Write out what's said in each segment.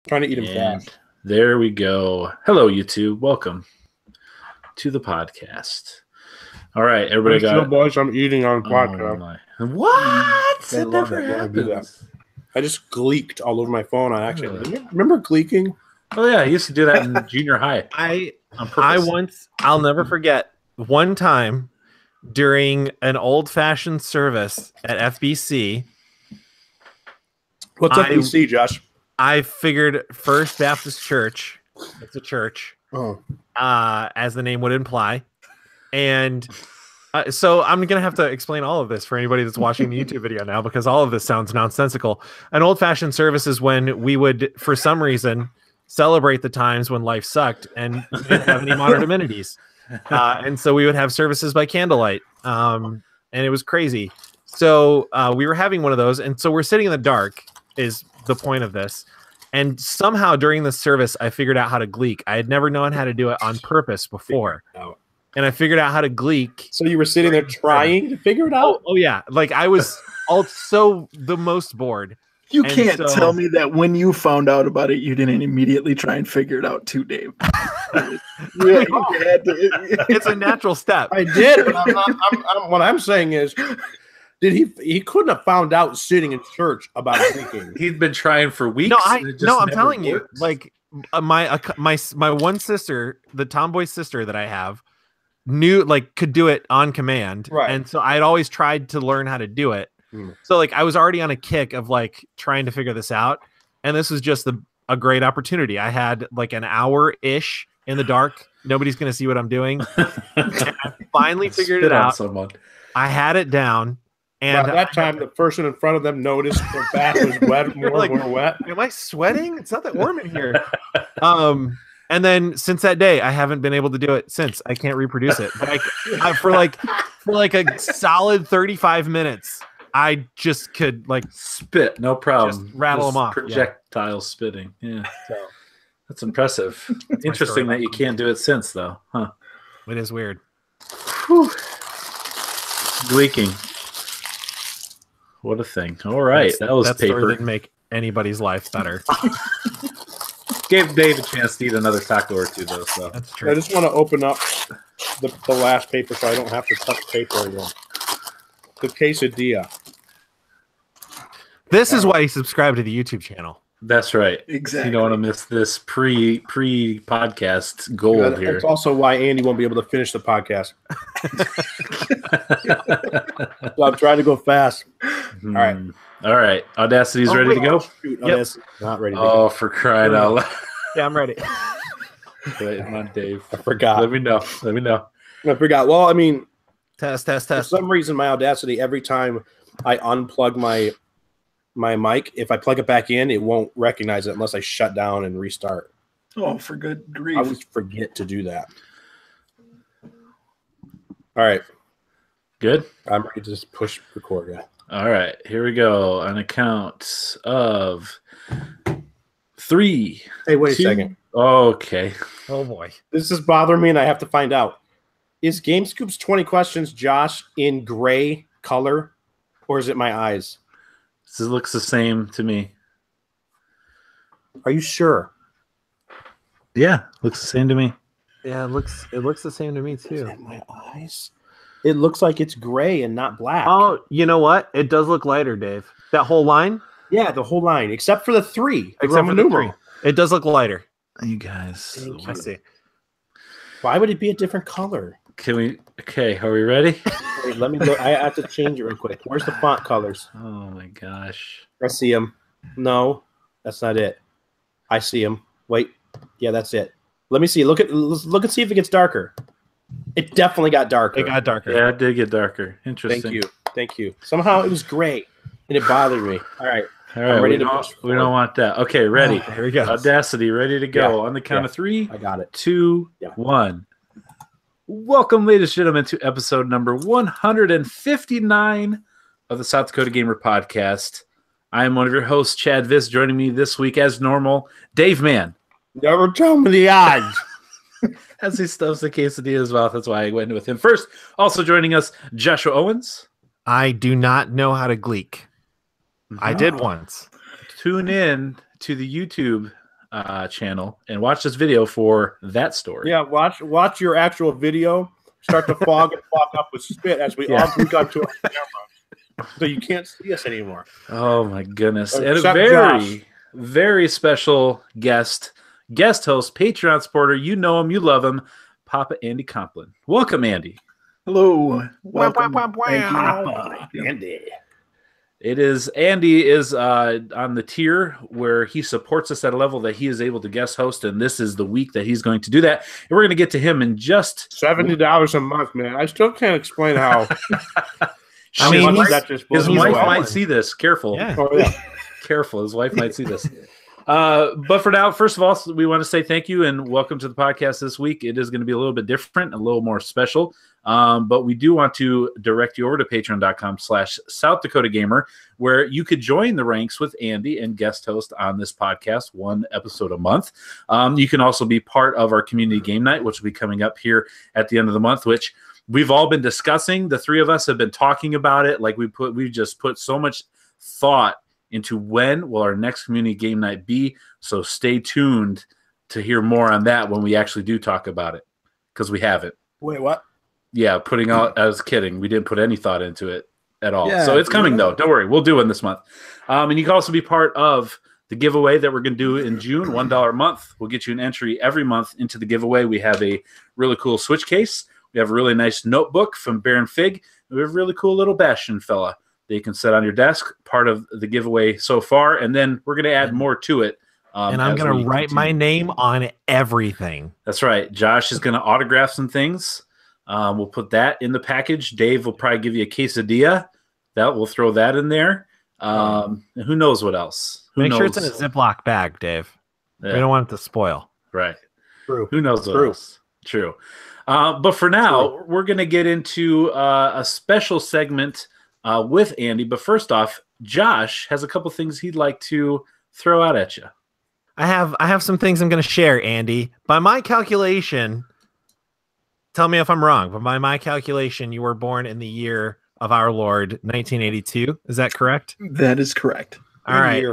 Trying to eat them fast. There we go. Hello, YouTube. Welcome to the podcast. All right, everybody got it. Boys, I'm eating on podcast. What? That never happens. I just gleeked all over my phone. I actually remember gleeking. Oh yeah, I used to do that in junior high. I'll never forget one time during an old-fashioned service at FBC. What's FBC, Josh? I figured First Baptist Church. It's a church, as the name would imply. And so I'm going to have to explain all of this for anybody that's watching the YouTube video now, because all of this sounds nonsensical. An old-fashioned service is when we would, for some reason, celebrate the times when life sucked and we didn't have any modern amenities. And so we would have services by candlelight. And it was crazy. So we were having one of those. And so we're sitting in the dark is the point of this. And somehow during the service, I figured out how to gleek. I had never known how to do it on purpose before. And I figured out how to gleek. So you were sitting there trying to figure it out? Oh yeah. Like I was also the most bored. You can't tell me that when you found out about it, you didn't immediately try and figure it out too, Dave. It's a natural step. I did. But what I'm saying is, he couldn't have found out sitting in church about drinking. He'd been trying for weeks. I'm telling you, like my one sister, the tomboy sister that I have, could do it on command, right? And so I'd always tried to learn how to do it. So like I was already on a kick of like trying to figure this out, and this was just a great opportunity. I had like an hour-ish in the dark. Nobody's gonna see what I'm doing. And I finally figured it out. I had it down. And by that time, the person in front of them noticed their back was wet, more wet. Am I sweating? It's not that warm in here. And then since that day, I haven't been able to do it since. I can't reproduce it. But for like a solid 35 minutes, I just could like spit, no problem. Just rattle them off. Projectile spitting. Yeah. So, that's impressive. Interesting that you can't do it since, though. Huh? It is weird. Whew. Gleeking. What a thing. All right. That was paper. Didn't make anybody's life better. Gave Dave a chance to eat another taco or two, though. So that's true. I just want to open up the last paper so I don't have to touch paper again. The quesadilla. This is why you subscribe to the YouTube channel. That's right. Exactly. You don't want to miss this pre-podcast gold here. That's also why Andy won't be able to finish the podcast. So I'm trying to go fast. All right. All right. Audacity's ready to go? Shoot, Audacity, not ready to go. Oh, for crying out loud. Yeah, I'm ready. Wait, come on, Dave. I forgot. Let me know. I forgot. Well, I mean, test. For some reason, my Audacity, every time I unplug my mic, if I plug it back in, it won't recognize it unless I shut down and restart. Oh, for good grief. I always forget to do that. All right. Good? I'm ready to just push record. Yeah. All right. Here we go. On a count of 3. Hey, wait a second. Okay. Oh, boy. This is bothering me, and I have to find out. Is GameScoop's 20 questions, Josh, in gray color, or is it my eyes? This looks the same to me. Are you sure? Yeah, looks the same to me. Yeah, it looks the same to me too. Is that my eyes? It looks like it's gray and not black. Oh, you know what? It does look lighter, Dave. That whole line? Yeah, the whole line, except for the 3. Except for the 3. It does look lighter. You guys. I see. Why would it be a different color? Okay, are we ready? Wait, let me look. I have to change it real quick. Where's the font colors? Oh my gosh. I see them. No, that's not it. I see them. Wait. Yeah, that's it. Let me see. Look and see if it gets darker. It definitely got darker. It got darker. Yeah, it did get darker. Interesting. Thank you. Somehow it was gray, and it bothered me. All right. I'm ready we don't want that. Okay, ready. Here we go. Audacity, ready to go. On the count of 3. I got it. 2, 1. Welcome, ladies and gentlemen, to episode number 159 of the South Dakota Gamer Podcast. I am one of your hosts, Chad Viss. Joining me this week, as normal, Dave Mann. Never tell me the odds. As he stuffs the quesadilla in his mouth, that's why I went with him first. Also joining us, Joshua Owens. I do not know how to gleek. I did once. Tune in to the YouTube channel and watch this video for that story. Yeah, watch your actual video start to fog and fog up with spit as we all drink onto our camera, so you can't see us anymore. Oh my goodness! And a Except very, very special guest host, Patreon supporter. You know him, you love him, Papa Andy Complin. Welcome, Andy. Hello. Welcome. Papa Andy. Andy is on the tier where he supports us at a level that he is able to guest host, and this is the week that he's going to do that. And we're going to get to him in just $70 a month, man. I still can't explain how. I mean, his wife away. might see this. Careful. Yeah. Oh, yeah. Careful. His wife might see this. But for now, first of all, we want to say thank you and welcome to the podcast this week. It is going to be a little bit different, a little more special. But we do want to direct you over to patreon.com/South Dakota Gamer, where you could join the ranks with Andy and guest host on this podcast, one episode a month. You can also be part of our community game night, which will be coming up here at the end of the month, which we've all been discussing. The three of us have been talking about it. Like we just put so much thought into when will our next community game night be. So stay tuned to hear more on that when we actually do talk about it, because we haven't. Wait, what? Yeah, putting out. I was kidding. We didn't put any thought into it at all. Yeah, so it's coming though. Don't worry. We'll do one this month. And you can also be part of the giveaway that we're going to do in June. $1 a month. We'll get you an entry every month into the giveaway. We have a really cool Switch case. We have a really nice notebook from Baron Fig. We have a really cool little Bastion fella that you can set on your desk. Part of the giveaway so far, and then we're going to add more to it. And I'm going to write my name on everything. That's right. Josh is going to autograph some things. We'll put that in the package. Dave will probably give you a quesadilla. We'll throw that in there. And who knows what else? Make sure it's in a Ziploc bag, Dave. Yeah. We don't want it to spoil. Right. True. Who knows what else? True. But for now, we're going to get into a special segment with Andy. But first off, Josh has a couple things he'd like to throw out at you. I have some things I'm going to share, Andy. By my calculation, tell me if I'm wrong, but by my calculation, you were born in the year of our Lord, 1982. Is that correct? That is correct. All right.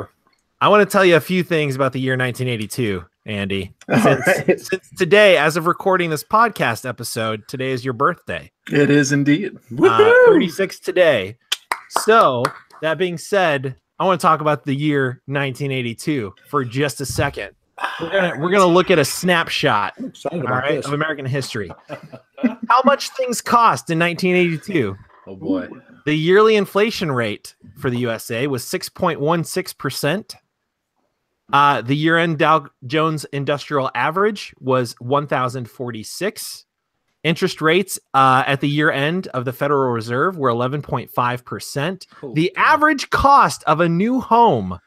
I want to tell you a few things about the year 1982, Andy. Since today, as of recording this podcast episode, today is your birthday. It is indeed. 36 today. So, that being said, I want to talk about the year 1982 for just a second. We're gonna look at a snapshot, all right, of American history. How much things cost in 1982? Oh boy. The yearly inflation rate for the USA was 6.16%. The year-end Dow Jones Industrial Average was 1,046. Interest rates at the year end of the Federal Reserve were 11.5%. The average cost of a new home.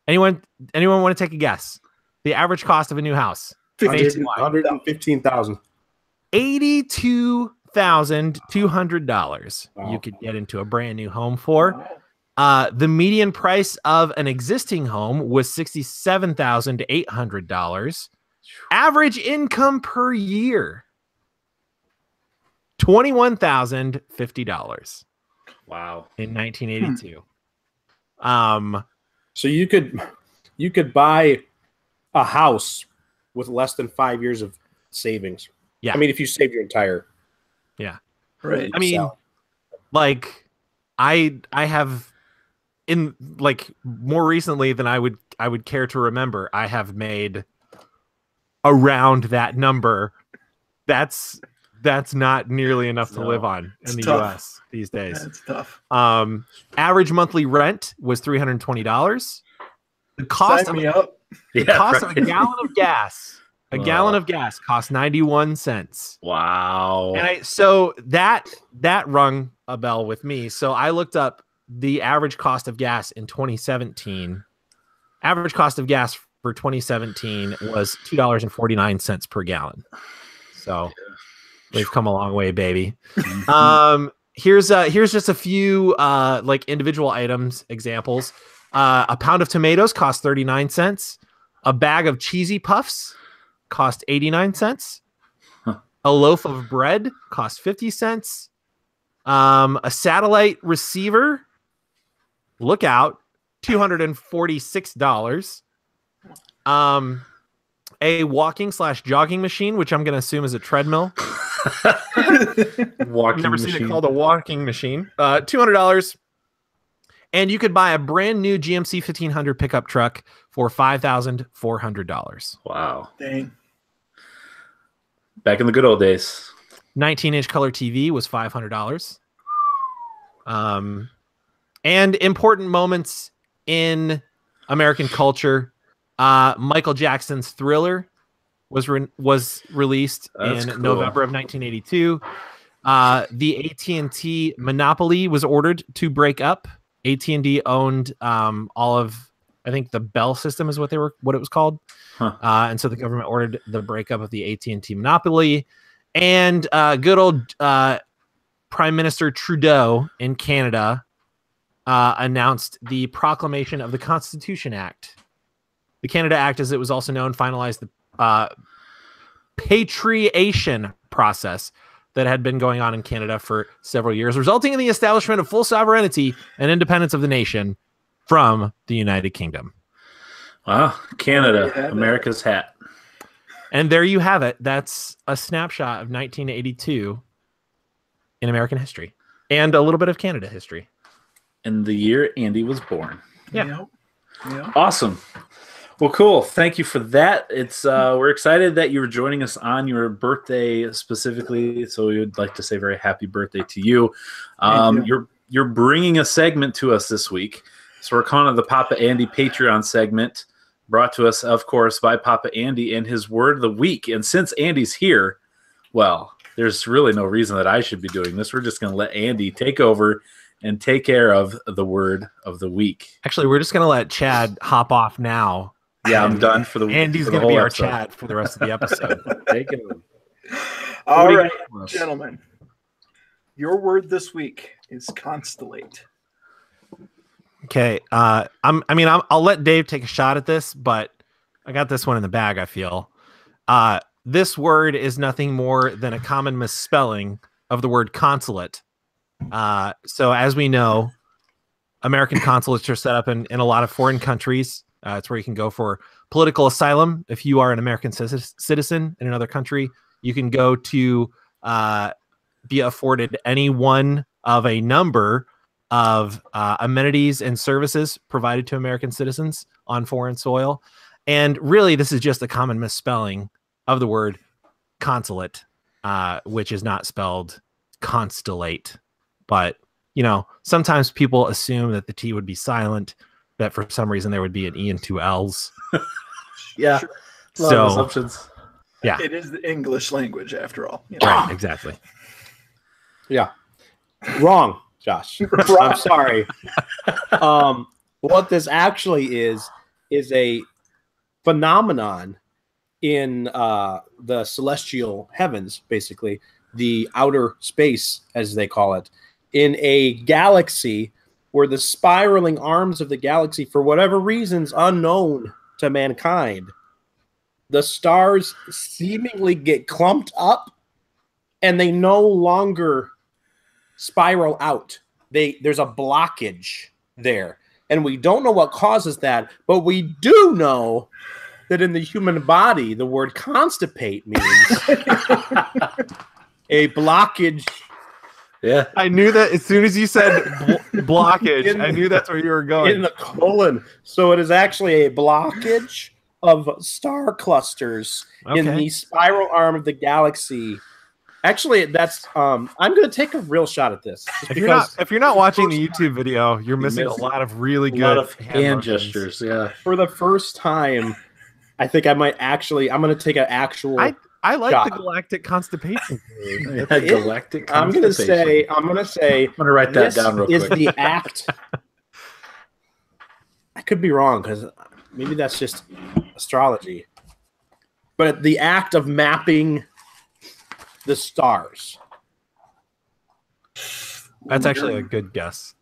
Anyone want to take a guess? The average cost of a new house. $115,000. $82,200. Wow. You could get into a brand new home for. The median price of an existing home was $67,800. Average income per year, $21,050. Wow. In 1982. So you could buy a house with less than 5 years of savings. Yeah. I mean, if you save your entire. Yeah. Right. I mean, like I have in like more recently than I would care to remember, I have made around that number. That's not nearly enough to live on in the US these days. That's tough. Average monthly rent was $320. The cost of a gallon of gas. A gallon of gas cost 91 cents. Wow. And so that rung a bell with me. So I looked up the average cost of gas in 2017. Average cost of gas for 2017 was $2.49 per gallon. So we've come a long way, baby. Here's just a few like individual items examples. A pound of tomatoes cost 39 cents. A bag of cheesy puffs cost 89 cents. A loaf of bread cost 50 cents. A satellite receiver, look out, $246. A walking/jogging machine, which I'm going to assume is a treadmill. Walking Never seen machine. it called a walking machine. $200. And you could buy a brand new GMC 1500 pickup truck for $5,400. Wow. Dang. Back in the good old days. 19-inch color TV was $500. And important moments in American culture. Michael Jackson's Thriller was released That's in cool. November of 1982. The AT&T monopoly was ordered to break up. AT&T owned all of, I think, the Bell system is what it was called. Huh. And so the government ordered the breakup of the AT&T monopoly. And good old Prime Minister Trudeau in Canada announced the proclamation of the Constitution Act. The Canada Act, as it was also known, finalized the patriation process that had been going on in Canada for several years, resulting in the establishment of full sovereignty and independence of the nation from the United Kingdom. Wow. Canada, America's hat. And there you have it. That's a snapshot of 1982 in American history and a little bit of Canada history. In the year Andy was born. Yeah. Yeah. Awesome. Well, cool. Thank you for that. It's we're excited that you were joining us on your birthday specifically. So we would like to say very happy birthday to you. You're bringing a segment to us this week. So we're calling it the Papa Andy Patreon segment, brought to us, of course, by Papa Andy and his word of the week. And since Andy's here, well, there's really no reason that I should be doing this. We're just going to let Andy take over and take care of the word of the week. Actually, we're just going to let Chad hop off now. Yeah, I'm done for the week. Andy's going to be our Chad for the rest of the episode. Take it over. All right, gentlemen. Your word this week is constellate. Okay. I'll let Dave take a shot at this, but I got this one in the bag, I feel. This word is nothing more than a common misspelling of the word consulate. So as we know, American consulates are set up in a lot of foreign countries. It's where you can go for political asylum. If you are an American citizen in another country, you can go to be afforded any one of a number of amenities and services provided to American citizens on foreign soil. And really, this is just a common misspelling of the word consulate, which is not spelled constellate. But, sometimes people assume that the T would be silent, that for some reason there would be an E and two L's. Yeah. Sure. So assumptions. Yeah. It is the English language, after all. Right, exactly. Yeah. Wrong, Josh. I'm sorry. What this actually is a phenomenon in the celestial heavens, basically, the outer space, as they call it, in a galaxy where the spiraling arms of the galaxy, for whatever reasons unknown to mankind, the stars seemingly get clumped up and they no longer spiral out. There's a blockage there. And we don't know what causes that, but we do know that in the human body, the word constipate means a blockage. Yeah. I knew that as soon as you said blockage, I knew that's where you were going. In the colon. So it is actually a blockage of star clusters in the spiral arm of the galaxy. Actually, that's I'm going to take a real shot at this. If you're not watching the YouTube video, you're missing a lot of really good hand gestures. Yeah. For the first time, I think I'm going to take an actual I like shot. the galactic constipation theory. Galactic I'm going to say I'm going to write that down real quick. Is the act I could be wrong because maybe that's just astrology. But the act of mapping the stars. That's actually a good guess.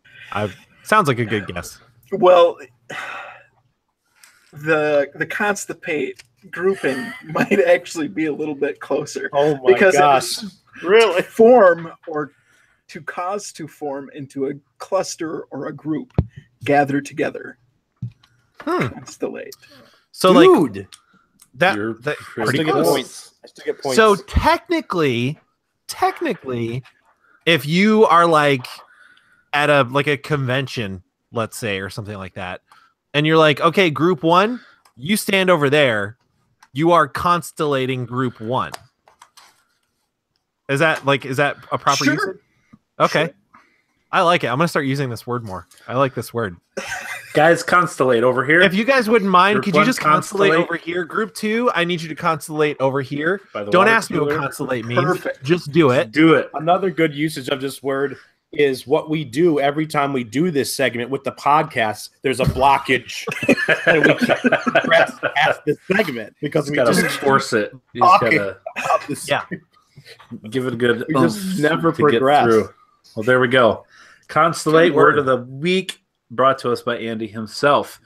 Sounds like a good guess. Well, the constipate grouping might actually be a little bit closer. Oh my gosh. Really? Form or to cause to form into a cluster or a group, gather together. Constellate. So Dude, that pretty close. I still get points. So technically, if you are like at a convention, let's say, or something like that, and you're like, okay, group 1, you stand over there, you are constellating group 1. Is that a proper use? Okay. Sure. I like it. I'm gonna start using this word more. I like this word. Guys, constellate over here. If you guys wouldn't mind, could you just constellate over here? Group 2, I need you to constellate over here. Don't ask me what constellate means. Perfect. Just do it. Do it. Another good usage of this word is what we do every time we do this segment with the podcast. There's a blockage, and we can't progress past this segment because we gotta just force it. You just gotta give it a good. We just never progress. Well, there we go. Constellate word of the week, brought to us by Andy himself.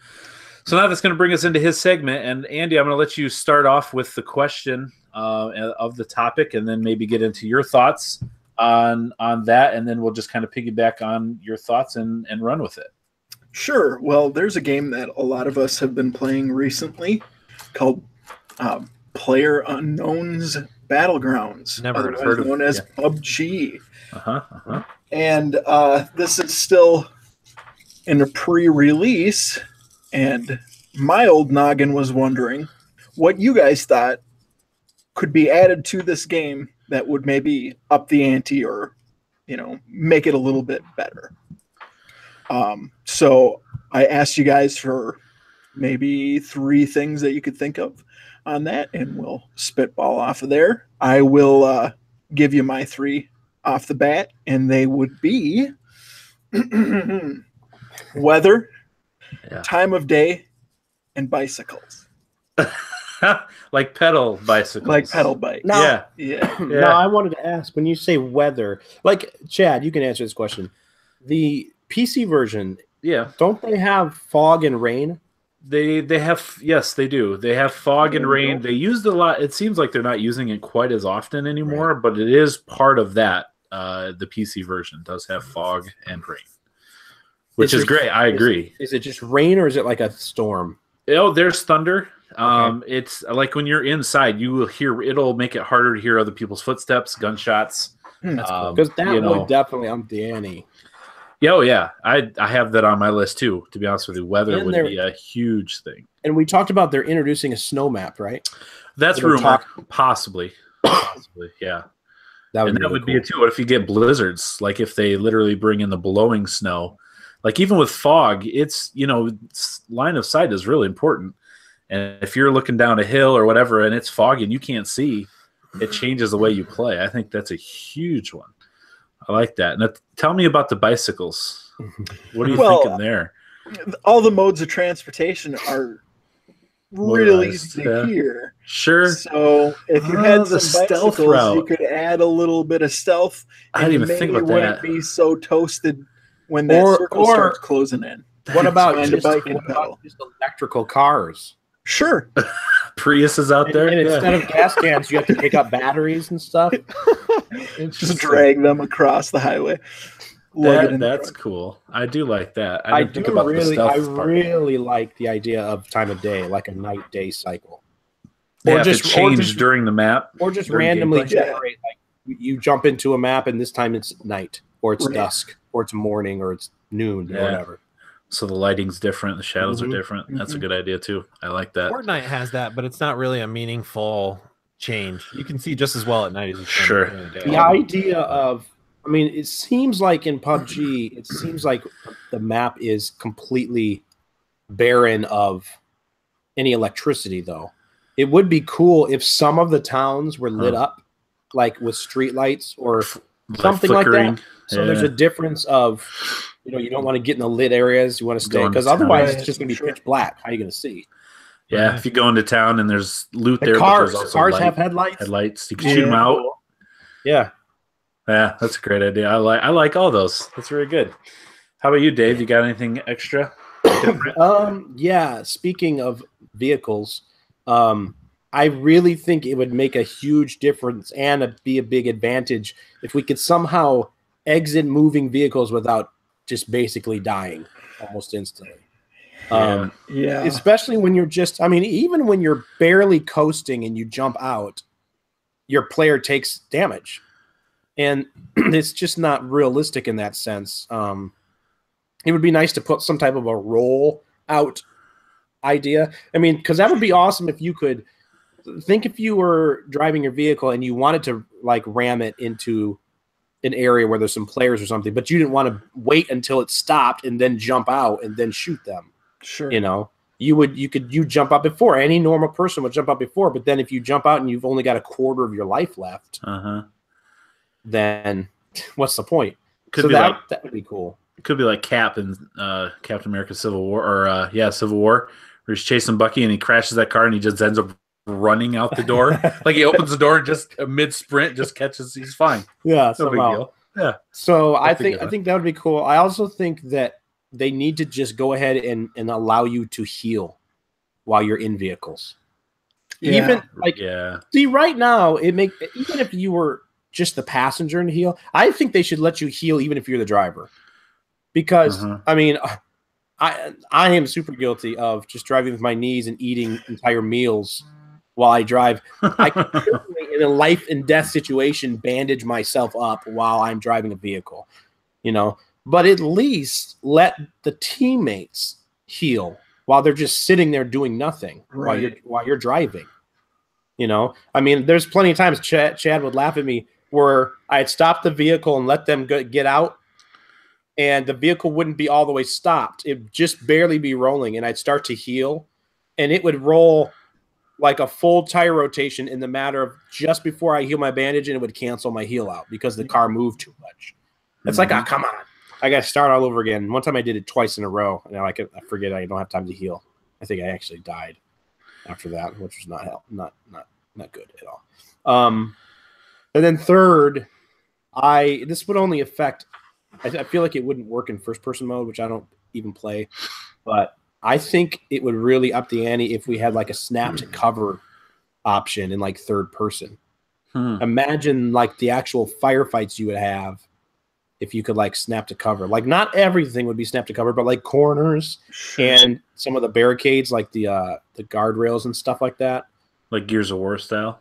So now that's going to bring us into his segment. And Andy, I'm going to let you start off with the question of the topic, and then maybe get into your thoughts on that, and then we'll just kind of piggyback on your thoughts and run with it. Sure. Well, there's a game that a lot of us have been playing recently called PlayerUnknown's Battlegrounds. Never heard of it. Known as PUBG. And this is still in a pre-release, and my old noggin was wondering what you guys thought could be added to this game that would maybe up the ante or, make it a little bit better. So I asked you guys for maybe 3 things that you could think of on that, and we'll spitball off of there. I will give you my 3 off the bat, and they would be weather, time of day, and bicycles. Like pedal bicycles. Like pedal bike. Now, yeah. Now, I wanted to ask, when you say weather, like, Chad, you can answer this question. The PC version, don't they have fog and rain? They have, yes, they do. They have fog and rain. They used a lot. It seems like they're not using it quite as often anymore, but it is part of that. The PC version does have fog and rain, which is great. I agree. Is it just rain, or is it like a storm? Oh, there's thunder. It's like when you're inside, you will hear. It'll make it harder to hear other people's footsteps, gunshots. That's cool. Because that would definitely, I'm Danny. Yeah, oh yeah. I have that on my list too. To be honest with you, weather would be a huge thing. And we talked about they're introducing a snow map, right? That's rumor, possibly, yeah. That would be it too. What if you get blizzards? Like if they literally bring in the blowing snow, like even with fog, it's line of sight is really important. And if you're looking down a hill or whatever and it's foggy and you can't see, it changes the way you play. I think that's a huge one. I like that. Now, tell me about the bicycles. What are you thinking there? All the modes of transportation are really easy to hear. Sure. So if you had some bicycles, you could add a little bit of stealth. I didn't even think about that. Wouldn't be so toasted when that circle starts closing in. What about just electrical cars? Sure. Priuses out there. And instead of gas cans, you have to pick up batteries and stuff. Just drag them across the highway. That's cool. I do like that. I really like the idea of time of day, like a night-day cycle. Or just change during the map. Or just randomly generate, like you jump into a map and this time it's night, or it's dusk, or it's morning, or it's noon, or whatever. So the lighting's different, the shadows are different. That's a good idea too. I like that. Fortnite has that, but it's not really a meaningful change. You can see just as well at night as you can during the day. The idea of, it seems like in PUBG, it seems like the map is completely barren of any electricity, though. It would be cool if some of the towns were lit up, like with street lights or something like that. So there's a difference of, you don't want to get in the lit areas. You want to stay, because otherwise it's just going to be pitch black. How are you going to see? Yeah, if you go into town and there's loot there, cars but there's also have headlights. Headlights, you can shoot them out. Yeah. Yeah, that's a great idea. I like all those. That's very good. How about you, Dave? You got anything extra? Yeah. Speaking of vehicles, I really think it would make a huge difference and be a big advantage if we could somehow exit moving vehicles without just basically dying almost instantly. Especially when you're just, I mean, even when you're barely coasting and you jump out, your player takes damage. And it's just not realistic in that sense. It would be nice to put some type of a roll out idea. I mean, because that would be awesome if you could think if you were driving your vehicle and you wanted to like ram it into an area where there's some players or something, but you didn't want to wait until it stopped and then jump out and then shoot them. Sure. You know, you jump out before. Any normal person would jump out before, but then if you jump out and you've only got a quarter of your life left, then what's the point? That would be cool. It could be like Cap in Captain America Civil War, or Civil War, where he's chasing Bucky and he crashes that car and he just ends up running out the door. Like he opens the door and just mid sprint just catches. He's fine. Yeah, no big deal. Yeah. So I think that would be cool. I also think that they need to just go ahead and allow you to heal while you're in vehicles. Yeah. See, right now even if you were just the passenger and heal, I think they should let you heal even if you're the driver. Because I mean, I am super guilty of just driving with my knees and eating entire meals while I drive. I can in a life and death situation bandage myself up while I'm driving a vehicle, you know. But at least let the teammates heal while they're just sitting there doing nothing while you're driving. You know, I mean, there's plenty of times Chad would laugh at me where I'd stop the vehicle and let them get out. And the vehicle wouldn't be all the way stopped. It'd just barely be rolling, and I'd start to heal. And it would roll like a full tire rotation in the matter of just before I heal my bandage, and it would cancel my heal out because the car moved too much. It's like, come on. I got to start all over again. One time I did it twice in a row, and now I forget I don't have time to heal. I think I actually died after that, which was not good at all. And then third, this would only affect – I feel like it wouldn't work in first-person mode, which I don't even play. But I think it would really up the ante if we had like a snap-to-cover option in like third person. Imagine like the actual firefights you would have if you could like snap to cover. Like not everything would be snap to cover, but like corners and some of the barricades, like the guardrails and stuff like that. Like Gears of War style?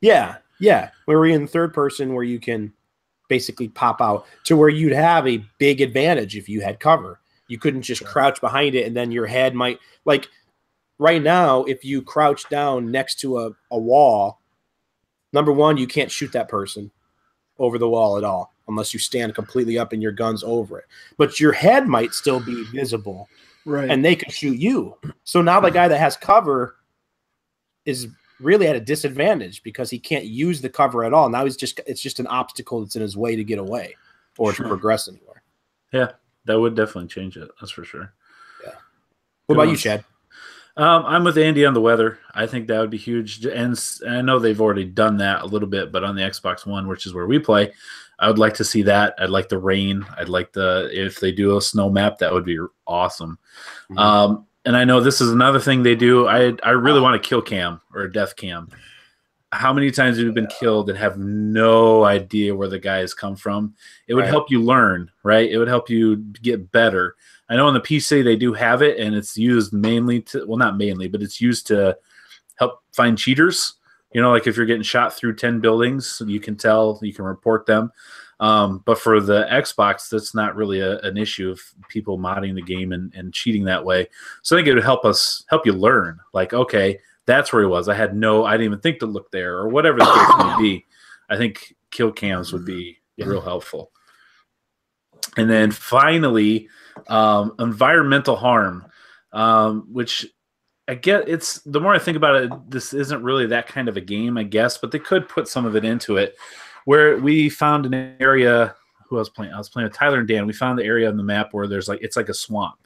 Yeah. Where we're in third person where you can basically pop out to where you'd have a big advantage if you had cover. You couldn't just crouch behind it and then your head might like right now, if you crouch down next to a wall, number one, you can't shoot that person over the wall at all unless you stand completely up and your gun's over it. But your head might still be visible, right? And they could shoot you. So now the guy that has cover is really at a disadvantage because he can't use the cover at all. Now it's just an obstacle that's in his way to get away or to progress anywhere. Yeah, that would definitely change it. That's for sure. Yeah. What about you, Chad? I'm with Andy on the weather. I think that would be huge. And I know they've already done that a little bit, but on the Xbox One, which is where we play, I would like to see that. I'd like the rain. I'd like if they do a snow map, that would be awesome. Mm-hmm. And I know this is another thing they do. I really want a kill cam or a death cam. How many times have you been killed and have no idea where the guy has come from? It would help you learn, right? It would help you get better. I know on the PC they do have it, and it's used mainly not mainly, but it's used to help find cheaters. You know, like if you're getting shot through 10 buildings, you can tell, you can report them. But for the Xbox, that's not really an issue of people modding the game and cheating that way. So I think it would help you learn. Like, okay, that's where he was. I didn't even think to look there, or whatever the case may be. I think kill cams would be real helpful. And then finally, environmental harm, which I get the more I think about it, this isn't really that kind of a game, I guess, but they could put some of it into it. Where we found an area, I was playing with Tyler and Dan. We found the area on the map where it's like a swamp,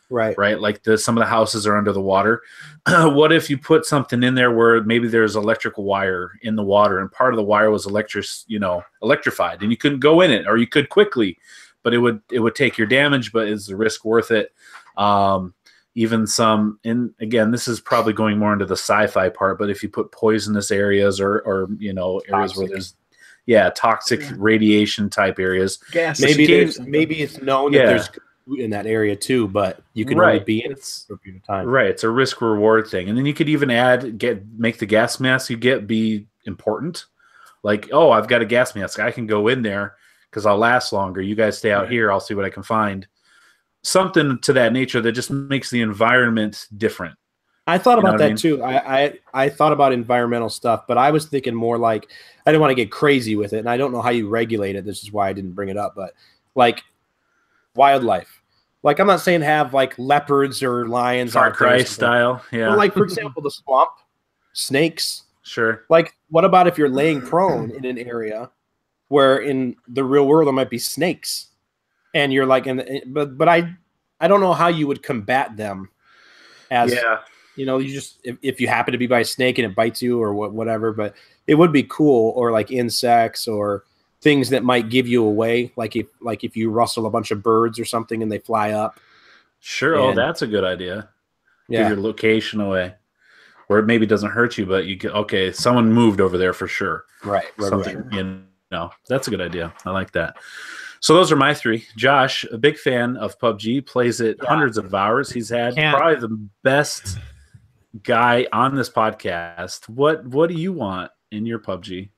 right? Like some of the houses are under the water. What if you put something in there where maybe there's electrical wire in the water, and part of the wire was electrified, and you couldn't go in it, or you could quickly, but it would take your damage. But is the risk worth it? Even some, and again, this is probably going more into the sci-fi part. But if you put poisonous areas or areas where there's toxic radiation type areas. Maybe it's known that there's in that area too, but you can only be in it for a period of time. Right. It's a risk reward thing. And then you could even make the gas mask you get be important. Like, oh, I've got a gas mask. I can go in there because I'll last longer. You guys stay out here. I'll see what I can find. Something to that nature that just makes the environment different. I thought about that too. I thought about environmental stuff, but I was thinking more like, I didn't want to get crazy with it, and I don't know how you regulate it. This is why I didn't bring it up, but like wildlife. Like, I'm not saying have like leopards or lions. Far Cry style, yeah. But like, for example, the swamp, snakes. Sure. Like, what about if you're laying prone in an area where in the real world there might be snakes, and you're like, but I don't know how you would combat them. As you know, you just if you happen to be by a snake and it bites you or whatever, but it would be cool, or like insects or things that might give you away, like if you rustle a bunch of birds or something and they fly up. Sure. That's a good idea. Yeah. Give your location away, where it maybe doesn't hurt you, but you get someone moved over there for sure. Right. You know, that's a good idea. I like that. So those are my three. Josh, a big fan of PUBG, plays it hundreds of hours. He's had probably the best guy on this podcast. What do you want in your PUBG?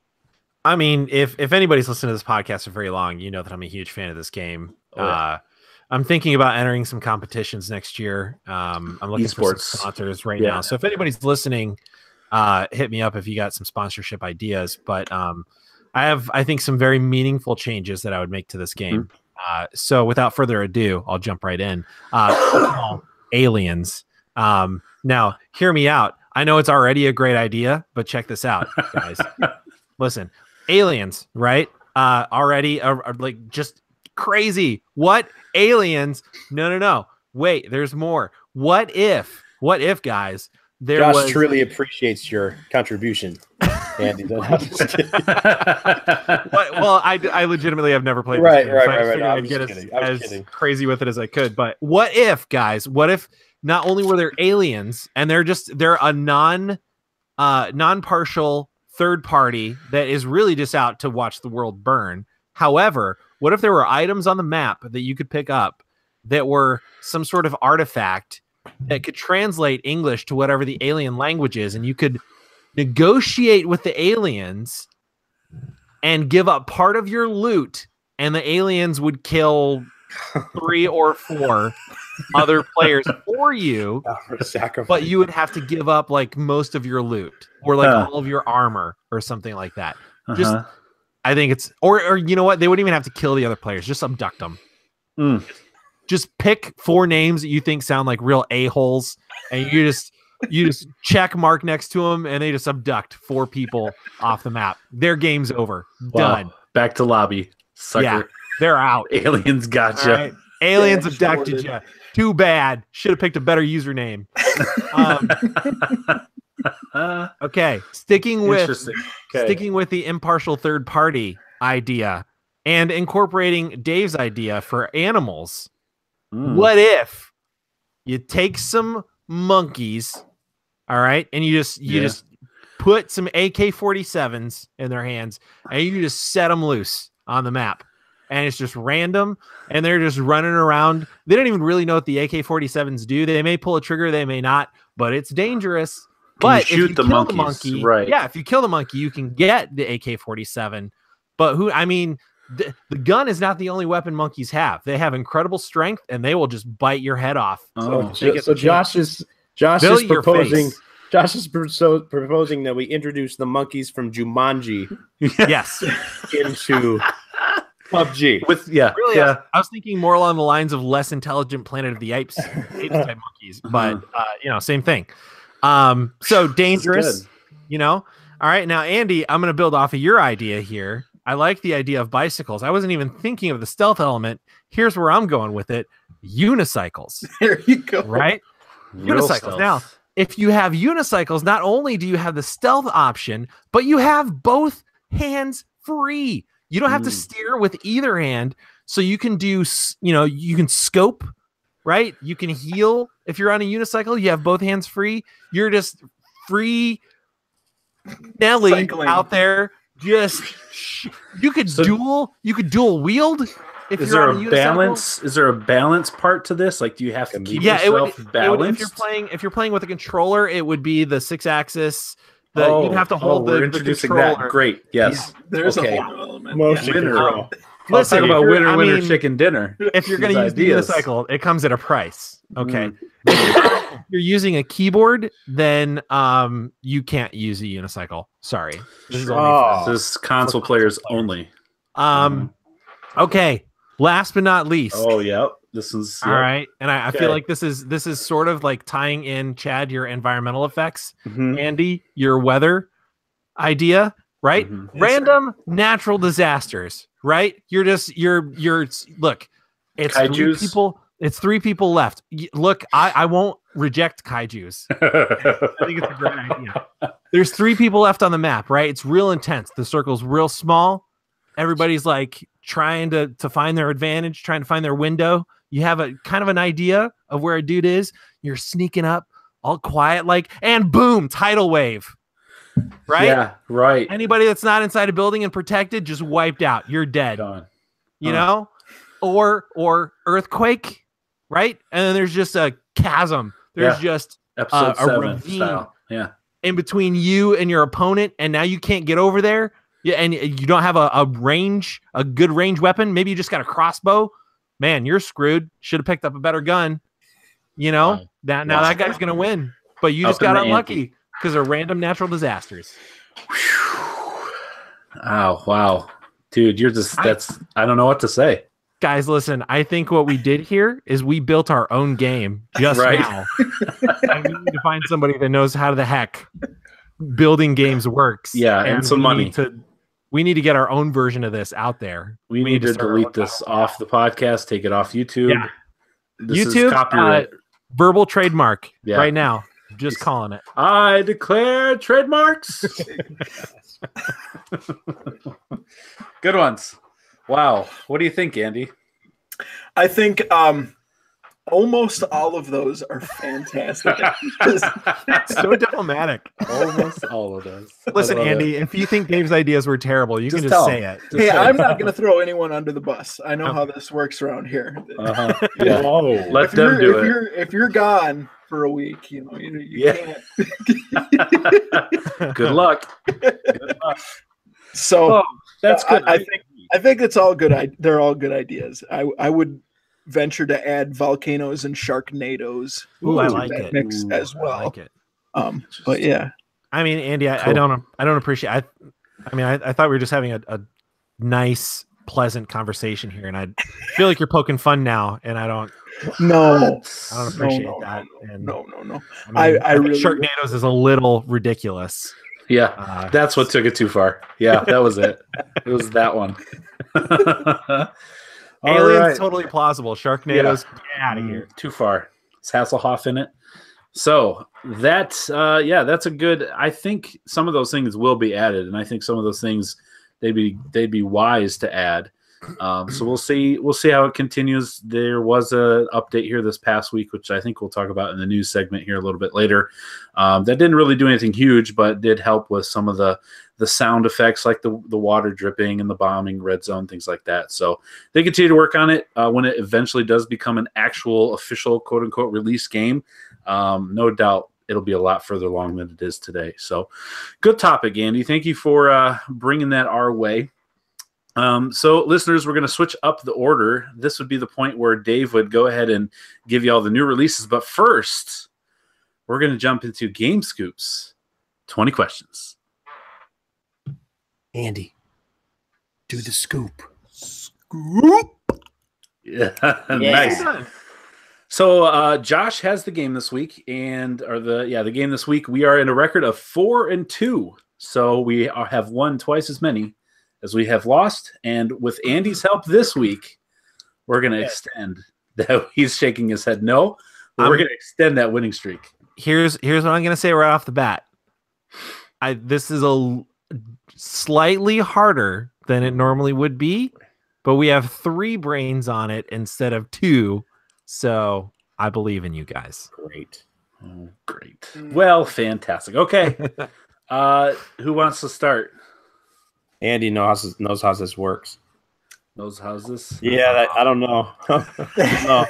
I mean, if anybody's listened to this podcast for very long, you know that I'm a huge fan of this game. I'm thinking about entering some competitions next year. I'm looking for some sponsors right now. So if anybody's listening, hit me up if you got some sponsorship ideas. But I have, I think, some very meaningful changes that I would make to this game. So without further ado, I'll jump right in. Aliens. Now, hear me out. I know it's already a great idea, but check this out, guys. Listen, aliens, right? Already are like just crazy. What? Aliens? No. Wait, there's more. What if, guys, Josh truly appreciates your contribution, Andy. Well, I legitimately have never played this game, right. I was kidding. Crazy with it as I could. But what if, guys, not only were there aliens and they're a non-partial third party that is really just out to watch the world burn. However, what if there were items on the map that you could pick up that were some sort of artifact that could translate English to whatever the alien language is, and you could negotiate with the aliens and give up part of your loot, and the aliens would kill 3 or 4 other players for you, but you would have to give up like most of your loot or like all of your armor or something like that. Just, I think it's, or you know what? They wouldn't even have to kill the other players. Just abduct them. Just pick 4 names that you think sound like real a-holes, and you just check mark next to them, and they just abduct 4 people off the map. Their game's over. Done. Back to lobby. Sucker. Yeah, they're out. Aliens gotcha. Right. Aliens abducted you. Too bad. Should have picked a better username. Okay. Sticking with the impartial third party idea and incorporating Dave's idea for animals. What if you take some monkeys, all right, and you just put some AK-47s in their hands and you just set them loose on the map. And it's just random, and they're just running around. They don't even really know what the AK-47s do. They may pull a trigger, they may not, but it's dangerous. But if you kill the monkey, right? Yeah, if you kill the monkey, you can get the AK-47. But the gun is not the only weapon monkeys have. They have incredible strength, and they will just bite your head off. So Josh is proposing. Josh is proposing that we introduce the monkeys from Jumanji. Yes, into PUBG. I was thinking more along the lines of less intelligent Planet of the Apes type monkeys, but same thing. So dangerous, All right, now Andy, I'm going to build off of your idea here. I like the idea of bicycles. I wasn't even thinking of the stealth element. Here's where I'm going with it: unicycles. There you go. Right, unicycles. Stealth. Now, if you have unicycles, not only do you have the stealth option, but you have both hands free. You don't have to steer with either hand, so you can do, you can scope, right? You can heal if you're on a unicycle. You have both hands free. You're just free, Nelly out there. Just you could dual wield if is you're there on a unicycle, balance? Is there a balance part to this? Like, do you have to keep yourself balanced? If you're playing with a controller, it would be the 6-axis. You'd have to hold we're the introducing controller. that. Great. Yes. There's okay. a whole element. Motion control. Listen, talk about winner, chicken dinner. If you're going to use the unicycle, it comes at a price. Okay. Mm. If you're using a keyboard, then you can't use a unicycle. Sorry. This is only this is console players only. Okay. Last but not least. Oh, yeah. This is all right. And I feel like this is sort of like tying in, Chad, your environmental effects, Andy, your weather idea, right? Random natural disasters, right? You're look, it's kaijus. 3 people. It's 3 people left. Look, I won't reject kaijus. I think it's a great idea. There's 3 people left on the map, right? It's real intense. The circle's real small. Everybody's like trying to find their advantage, trying to find their window. You have a kind of an idea of where a dude is. You're sneaking up all quiet, and boom, tidal wave. Right? Yeah, right. Anybody that's not inside a building and protected, just wiped out. You're dead. Gone. You know? Or earthquake, right? And then there's just a chasm. There's just episode 7 ravine style. Yeah. in between you and your opponent, and now you can't get over there. Yeah, and you don't have a good range weapon. Maybe you just got a crossbow. Man, you're screwed. Should have picked up a better gun. Now that guy's gonna win. But you just got unlucky because of random natural disasters. Oh wow, dude, you're just I don't know what to say. Guys, listen, I think what we did here is we built our own game just now. And we need to find somebody that knows how the heck building games works. Yeah, and some money. We need to get our own version of this out there. We need to delete this off the podcast, take it off YouTube. Yeah. This YouTube, is copyright. Verbal trademark right now. Just calling it. I declare trademarks. Good ones. Wow. What do you think, Andy? I think almost all of those are fantastic. So diplomatic. Almost all of those. Listen, Andy, if you think Dave's ideas were terrible, you can just say it. Hey, I'm not going to throw anyone under the bus. I know how this works around here. Yeah. Let them do it. If you're gone for a week, you can't. Good luck. Good luck. So that's good. I think it's all good. They're all good ideas. I would venture to add volcanoes and sharknadoes. I like it. Mix as well. I like it. But yeah. I mean, Andy, I don't appreciate. I thought we were just having a nice, pleasant conversation here, and I feel like you're poking fun now, and I don't. No, I don't appreciate that. No. I really Sharknadoes is a little ridiculous. Yeah, that's what took it too far. Yeah, that was it. It was that one. Aliens totally plausible. Sharknadoes, get out of here. Too far. It's Hasselhoff in it. So that's that's a good. I think some of those things will be added, and I think some of those things they'd be wise to add. So we'll see how it continues. There was a update here this past week, which I think we'll talk about in the news segment here a little bit later. That didn't really do anything huge, but did help with some of the sound effects, like the water dripping and the bombing, red zone, things like that. So they continue to work on it. When it eventually does become an actual official quote unquote release game, no doubt it'll be a lot further along than it is today. So good topic, Andy. Thank you for bringing that our way. So listeners, we're going to switch up the order. This would be the point where Dave would go ahead and give you all the new releases. But first, we're going to jump into Game Scoops. 20 questions. Andy, do the scoop. Scoop. Yeah, nice. So Josh has the game this week, the game this week. We are in a record of 4-2. So we have won twice as many as we have lost, and with Andy's help this week, we're going to extend that. He's shaking his head no, but we're going to extend that winning streak. Here's what I'm going to say right off the bat. This is a slightly harder than it normally would be, but we have 3 brains on it instead of 2, so I believe in you guys. Great. Oh, great. Well, fantastic. Okay. Who wants to start? Andy knows how this works. Those houses. Yeah, I don't know. No.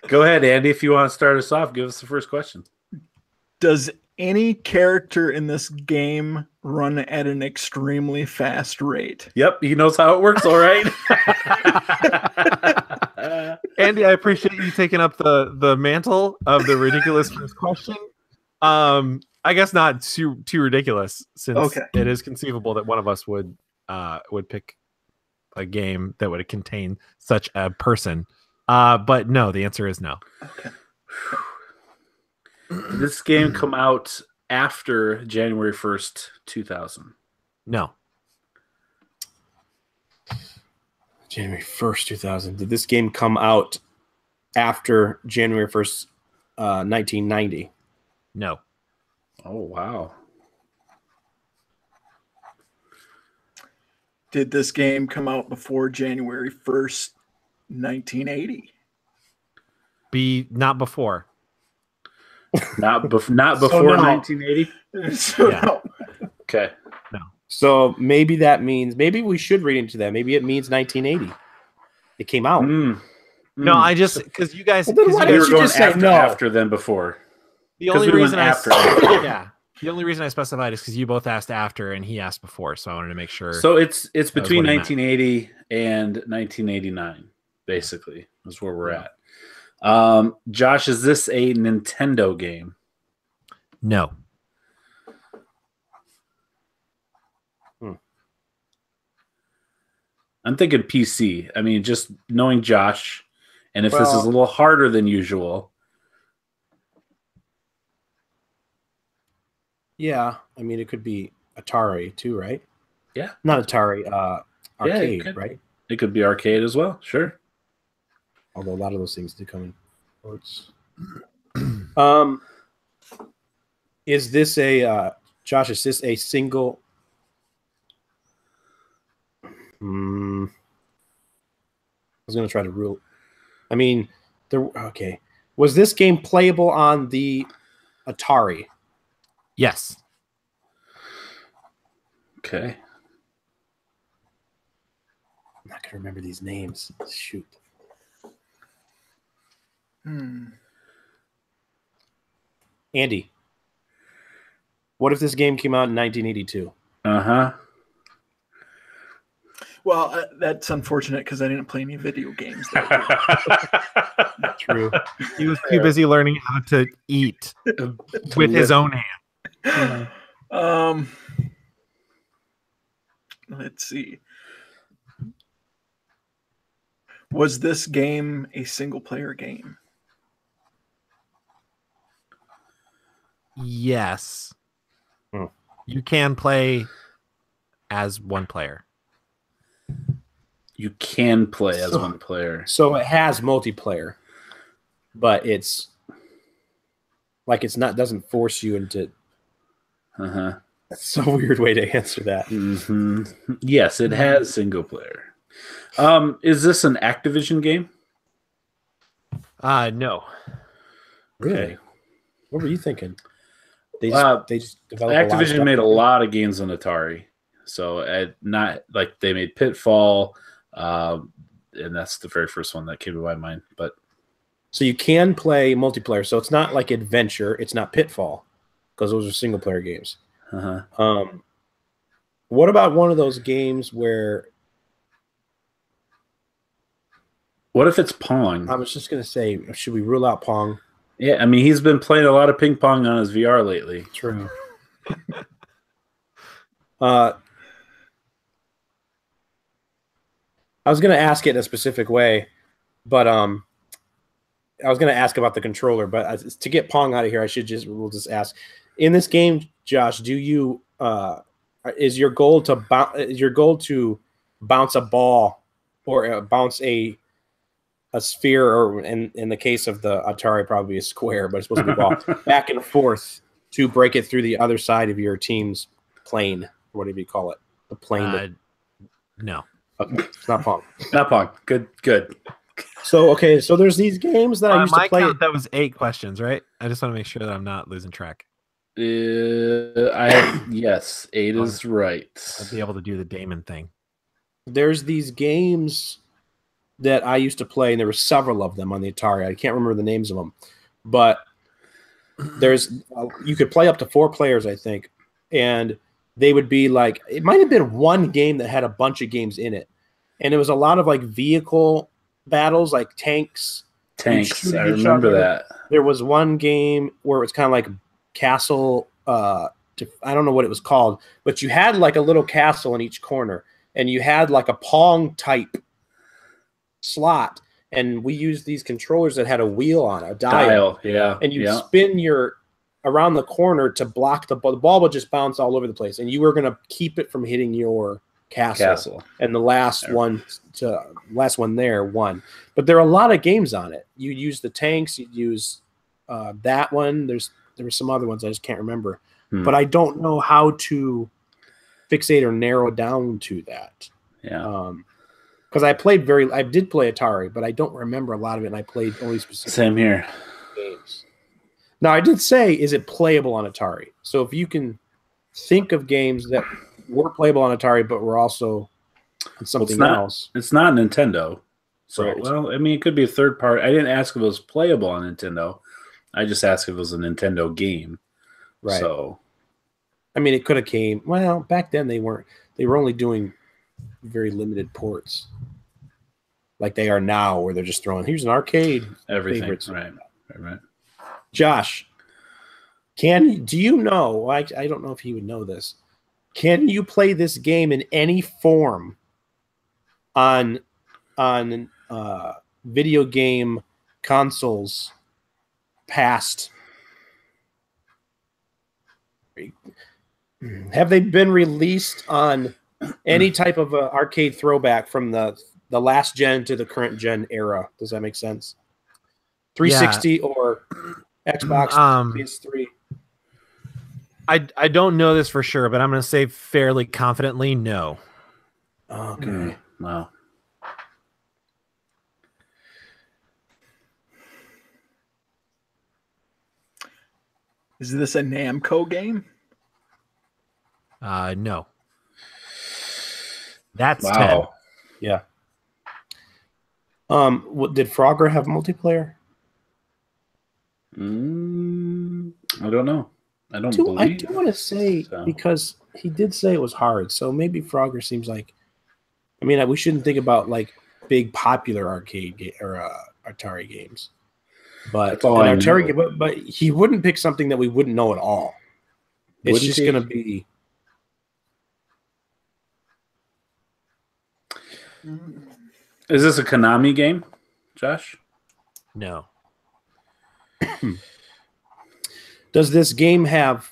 Go ahead, Andy. If you want to start us off, give us the first question. Does any character in this game run at an extremely fast rate? Yep, he knows how it works. All right. Andy, I appreciate you taking up the mantle of the ridiculous first question. I guess not too ridiculous, since it is conceivable that one of us would pick a game that would contain such a person. But no, the answer is no. Okay. Did this game come out after January 1st, 2000? No. January 1st, 2000. Did this game come out after January 1st, 1990? No. Oh, wow. Did this game come out before January 1st, 1980? Not before. Not before no. 1980? So Yeah. no. Okay. No. So maybe that means, maybe we should read into that. Maybe it means 1980. It came out. No, I just, because you guys, Well, then why We don't were you going just say after, no? after than before. the only we went reason after. the only reason I specified is because you both asked after and he asked before, so I wanted to make sure. So it's between what I meant. 1980 and 1989, basically, is where we're at. Josh, is this a Nintendo game? No. I'm thinking PC. I mean, just knowing Josh, and if this is Well- a little harder than usual. Yeah. I mean, it could be Atari too, right? Yeah. Not Atari, arcade, could. right? It could be arcade as well. Sure. Although a lot of those things do come in ports. Is this Josh, is this a single? I was going to try to rule. I mean, okay. Was this game playable on the Atari? Yes. Okay. I'm not going to remember these names. Shoot. Andy, what if this game came out in 1982? Uh-huh. Well, that's unfortunate because I didn't play any video games. True. He was too busy learning how to eat with his own hand. Let's see. Was this game a single player game? Yes. You can play as one player. You can play as one player. So it has multiplayer, but it's like doesn't force you into. Uh-huh. That's a weird way to answer that. Mm-hmm. Yes, it has single player. Is this an Activision game? No. Really? What were you thinking? They just developed Activision made a lot of games on Atari, so not like they made Pitfall, and that's the very first one that came to my mind. But so you can play multiplayer. So it's not like Adventure. It's not Pitfall, because those are single player games. uh-huh. What about one of those games where? What if it's Pong? I was just gonna say, should we rule out Pong? Yeah, I mean he's been playing a lot of ping pong on his VR lately. True. I was going to ask it in a specific way, but I was going to ask about the controller. But to get Pong out of here, we'll just ask. In this game, Josh, do you is your goal to bounce a ball or bounce a sphere, or in the case of the Atari, probably a square, but it's supposed to be a ball, back and forth to break it through the other side of your team's plane, or whatever you call it, the plane? No. Okay, it's not Pong. Not Pong. Good. So there's these games that I used to play. Count, that was 8 questions, right? I just want to make sure that I'm not losing track. Yes, 8 is right. I'd be able to do the Damon thing. there's these games that I used to play, and there were several of them on the Atari. I can't remember the names of them, but you could play up to 4 players, I think, and they would be like, it might have been one game that had a bunch of games in it, and it was a lot of like vehicle battles, like tanks. I remember that. There was one game where it was kind of like castle. I don't know what it was called, but you had like a little castle in each corner, and you had like a Pong type slot, and we used these controllers that had a wheel on a dial, and you spin your around the corner to block the ball would just bounce all over the place, and you were going to keep it from hitting your castle. And the last one there won. But there are a lot of games on it. You use the tanks, you use that one. There were some other ones I just can't remember, but I don't know how to fixate or narrow down to that. Because I did play Atari, but I don't remember a lot of it, and I played only specific Same here. games. Now, I did say, is it playable on Atari? So if you can think of games that were playable on Atari, but were also on something else. It's not Nintendo. So, right. Well, I mean, it could be a third party. I didn't ask if it was playable on Nintendo. I just asked if it was a Nintendo game. Right. So, I mean, it could have came. Well, back then they weren't. They were only doing very limited ports, like they are now, where they're just throwing. Here's an arcade. Everything. Favorites. Right. Josh, do you know? I don't know if he would know this. Can you play this game in any form on video game consoles past? Have they been released on any type of arcade throwback from the last gen to the current gen era? Does that make sense? 360 or Xbox, PS3? I don't know this for sure, but I'm going to say fairly confidently no. Okay. Wow. Is this a Namco game? No. That's 10. Yeah. Did Frogger have multiplayer? I don't know. I do want to say so. Because he did say it was hard, so maybe Frogger seems like. I mean, we shouldn't think about like big popular arcade or Atari games, but but he wouldn't pick something that we wouldn't know at all. It's just going to be. Is this a Konami game, Josh? No. Does this game have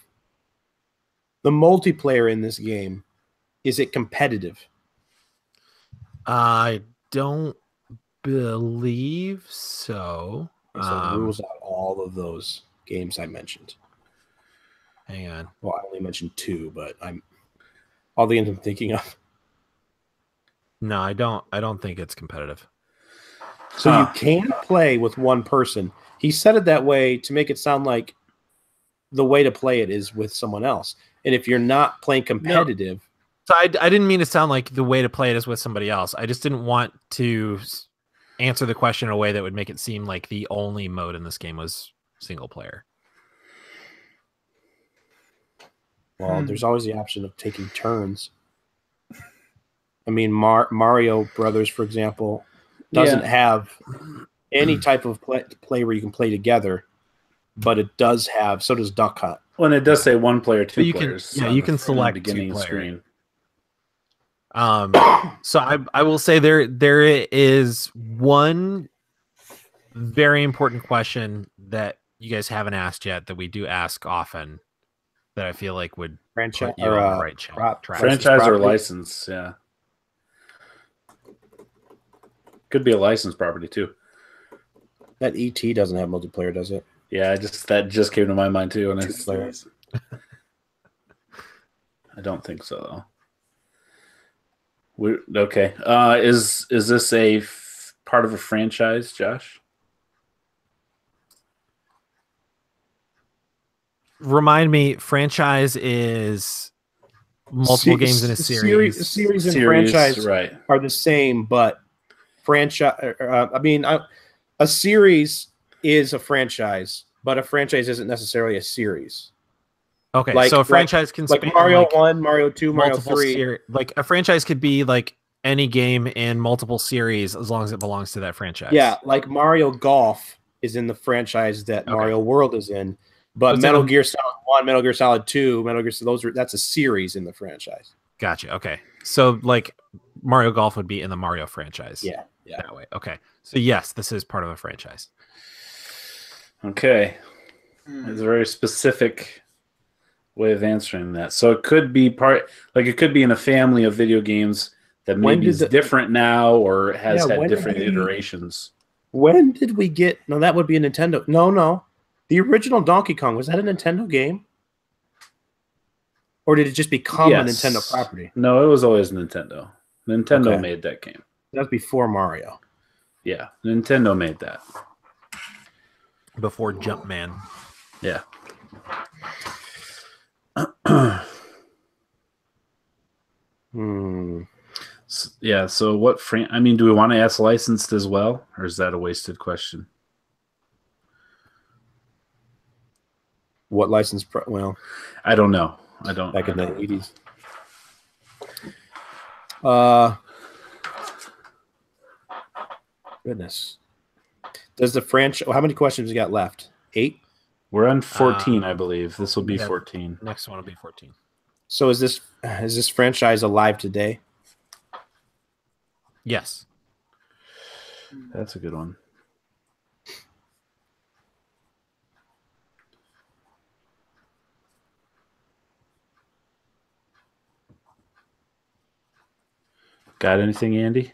the multiplayer in this game? Is it competitive? I don't believe so. So it rules out all of those games I mentioned. Hang on. Well, I only mentioned 2, but all the games I'm thinking of. No, I don't think it's competitive. So you can play with one person. He said it that way to make it sound like the way to play it is with someone else. And if you're not playing competitive... No. So I didn't mean to sound like the way to play it is with somebody else. I just didn't want to answer the question in a way that would make it seem like the only mode in this game was single player. Well, there's always the option of taking turns. I mean, Mario Brothers, for example, doesn't have any type of play where you can play together, but it does have. So does Duck Hunt. Well, and it does say 1 player, 2 players. You can select beginning 2 player. Screen. So I will say there is one very important question that you guys haven't asked yet that we do ask often that I feel like would franchise put you on the right track. Franchise or license, yeah. Could be a licensed property too. That ET doesn't have multiplayer, does it? Yeah, that just came to my mind too. And I don't think so though. Okay. Is this a part of a franchise, Josh? Remind me, franchise is multiple games in a series. Series and franchise right. are the same, but franchise. A series is a franchise, but a franchise isn't necessarily a series. Okay, so a franchise can span Mario 1, Mario 2, Mario 3. Like a franchise could be like any game and multiple series as long as it belongs to that franchise. Yeah, like Mario Golf is in the franchise that Mario World is in, but Metal Gear Solid 1, Metal Gear Solid 2, that's a series in the franchise. Gotcha. Okay. So like Mario Golf would be in the Mario franchise. Yeah. That way. Okay. So yes, this is part of a franchise. Okay. It's a very specific way of answering that. So it could be it could be in a family of video games that maybe is different now or has had different iterations. When did we get... No, that would be a Nintendo. No. The original Donkey Kong, was that a Nintendo game? Or did it just become a Nintendo property? No, it was always Nintendo. Nintendo made that game. That was before Mario. Yeah, Nintendo made that. Before Jumpman. Yeah. Yeah, so what do we want to ask licensed as well, or is that a wasted question? What license? Well, I don't know. Back in the 80s. Goodness. Does the franchise... How many questions we got left? 8? We're on 14, I believe. This will be 14. Next one will be 14. So is this franchise alive today? Yes. That's a good one. Got anything, Andy?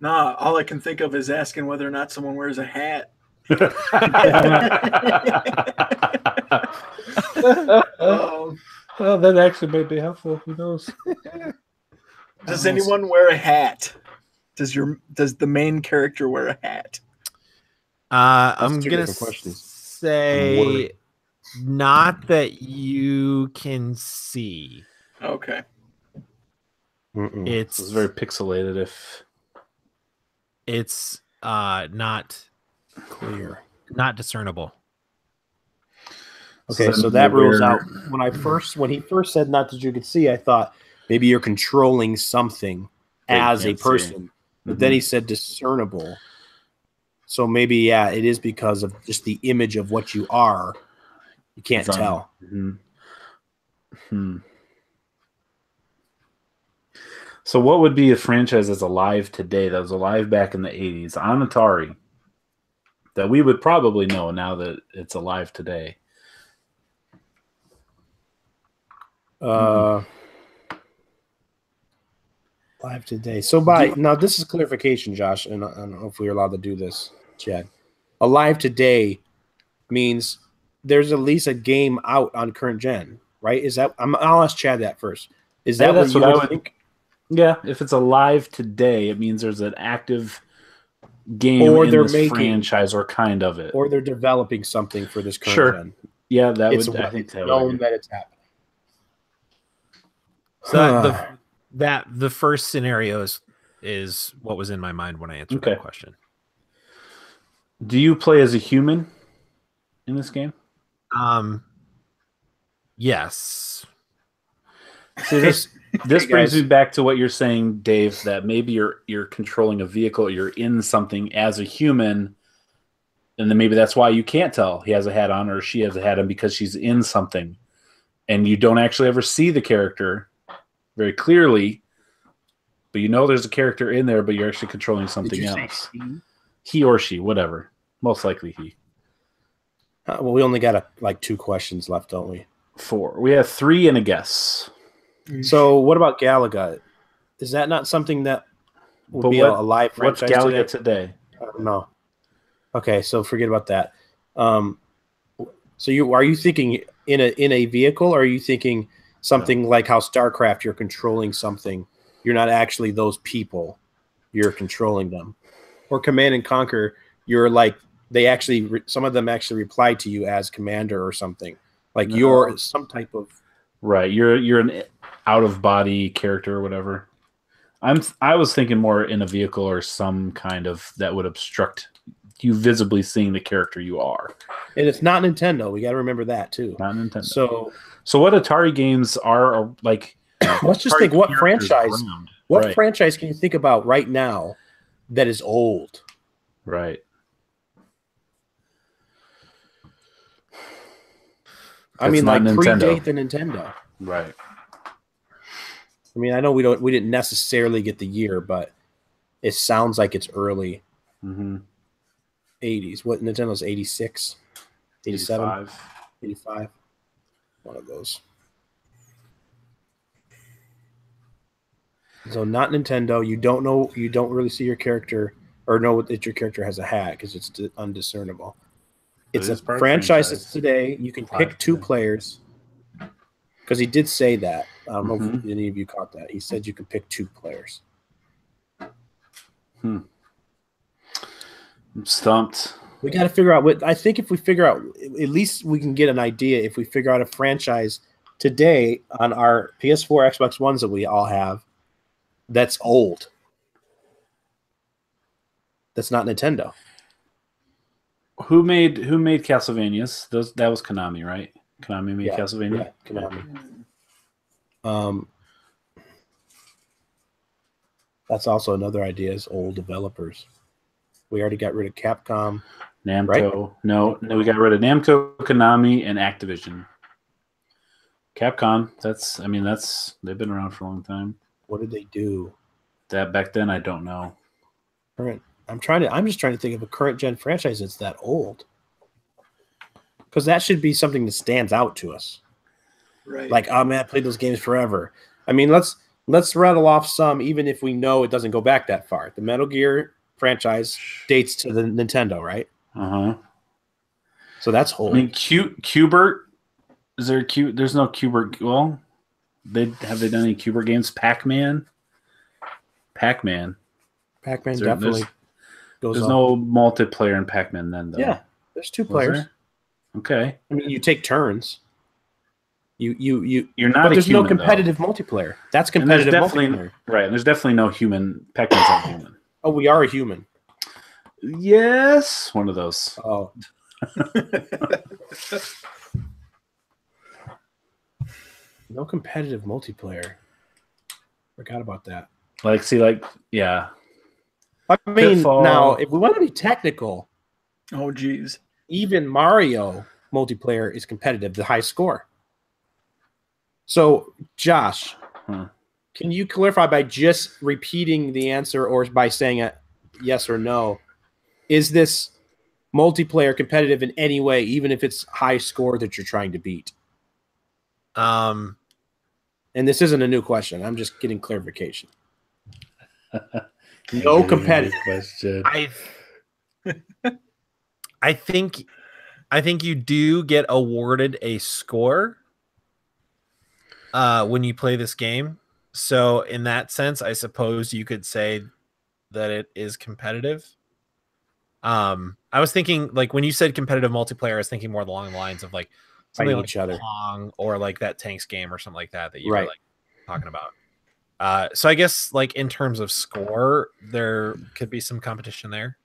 Nah, all I can think of is asking whether or not someone wears a hat. Well, that actually might be helpful. Who knows? Does anyone wear a hat? Does the main character wear a hat? I'm gonna say not that you can see. Okay. It's very pixelated. It's not clear, not discernible. Okay, so that rules out. When he first said not that you could see, I thought maybe you're controlling something as a person. But then he said discernible. So maybe, it is because of just the image of what you are. You can't tell. So what would be a franchise that's alive today, that was alive back in the 80s on Atari, that we would probably know now that it's alive today? Live today. So now this is clarification, Josh, and I don't know if we're allowed to do this, Chad. Alive today means there's at least a game out on current gen, right? Is that? I'll ask Chad that first. Is that what I would think? Yeah, if it's alive today, it means there's an active game in this franchise, or kind of it, or they're developing something for this current gen. Yeah, I think that known that it's happening. So the first scenario is what was in my mind when I answered that question. Do you play as a human in this game? Yes. See, this brings me back to what you're saying, Dave, that maybe you're controlling a vehicle, you're in something as a human, and then maybe that's why you can't tell he has a hat on or she has a hat on, because she's in something, and you don't actually ever see the character very clearly, but you know there's a character in there, but you're actually controlling something else. He or she, whatever. Most likely he. Well, we only got 2 questions left, don't we? 4. We have 3 and a guess. So what about Galaga? Is that not something that would be a live franchise? What's Galaga today? I don't know. Okay, so forget about that. So are you thinking in a vehicle, or are you thinking something like how StarCraft, you're controlling something? You're not actually those people. You're controlling them. Or Command and Conquer, you're some of them actually reply to you as commander or something. Like you're some type of... Right. You're an out of body character or whatever. I was thinking more in a vehicle or some kind of that would obstruct you visibly seeing the character you are. And it's not Nintendo. We got to remember that too. Not Nintendo. So what Atari games are like? Let's just think what franchise. Around. What franchise can you think about right now that is old? Right. I mean, like predate the Nintendo. Right. I mean, I know we didn't necessarily get the year, but it sounds like it's early 80s. What Nintendo's 86, 87, 85. One of those. So not Nintendo. You don't know. You don't really see your character or know that your character has a hat because it's undiscernible. It's a franchise that's today. You can pick 2 players because he did say that. I don't know if any of you caught that. He said you can pick 2 players. I'm stumped. We got to figure out what I think. If we figure out, at least we can get an idea. If we figure out a franchise today on our PS4, Xbox Ones that we all have, that's old. That's not Nintendo. Who made Castlevanias? That was Konami, right? Konami made Castlevania. Yeah, Konami. That's also another idea. Is old developers. We already got rid of Capcom. Namco. Right? No, we got rid of Namco, Konami, and Activision. Capcom. They've been around for a long time. What did they do? That back then, I don't know. Current. I'm just trying to think of a current gen franchise that's that old. Because that should be something that stands out to us. Right. Like, oh man, I played those games forever. I mean, let's rattle off some, even if we know it doesn't go back that far. The Metal Gear franchise dates to the Nintendo, right? So that's old. I mean, Qbert. Is there there's no Qbert. Well, have they done any Qbert games? Pac-Man. Pac-Man definitely goes. There's no multiplayer in Pac-Man then, though. Yeah, there's 2 players. Okay. I mean, you take turns. You're not. But there's human, no competitive multiplayer. That's competitive multiplayer. Right. And there's definitely no human. Pac-Man's not human. Oh, we are a human. Yes, one of those. Oh. No competitive multiplayer. Forgot about that. Yeah. I mean, Pitfall. now, if we want to be technical, oh, geez. even Mario multiplayer is competitive, the high score. So, Josh, can you clarify by just repeating the answer or by saying a yes or no? Is this multiplayer competitive in any way, even if it's high score that you're trying to beat? And this isn't a new question. I'm just getting clarification. No competitive question. I think you do get awarded a score when you play this game. So in that sense, I suppose you could say that it is competitive. I was thinking, like, when you said competitive multiplayer, I was thinking more along the lines of like something like each other, Pong or like that Tanks game or something like that you were like talking about. So I guess like in terms of score, there could be some competition there.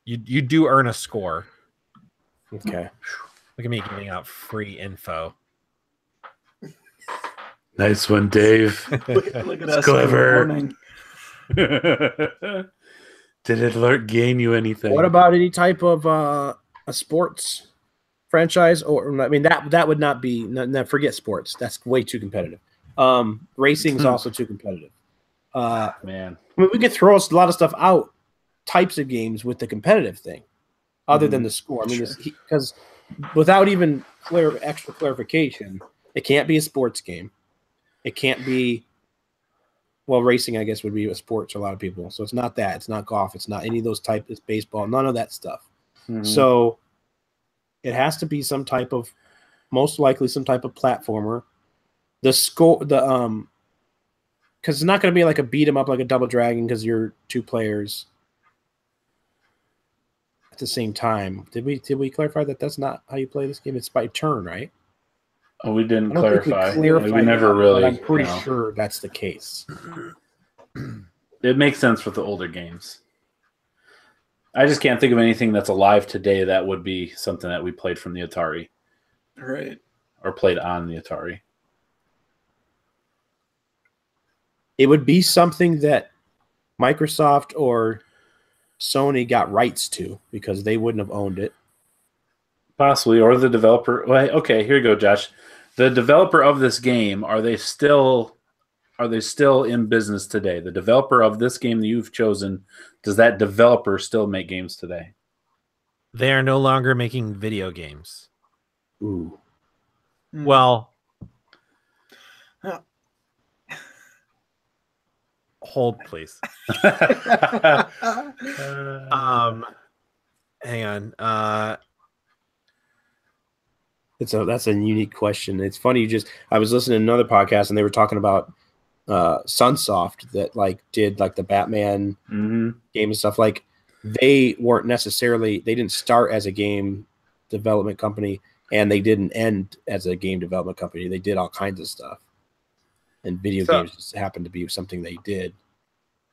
You do earn a score. Okay. Look at me giving out free info. Nice one, Dave. Look at us. Clever. Did it gain you anything? What about any type of a sports franchise? Or I mean, that would not be. Forget sports. That's way too competitive. Racing is also too competitive. Man, I mean, we could throw a lot of stuff out. Types of games with the competitive thing, other than the score. I mean, because without even extra clarification, it can't be a sports game. It can't be. Well, racing, I guess, would be a sport to a lot of people. So it's not that. It's not golf. It's not any of those types. It's baseball. None of that stuff. Mm-hmm. So it has to be some type of, most likely, some type of platformer. The score, because it's not going to be like a beat 'em up, like a Double Dragon, because you're 2 players at the same time. Did we clarify that that's not how you play this game? It's by turn, right? Oh, we didn't I don't think clarify. we clarified We never that, really. but I'm pretty sure that's the case. It makes sense with the older games. I just can't think of anything that's alive today that would be something that we played from the Atari. Right. Or played on the Atari. It would be something that Microsoft or Sony got rights to because they wouldn't have owned it. Possibly, or the developer. Well, okay, here you go, Josh. The developer of this game, are they still in business today? The developer of this game that you've chosen, does that developer still make games today? They are no longer making video games. Ooh. Well, hold please. Hang on. That's a unique question. It's funny. I was listening to another podcast and they were talking about Sunsoft that did the Batman game and stuff. Like they didn't start as a game development company and they didn't end as a game development company. They did all kinds of stuff, and video games just happened to be something they did.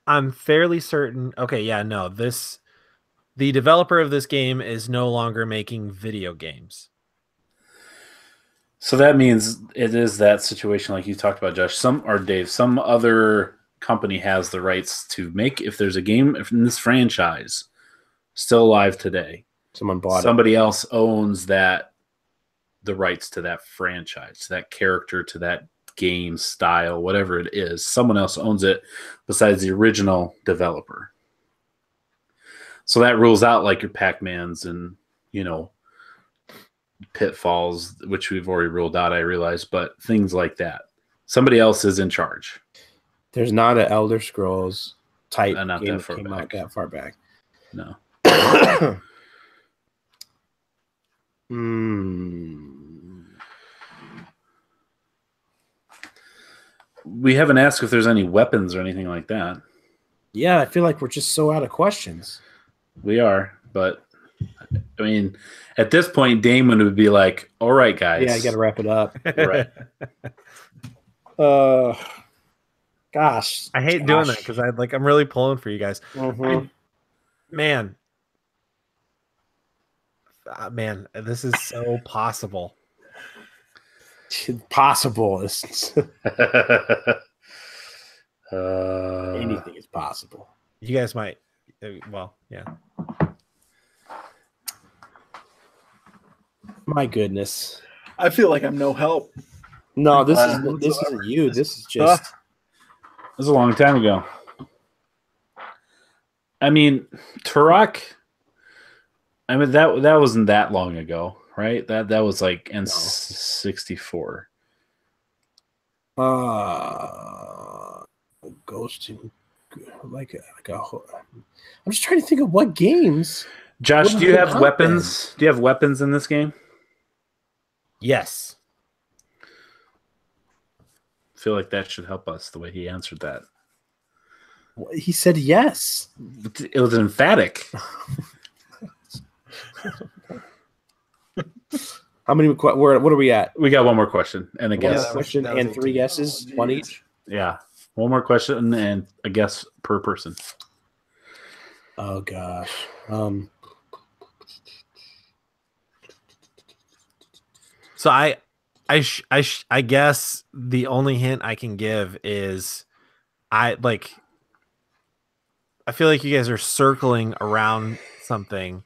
I'm fairly certain. Okay, yeah, no, the developer of this game is no longer making video games. So that means it is that situation like you talked about, Josh. Some other company has the rights to make, if there's a game in this franchise still alive today. Somebody else owns the rights to that franchise, to that character, to that game style, whatever it is. Someone else owns it besides the original developer. So that rules out like your Pac-Mans and, Pitfalls, which we've already ruled out, I realize, but things like that. Somebody else is in charge. There's not an Elder Scrolls type game that came out that far back. No. We haven't asked if there's any weapons or anything like that. Yeah, I feel like we're just so out of questions. We are, but I mean, at this point, Damon would be like, "All right, guys, yeah, I got to wrap it up." Right. Gosh, I hate doing that because I'm really pulling for you guys. Man, this is so possible. Possible. Anything is possible. You guys might. Well, yeah. My goodness. I feel like I'm no help. No, this isn't you. This is just. This was a long time ago. I mean, Turok. I mean that wasn't that long ago, right? That was like N64. Ghosting, like a. I'm just trying to think of what games. Josh, do you have weapons? Do you have weapons in this game? Yes. I feel like that should help us the way he answered that. He said yes. It was emphatic. How many? What are we at? We got one more question and a guess. Question and 3 guesses, one each. Yeah, one more question and a guess per person. Oh gosh. So I guess the only hint I can give is I feel like you guys are circling around something,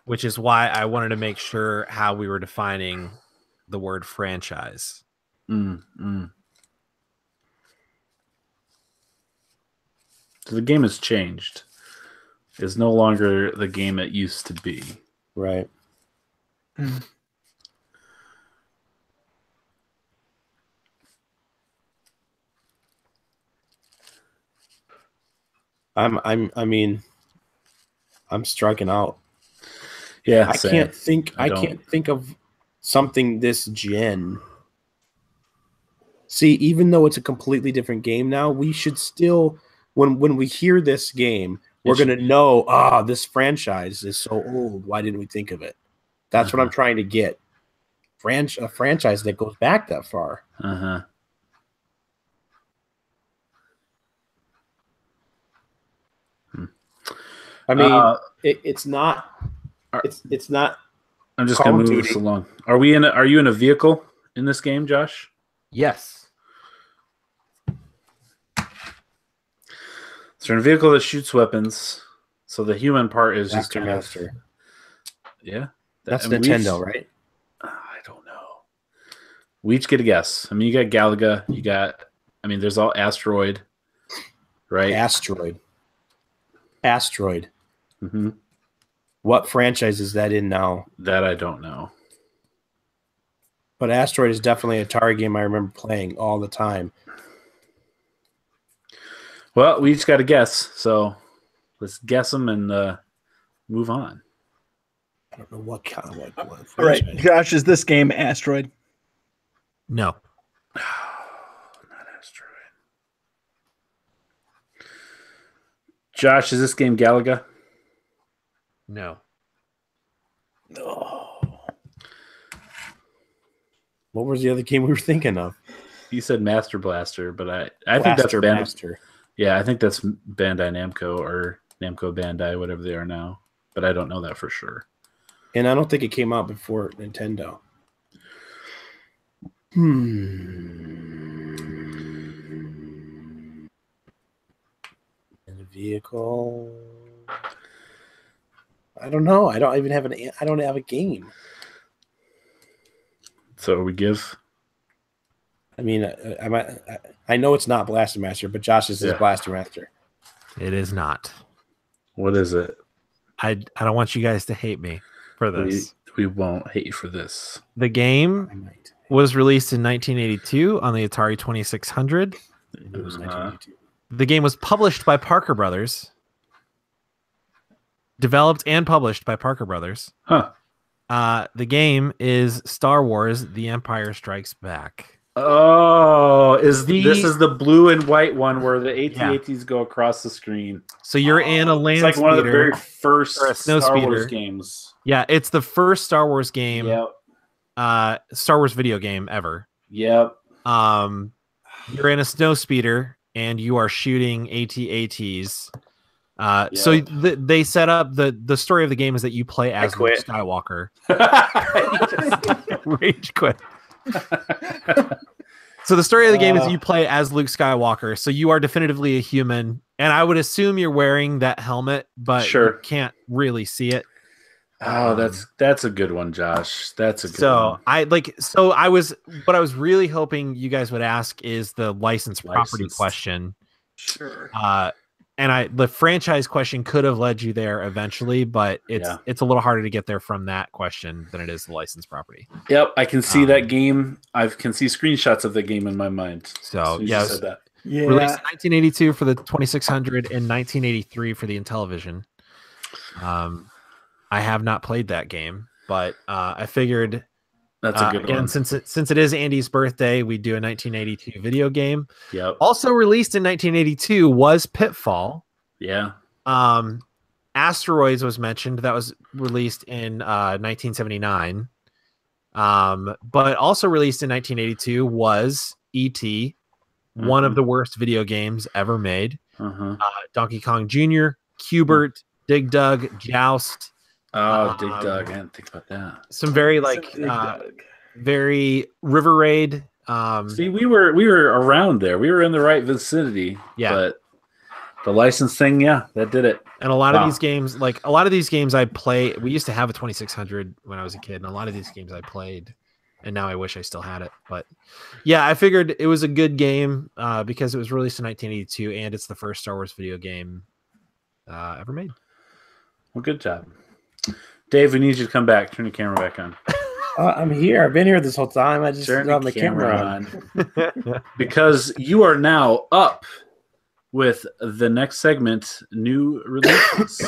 which is why I wanted to make sure how we were defining the word franchise. So the game has changed. It's no longer the game it used to be. Right. I'm striking out. Yeah, I can't think of something this gen. See, even though it's a completely different game now, we should still, when we hear this game, we're going to know, this franchise is so old. Why didn't we think of it? That's what I'm trying to get. franchise that goes back that far. Uh-huh. I mean, it's not. It's not. I'm just going to move this along. Are you in a vehicle in this game, Josh? Yes. So in a vehicle that shoots weapons. So the human part is just kind of. Yeah. That's Nintendo, right? I don't know. We each get a guess. I mean, you got Galaga. There's all Asteroid, right? Asteroid. Mm-hmm. What franchise is that in now? That I don't know. But Asteroid is definitely a Atari game I remember playing all the time. Well, we each got a guess, so let's guess them and move on. I don't know what kind of what all right, Josh, is this game Asteroid? No. Not Asteroid. Josh, is this game Galaga? No. Oh. What was the other game we were thinking of? You said Master Blaster, but I think that's Blaster. Yeah, I think that's Bandai Namco or Namco Bandai, whatever they are now. But I don't know that for sure. And I don't think it came out before Nintendo. In a vehicle. I don't know. I don't have a game. So we give. I mean, I know it's not Blaster Master, but Josh is Blaster Master. It is not. What is it? I don't want you guys to hate me for this. We won't hate you for this. The game was released in 1982 on the Atari 2600. It was 1982. The game was published by Parker Brothers. Developed and published by Parker Brothers. Huh. The game is Star Wars: The Empire Strikes Back. Oh, this is the blue and white one where the AT-ATs go across the screen. So you're in a land It's like one of the very first snow Star speeder. Wars games. Yeah, it's the first Star Wars game. Yep. Star Wars video game ever. Yep. You're in a snow speeder and you are shooting AT-ATs. So they set up the story of the game is that you play as Luke Skywalker. Rage quit. So the story of the game is you play as Luke Skywalker. So you are definitively a human, and I would assume you're wearing that helmet, but you can't really see it. Oh, that's a good one, Josh. That's a good one. I was really hoping you guys would ask is the licensed property question. Sure. And the franchise question could have led you there eventually, but it's a little harder to get there from that question than it is the licensed property. Yep, I can see that game. I can see screenshots of the game in my mind. So said that. Yeah. Released in 1982 for the 2600 and 1983 for the Intellivision. I have not played that game, but I figured that's a good one. Since it is Andy's birthday, we do a 1982 video game. Yep. Also released in 1982 was Pitfall. Yeah. Asteroids was mentioned. That was released in 1979. But also released in 1982 was E.T., one of the worst video games ever made. Donkey Kong Jr., Q*bert, Dig Dug, Joust. Oh, Dig Dug. I didn't think about that. Some very very River Raid. See, we were around there. We were in the right vicinity. Yeah. But the license thing, that did it. And a lot of these games I play. We used to have a 2600 when I was a kid, and a lot of these games I played, and now I wish I still had it. But yeah, I figured it was a good game because it was released in 1982, and it's the first Star Wars video game ever made. Well, good job. Dave, we need you to come back. Turn your camera back on. I'm here. I've been here this whole time. I just turned the camera on. Because you are now up with the next segment, new releases.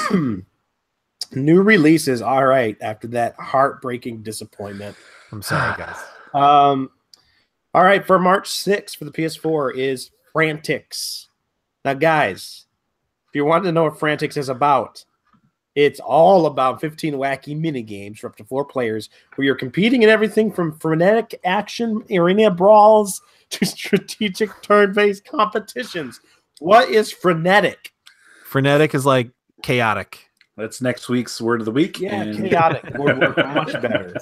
New releases. All right. After that heartbreaking disappointment. I'm sorry, guys. All right. For March 6th for the PS4 is Frantics. Now, guys, if you want to know what Frantics is about, It's all about 15 wacky mini games for up to 4 players where you're competing in everything from frenetic action arena brawls to strategic turn-based competitions. What is frenetic? Frenetic is like chaotic. That's next week's word of the week. Yeah, chaotic would work much better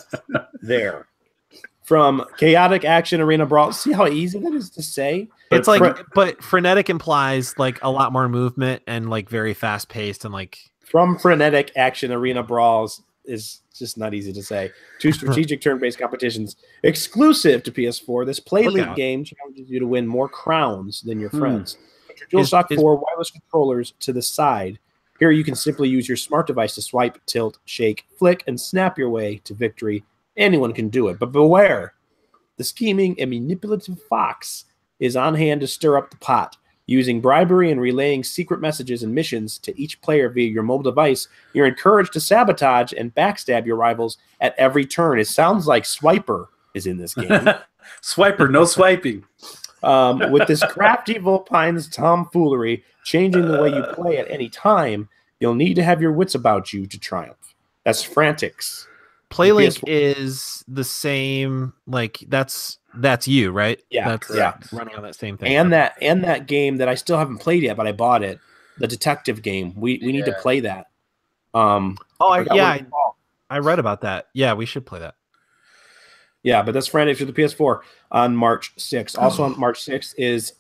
there. From chaotic action arena brawl. See how easy that is to say? It's like, but frenetic implies like a lot more movement and like very fast paced and like. From frenetic action arena brawls is just not easy to say. 2 strategic turn-based competitions exclusive to PS4. This Play League game challenges you to win more crowns than your friends. Your DualShock 4 wireless controllers to the side. Here you can simply use your smart device to swipe, tilt, shake, flick, and snap your way to victory. Anyone can do it, but beware. The scheming and manipulative fox is on hand to stir up the pot. Using bribery and relaying secret messages and missions to each player via your mobile device, you're encouraged to sabotage and backstab your rivals at every turn. It sounds like Swiper is in this game. Swiper, no swiping. With this crafty Vulpine's tomfoolery changing the way you play at any time, you'll need to have your wits about you to triumph. That's Frantics. Playlink is the same, like that's you, right? Yeah, that's running on that same thing. And that game that I still haven't played yet, but I bought it, the detective game. We need to play that. I read about that. Yeah, we should play that. Yeah, but that's Friday for the PS4 on March 6th. Also on March 6th is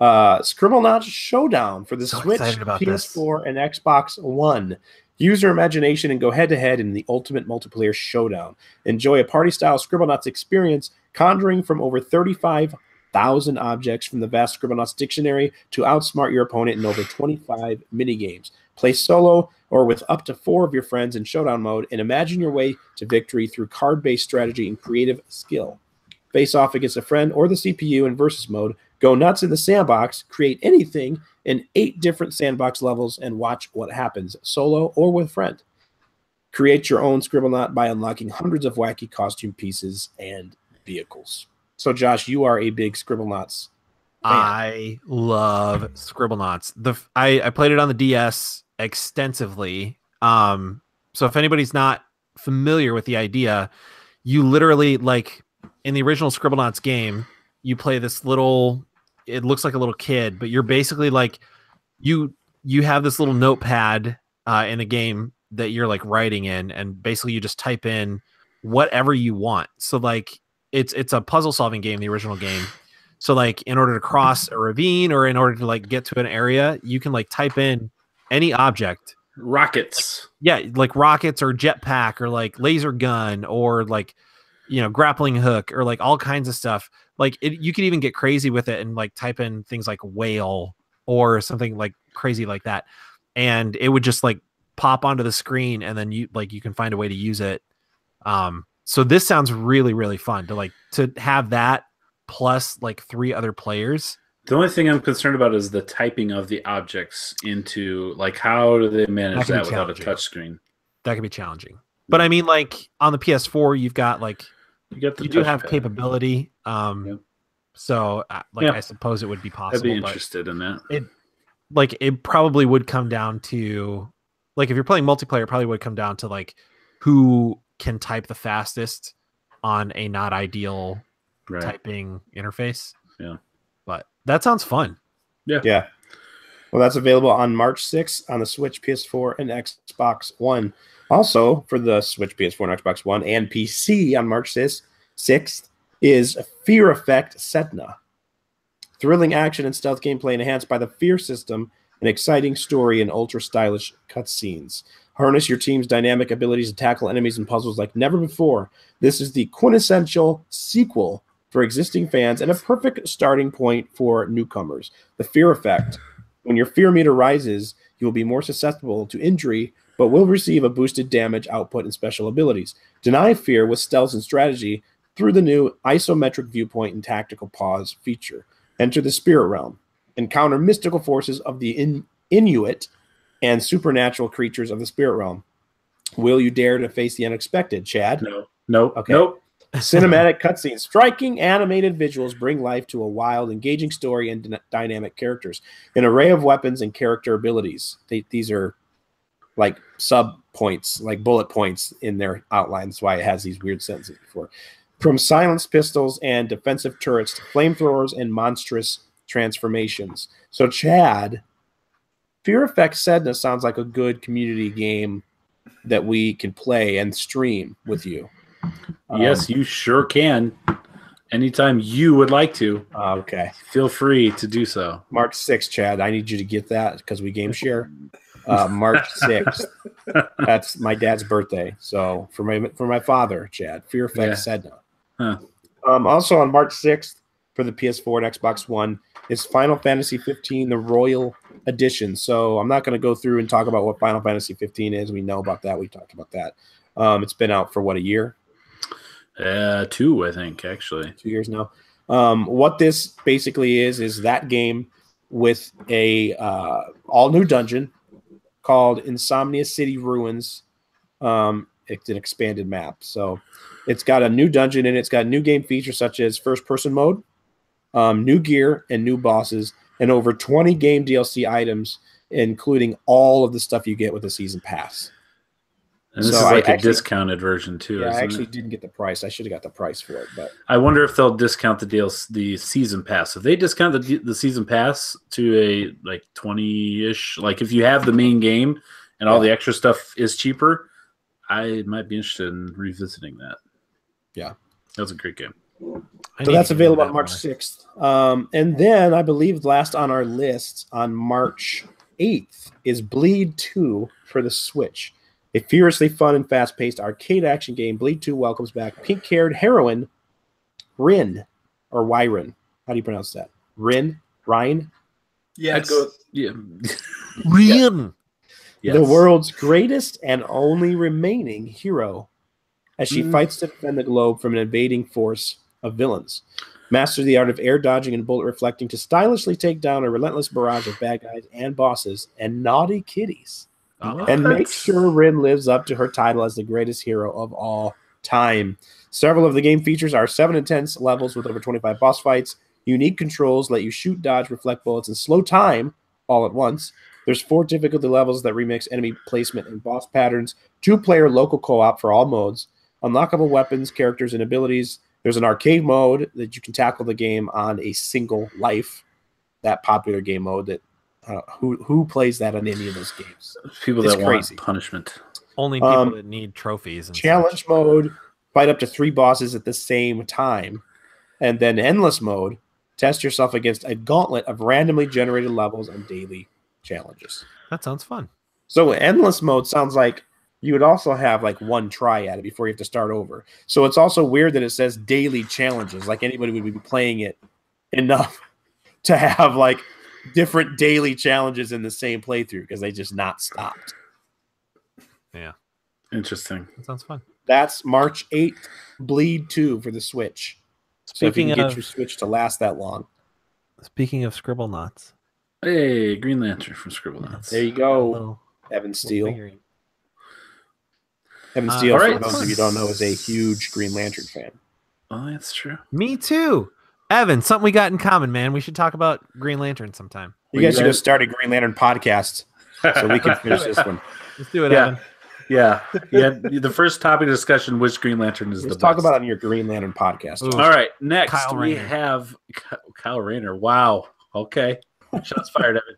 Scribblenauts Showdown for the Switch, PS4, and Xbox One. Use your imagination and go head-to-head in the ultimate multiplayer showdown. Enjoy a party-style Scribblenauts experience, conjuring from over 35,000 objects from the vast Scribblenauts dictionary to outsmart your opponent in over 25 minigames. Play solo or with up to 4 of your friends in showdown mode and imagine your way to victory through card-based strategy and creative skill. Face off against a friend or the CPU in versus mode. Go nuts in the sandbox. Create anything in 8 different sandbox levels and watch what happens, solo or with friend. Create your own Scribblenaut by unlocking hundreds of wacky costume pieces and vehicles. So, Josh, you are a big Scribblenauts fan. I love Scribblenauts. I played it on the DS extensively. So if anybody's not familiar with the idea, you literally, like in the original Scribblenauts game, you play this little, it looks like a little kid, but you're basically like, you have this little notepad in a game that you're like writing in, and basically you just type in whatever you want. So like it's a puzzle solving game, the original game. So like in order to cross a ravine or in order to like get to an area, you can like type in any object. Rockets. Like rockets or jetpack or like laser gun or like, you know, grappling hook or like all kinds of stuff. Like you could even get crazy with it and like type in things like whale or something like crazy like that. And it would just like pop onto the screen and then you can find a way to use it. So this sounds really, really fun to have that plus like 3 other players. The only thing I'm concerned about is the typing of the objects into, like, how do they manage that without a touch screen? That can be challenging. But I mean, like on the PS4, you've got like you do have capability. So I suppose it would be possible. I'd be interested in that. It probably would come down to, like, if you're playing multiplayer, it probably would come down to like who can type the fastest on a not ideal typing interface. Yeah. But that sounds fun. Yeah. Well, that's available on March 6th on the Switch, PS4, and Xbox One. Also, for the Switch, PS4, and Xbox One, and PC on March 6th is Fear Effect Setna. Thrilling action and stealth gameplay enhanced by the Fear system, an exciting story, and ultra-stylish cutscenes. Harness your team's dynamic abilities to tackle enemies and puzzles like never before. This is the quintessential sequel for existing fans and a perfect starting point for newcomers. The Fear Effect. When your fear meter rises, you will be more susceptible to injury, but will receive a boosted damage output and special abilities. Deny fear with stealth and strategy through the new isometric viewpoint and tactical pause feature. Enter the spirit realm. Encounter mystical forces of the Inuit and supernatural creatures of the spirit realm. Will you dare to face the unexpected, Chad? No. Okay. Nope. Cinematic cutscenes. Striking animated visuals bring life to a wild, engaging story and dynamic characters. An array of weapons and character abilities. These are like sub points, like bullet points in their outline. That's why it has these weird sentences before. From silenced pistols and defensive turrets to flamethrowers and monstrous transformations. So, Chad, Fear Effect Sedna sounds like a good community game that we can play and stream with you. Yes, you sure can. Anytime you would like to. Okay. Feel free to do so. March 6th, Chad. I need you to get that because we game share. March 6th. That's my dad's birthday. So for my father, Chad, Fear Effect Sedna. Huh. Also on March 6th for the PS4 and Xbox One is Final Fantasy 15, the Royal Edition. So I'm not going to go through and talk about what Final Fantasy 15 is. We know about that. We talked about that. It's been out for a year? 2, I think, actually. 2 years now. What this basically is that game with a all new dungeon called Insomnia City Ruins. It's an expanded map. So it's got a new dungeon and it's got new game features such as first person mode, new gear and new bosses, and over 20 game DLC items, including all of the stuff you get with the season pass. And this is like a discounted version too. Yeah, I actually didn't get the price. I should have got the price for it, but I wonder if they'll discount the season pass. If they discount the season pass to a like 20-ish, like if you have the main game and all the extra stuff is cheaper, I might be interested in revisiting that. Yeah, that was a great game. So that's available on March 6th. And then I believe last on our list on March 8th is Bleed 2 for the Switch. A furiously fun and fast-paced arcade action game, Bleed 2 welcomes back pink-haired heroine Rin, or Wyron. How do you pronounce that? Rin? Ryan? Yes. Rin. Yes. The world's greatest and only remaining hero as she fights to defend the globe from an invading force of villains. Masters the art of air dodging and bullet reflecting to stylishly take down a relentless barrage of bad guys and bosses and naughty kitties. And make sure Rin lives up to her title as the greatest hero of all time. Several of the game features are 7 intense levels with over 25 boss fights. Unique controls let you shoot, dodge, reflect bullets, and slow time all at once. There's 4 difficulty levels that remix enemy placement and boss patterns. 2-player local co-op for all modes. Unlockable weapons, characters, and abilities. There's an arcade mode that you can tackle the game on a single life. That popular game mode that who plays that on any of those games? People that want punishment. Only people that need trophies. And challenge mode, fight up to 3 bosses at the same time. And then endless mode, test yourself against a gauntlet of randomly generated levels and daily challenges. That sounds fun. So endless mode sounds like you would also have like one try at it before you have to start over. So it's also weird that it says daily challenges, like anybody would be playing it enough to have like different daily challenges in the same playthrough because they just not stopped. Yeah. Interesting. That sounds fun. That's March 8th, Bleed 2 for the Switch. So if you can get your Switch to last that long. Speaking of Scribblenauts. Hey, Green Lantern from Scribblenauts. There you go. Evan Steele. Evan Steele, for those of you who don't know, is a huge Green Lantern fan. Oh, that's true. Me too. Evan, something we got in common, man. We should talk about Green Lantern sometime. You guys should go start a Green Lantern podcast so we can finish this one. Let's do it, Evan. Yeah. The first topic of discussion, which Green Lantern is the best. Talk about it on your Green Lantern podcast. All right. Next, we have Kyle Rayner. Wow. Okay. Shots fired, Evan.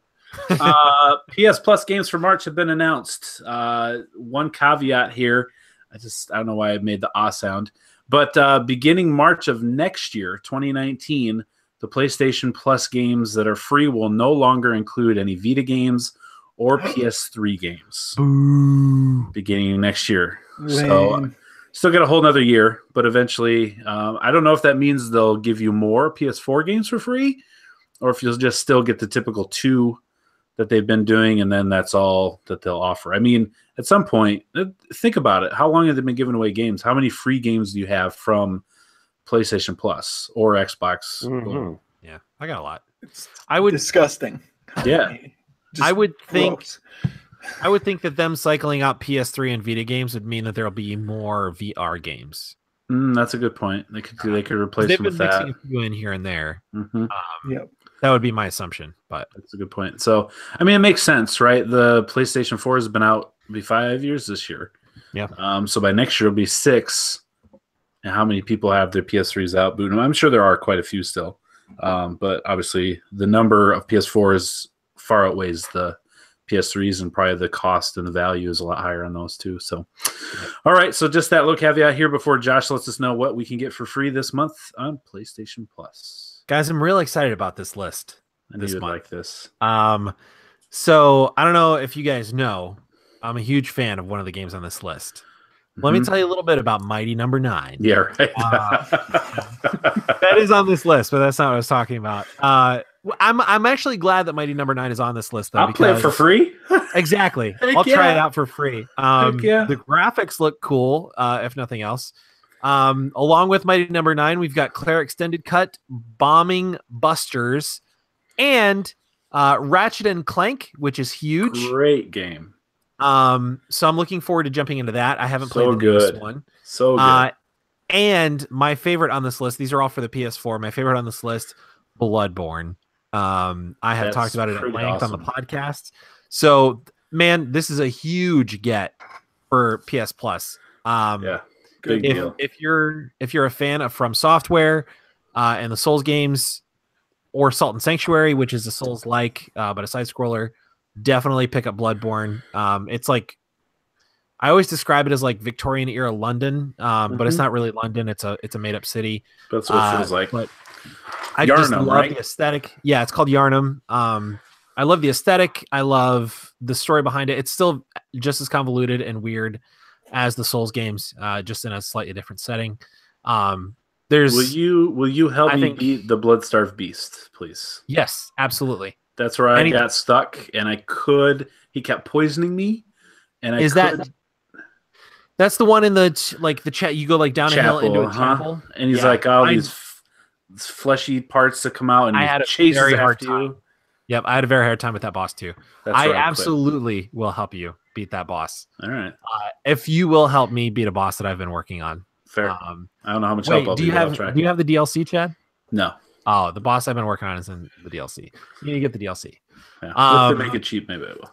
PS Plus games for March have been announced. One caveat here. I don't know why I made the sound. But beginning March of next year, 2019, the PlayStation Plus games that are free will no longer include any Vita games or PS3 games. Beginning next year. So still got a whole nother year, but eventually, I don't know if that means they'll give you more PS4 games for free or if you'll just still get the typical 2 that they've been doing, and then that's all that they'll offer. I mean, at some point, think about it. How long have they been giving away games? How many free games do you have from PlayStation Plus or Xbox? Mm-hmm. Yeah, I got a lot. It's disgusting. Yeah. I would think that them cycling out PS3 and Vita games would mean that there'll be more VR games. That's a good point. They could replace them with that. They've been mixing a few in here and there. Mm-hmm. Yep. That would be my assumption, but that's a good point. So, I mean, it makes sense, right? The PlayStation 4 has been out, it'll be 5 years this year. Yeah. So by next year, it'll be 6. And how many people have their PS3s out booting them? I'm sure there are quite a few still. But obviously, the number of PS4s far outweighs the PS3s, and probably the cost and the value is a lot higher on those too. So, all right. So just that little caveat here before Josh lets us know what we can get for free this month on PlayStation Plus. Guys, I'm really excited about this list. I knew you'd like this. So I don't know if you guys know, I'm a huge fan of one of the games on this list. Let me tell you a little bit about Mighty Number 9. Yeah, right. That is on this list, but that's not what I was talking about. I'm actually glad that Mighty Number 9 is on this list, though. I'll play it for free. Exactly. Heck I'll try yeah. it out for free. Yeah. The graphics look cool, if nothing else. Along with Mighty Number 9, we've got Claire Extended Cut, Bombing Busters, and Ratchet and Clank, which is huge. Great game. So I'm looking forward to jumping into that. I haven't played the newest one. So good. And my favorite on this list, these are all for the PS4. My favorite on this list, Bloodborne. I have talked about it at length on the podcast. So, man, this is a huge get for PS Plus. Big deal. If you're a fan of From Software and the Souls games, or Salt and Sanctuary, which is a Souls-like but a side scroller, definitely pick up Bloodborne. It's like, I always describe it as like Victorian era London, but it's not really London. It's a made up city. That's what it feels like. But I Yarnum, just love right? the aesthetic. Yeah, it's called Yarnum. I love the aesthetic. I love the story behind it. It's still just as convoluted and weird as the Souls games, just in a slightly different setting. Will you help me beat the Bloodstarved Beast, please? Yes, absolutely. That's where I got stuck, and he kept poisoning me, and that's the one in the chat. You go like down a hill into a chapel, and he's like, these fleshy parts that come out, and I had a very hard time. Yep, I had a very hard time with that boss too. I absolutely will help you beat that boss. All right. If you will help me beat a boss that I've been working on. Fair. I don't know how much help I'll do you have the DLC, Chad? No. Oh, the boss I've been working on is in the DLC. You need to get the DLC. Yeah. If they make it cheap, maybe I will.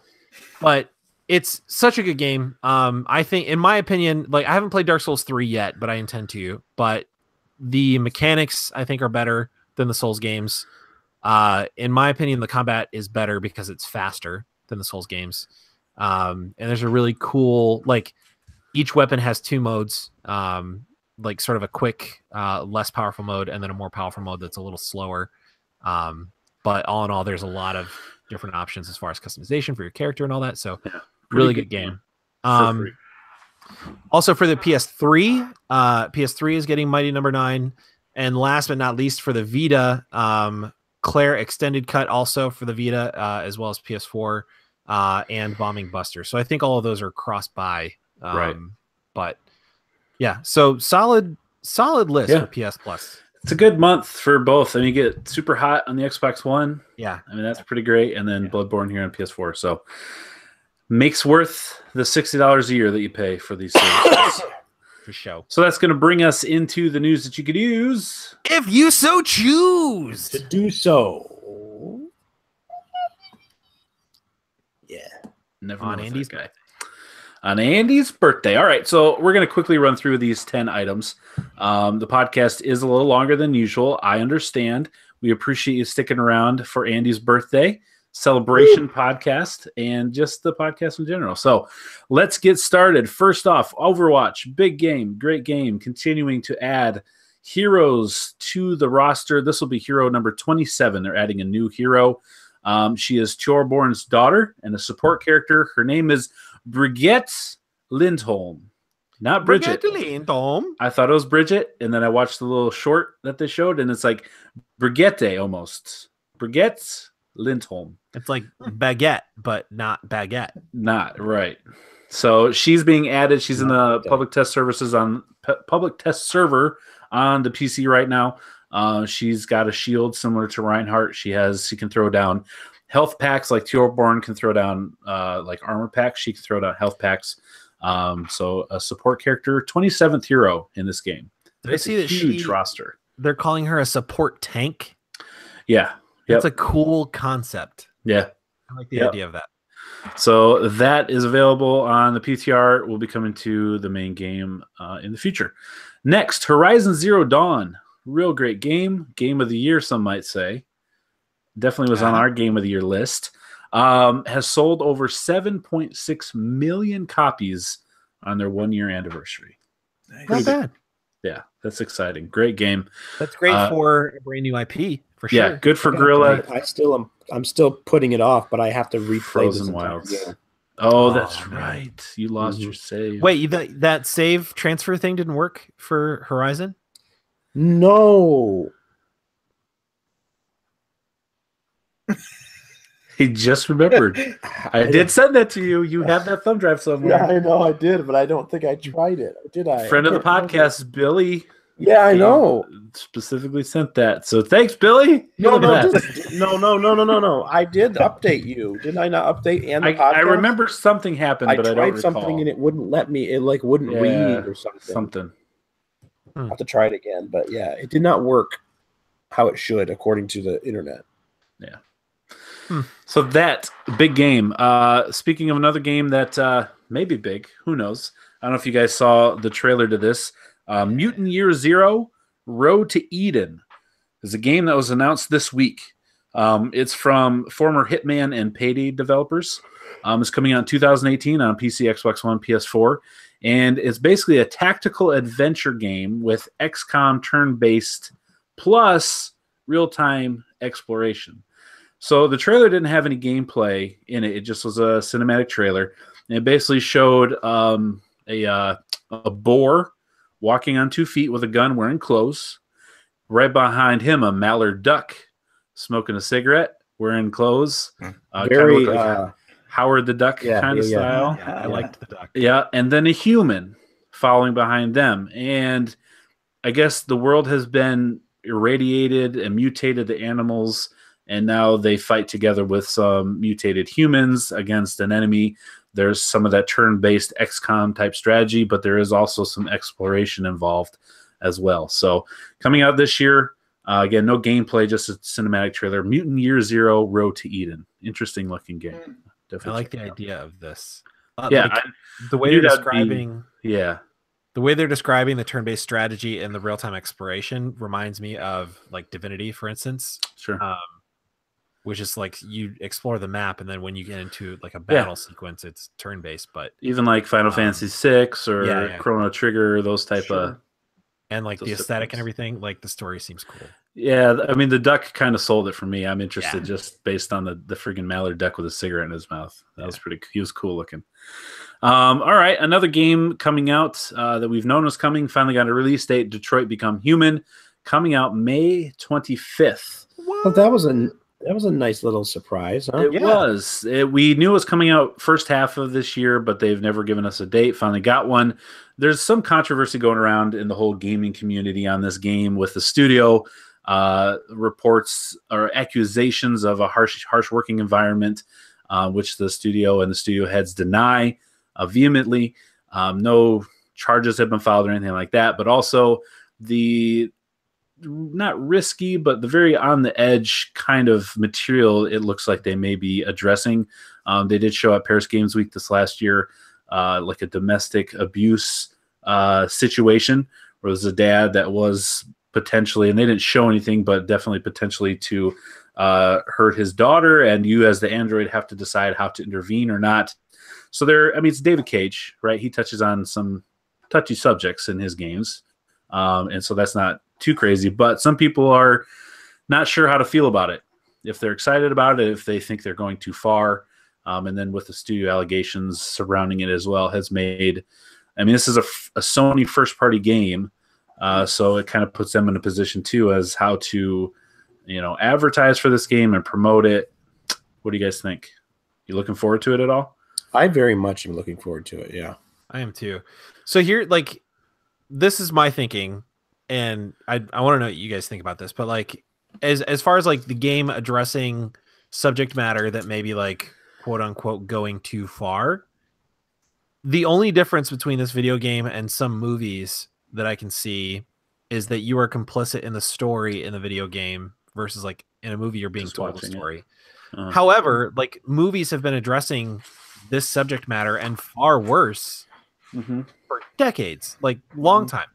But it's such a good game. I think, in my opinion, like, I haven't played Dark Souls 3 yet, but I intend to. But the mechanics, I think, are better than the Souls games. In my opinion, the combat is better because it's faster than the Souls games. And there's a really cool, like, each weapon has 2 modes, like sort of a quick, less powerful mode, and then a more powerful mode that's a little slower. But all in all, there's a lot of different options as far as customization for your character and all that. So really good game. Also for the PS3, PS3 is getting Mighty Number 9. And last but not least, for the Vita, Claire Extended Cut also for the Vita, as well as PS4, and Bombing Buster. So I think all of those are cross-buy. Right. But yeah, so solid list for PS Plus. It's a good month for both. I mean, you get Super Hot on the Xbox One. Yeah. I mean, that's pretty great. And then Bloodborne here on PS4. So makes worth the $60 a year that you pay for these services. For sure. So that's going to bring us into the news that you could use, if you so choose to do so. Yeah. Never on Andy's guy. On Andy's birthday. All right, so we're going to quickly run through these 10 items. The podcast is a little longer than usual. I understand. We appreciate you sticking around for Andy's birthday celebration podcast and just the podcast in general. So let's get started. First off, Overwatch, big game, great game, continuing to add heroes to the roster. This will be hero number 27. They're adding a new hero. She is Torbjorn's daughter and a support character. Her name is Brigitte Lindholm, not Bridget. Lindholm. I thought it was Bridget, and then I watched the little short that they showed, and it's like Brigitte almost. Brigitte Lindholm. It's like baguette, but not baguette. Not right. So she's being added. She's in the public test services on public test server on the PC right now. She's got a shield similar to Reinhardt. She can throw down health packs like Torbjorn can throw down like armor packs. She can throw down health packs. So a support character, 27th hero in this game. Did I see that huge roster? They're calling her a support tank. Yeah. It's a cool concept. Yeah. I like the idea of that. So that is available on the PTR. Will be coming to the main game in the future. Next, Horizon Zero Dawn. Real great game. Game of the year, some might say. Definitely was on our Game of the Year list. Has sold over 7.6 million copies on their 1-year anniversary. Nice. Not bad. Yeah, that's exciting. Great game. That's great for a brand new IP, for sure. Yeah, good for Gorilla. I'm still putting it off, but I have to replay Frozen this Wilds. game. Oh, that's right. You lost your save. Wait, that save transfer thing didn't work for Horizon? No. He just remembered. I did send that to you. You have that thumb drive somewhere. Yeah, I know I did, but I don't think I tried it. Did I? Friend of the podcast, Billy. Yeah, I know. Specifically sent that. So thanks, Billy. No. I did update you. Didn't I not update and the podcast? I remember something happened, but I don't recall. Something and it wouldn't let me. It wouldn't read or something. I'll have to try it again. But yeah, it did not work how it should according to the internet. Yeah. So that big game. Speaking of another game that may be big, who knows? I don't know if you guys saw the trailer to this. Mutant Year Zero: Road to Eden is a game that was announced this week. It's from former Hitman and Payday developers. It's coming out in 2018 on PC, Xbox One, PS4, and it's basically a tactical adventure game with XCOM turn-based plus real-time exploration. So the trailer didn't have any gameplay in it. It just was a cinematic trailer. And it basically showed a boar walking on 2 feet with a gun wearing clothes. Right behind him, a mallard duck smoking a cigarette, wearing clothes. Very like Howard the Duck kind of style. Yeah, I liked the duck. Yeah, and then a human following behind them. And I guess the world has been irradiated and mutated to animals, and now they fight together with some mutated humans against an enemy. There's some of that turn-based XCOM type strategy, but there is also some exploration involved as well. So coming out this year, again, no gameplay, just a cinematic trailer. Mutant Year Zero: Road to Eden. Interesting looking game. Definitely I like the idea of this. The way they're describing the way they're describing the turn-based strategy and the real-time exploration reminds me of like Divinity, for instance. Sure. Which is like you explore the map, and then when you get into like a battle sequence, it's turn-based. But even like Final Fantasy VI or Chrono Trigger, those type of, and like the aesthetic and everything, like the story seems cool. Yeah, I mean the duck kind of sold it for me. I'm interested just based on the friggin' mallard duck with a cigarette in his mouth. That was pretty. He was cool looking. All right, another game coming out that we've known was coming finally got a release date. Detroit Become Human, coming out May 25th. Well, that was a nice little surprise, huh? It was. We knew it was coming out first half of this year, but they've never given us a date. Finally got one. There's some controversy going around in the whole gaming community on this game with the studio. Reports or accusations of a harsh working environment, which the studio and the studio heads deny vehemently. No charges have been filed or anything like that, but also the not risky, but the very on the edge kind of material it looks like they may be addressing. They did show at Paris Games Week this last year, like a domestic abuse situation where there's a dad that was potentially, and they didn't show anything, but definitely potentially to hurt his daughter, and you as the android have to decide how to intervene or not. So it's David Cage, right? He touches on some touchy subjects in his games. And so that's not too crazy, but some people are not sure how to feel about it. If they're excited about it, if they think they're going too far. And then with the studio allegations surrounding it as well has made, this is a Sony first party game. So it kind of puts them in a position too, as how to, advertise for this game and promote it. What do you guys think? You looking forward to it at all? I very much am looking forward to it. Yeah, I am too. So here, this is my thinking, and I want to know what you guys think about this, but as far as the game addressing subject matter that may be quote unquote going too far, the only difference between this video game and some movies that I can see is that you are complicit in the story in the video game versus In a movie, you're being Just told a watching it. story. Uh-huh. However, like movies have been addressing this subject matter and far worse for decades, like long time.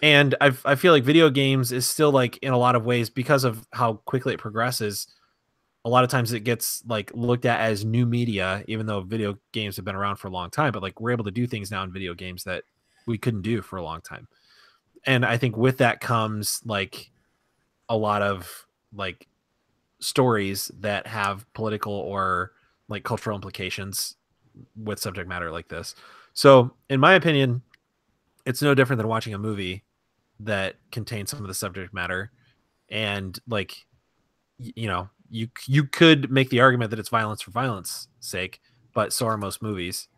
And I feel like video games is still like in a lot of ways, because of how quickly it progresses, a lot of times it gets like looked at as new media, even though video games have been around for a long time. But like we're able to do things now in video games that we couldn't do for a long time. And I think with that comes like a lot of like stories that have political or like cultural implications with subject matter like this. So in my opinion, it's no different than watching a movie that contains some of the subject matter. And like, you know, you could make the argument that it's violence for violence sake, but so are most movies.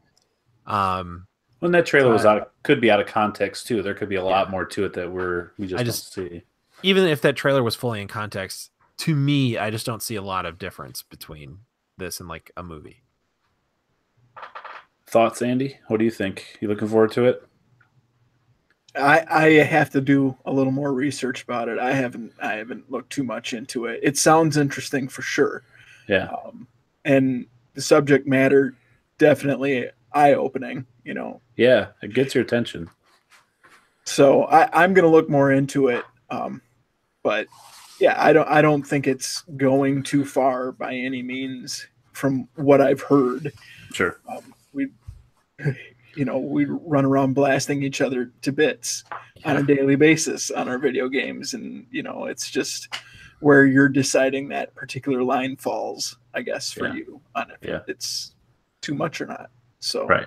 When that trailer could be out of context too. There could be a lot more to it that we just don't see. Even if that trailer was fully in context, to me, I just don't see a lot of difference between this and like a movie. Thoughts, Andy? What do you think? You looking forward to it? I have to do a little more research about it. I haven't looked too much into it. It sounds interesting for sure. Yeah. And the subject matter definitely eye-opening, you know. Yeah, it gets your attention. So I'm gonna look more into it. But yeah, I don't think it's going too far by any means from what I've heard. Sure. We run around blasting each other to bits on a daily basis on our video games. And, you know, it's just where you're deciding that particular line falls, I guess, for you on if it's too much or not. So, right.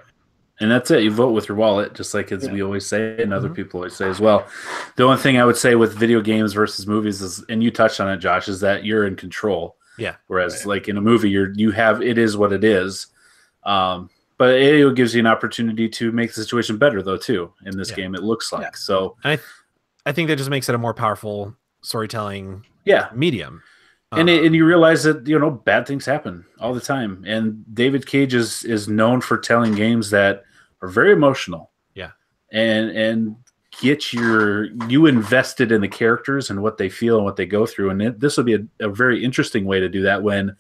And that's it. You vote with your wallet, just like as we always say, and other people always say as well. The only thing I would say with video games versus movies is, and you touched on it, Josh, is that you're in control. Yeah. Whereas like in a movie, it is what it is. But it gives you an opportunity to make the situation better, though, too. In this game, it looks like so. I think that just makes it a more powerful storytelling medium. And you realize that bad things happen all the time. And David Cage is known for telling games that are very emotional. Yeah, and get you invested in the characters and what they feel and what they go through. And this would be a very interesting way to do that when.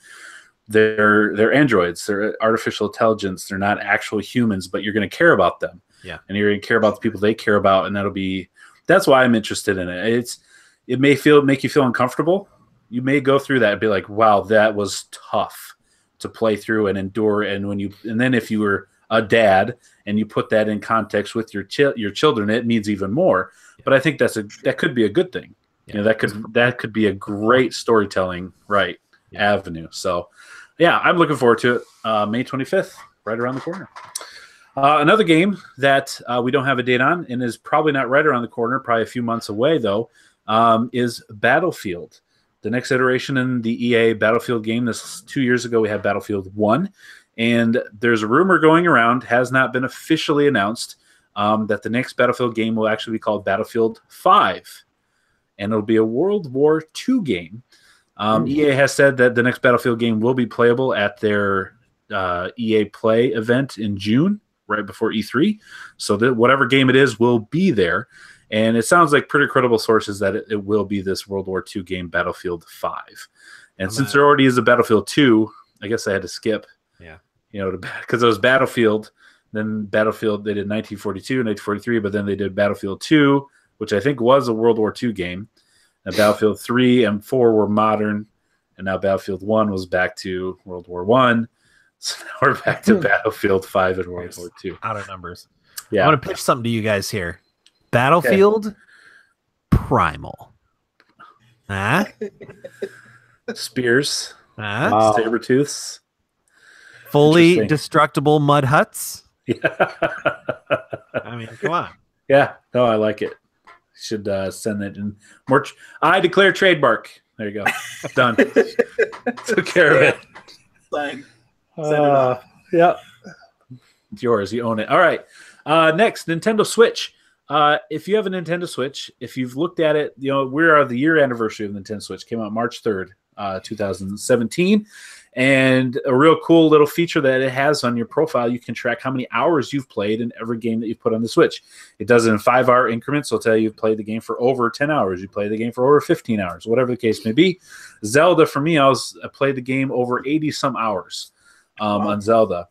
They're androids. They're artificial intelligence. They're not actual humans, but you're going to care about them. Yeah. And you're going to care about the people they care about. And that's why I'm interested in it. It may make you feel uncomfortable. You may go through that and be like, wow, that was tough to play through and endure. And then if you were a dad and you put that in context with your children, it means even more. Yeah. But I think that could be a good thing. Yeah. That could be a great storytelling, avenue. So, yeah, I'm looking forward to it. May 25th, right around the corner. Another game that we don't have a date on and is probably not right around the corner, probably a few months away, though, is Battlefield. The next iteration in the EA Battlefield game. This 2 years ago, we had Battlefield 1. And there's a rumor going around, has not been officially announced, that the next Battlefield game will actually be called Battlefield 5. And it'll be a World War II game. EA has said that the next Battlefield game will be playable at their EA Play event in June, right before E3. So that whatever game it is will be there. And it sounds like pretty credible sources that it will be this World War II game, Battlefield 5. And since there already is a Battlefield 2, I guess I had to skip. Yeah. Because it was Battlefield, then Battlefield, they did 1942, 1943, but then they did Battlefield 2, which I think was a World War II game. And Battlefield 3 and 4 were modern, and now Battlefield 1 was back to World War I. So now we're back to Battlefield 5 and World War II. Out of numbers. Yeah. I'm going to pitch something to you guys here. Battlefield Primal. Spears. Wow. Saber-tooths. Fully destructible mud huts. Yeah. I mean, come on. Yeah. No, I like it. Should send it in more. I declare trademark. There you go. Done. Took care of it. Send it off. Yeah. It's yours. You own it. All right. Next, Nintendo Switch. If you have a Nintendo Switch, if you've looked at it, we are the year anniversary of Nintendo Switch. Came out March 3rd. 2017. And a real cool little feature that it has on your profile, you can track how many hours you've played in every game that you've put on the Switch. It does it in 5-hour increments. So it'll tell you you've played the game for over 10 hours. You played the game for over 15 hours, whatever the case may be. Zelda, for me, I played the game over 80-some hours on Zelda.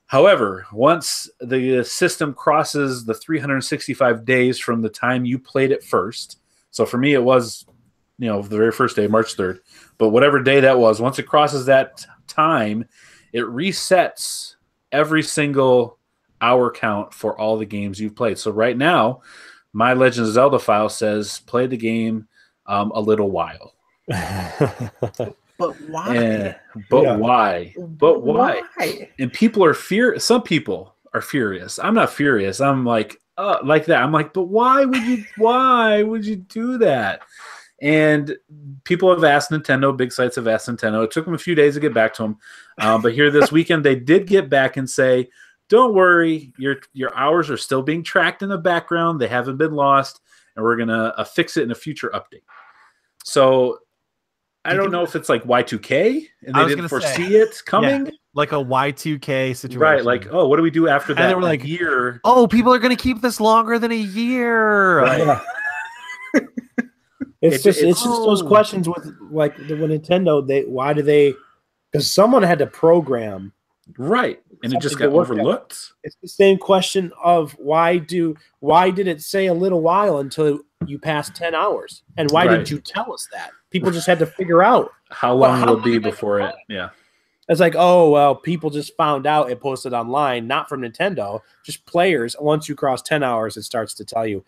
However, once the system crosses the 365 days from the time you played it first, so for me it was, the very first day, March 3rd, but whatever day that was, once it crosses that time, it resets every single hour count for all the games you've played. So right now, my Legend of Zelda file says play the game a little while. But why? But why? And people are some people are furious. I'm not furious. I'm like that. I'm like, but why would you do that? And people have asked Nintendo, big sites have asked Nintendo. It took them a few days to get back to them. But here this weekend, they did get back and say, don't worry, your hours are still being tracked in the background. They haven't been lost, and we're going to fix it in a future update. So I don't know if it's like Y2K, and they didn't foresee it coming. Yeah, like a Y2K situation. Right, like, oh, what do we do after that? And they were like, year? Oh, people are going to keep this longer than a year. Right. It's just those questions with like when Nintendo, why do they? Because someone had to program, right, and it just got overlooked. It's the same question of why did it say a little while until you passed 10 hours, and why didn't you tell us that? People just had to figure out how long it'll be before it. Yeah, it's like, oh well, people just found out it posted online, not from Nintendo, just players. Once you cross 10 hours, it starts to tell you.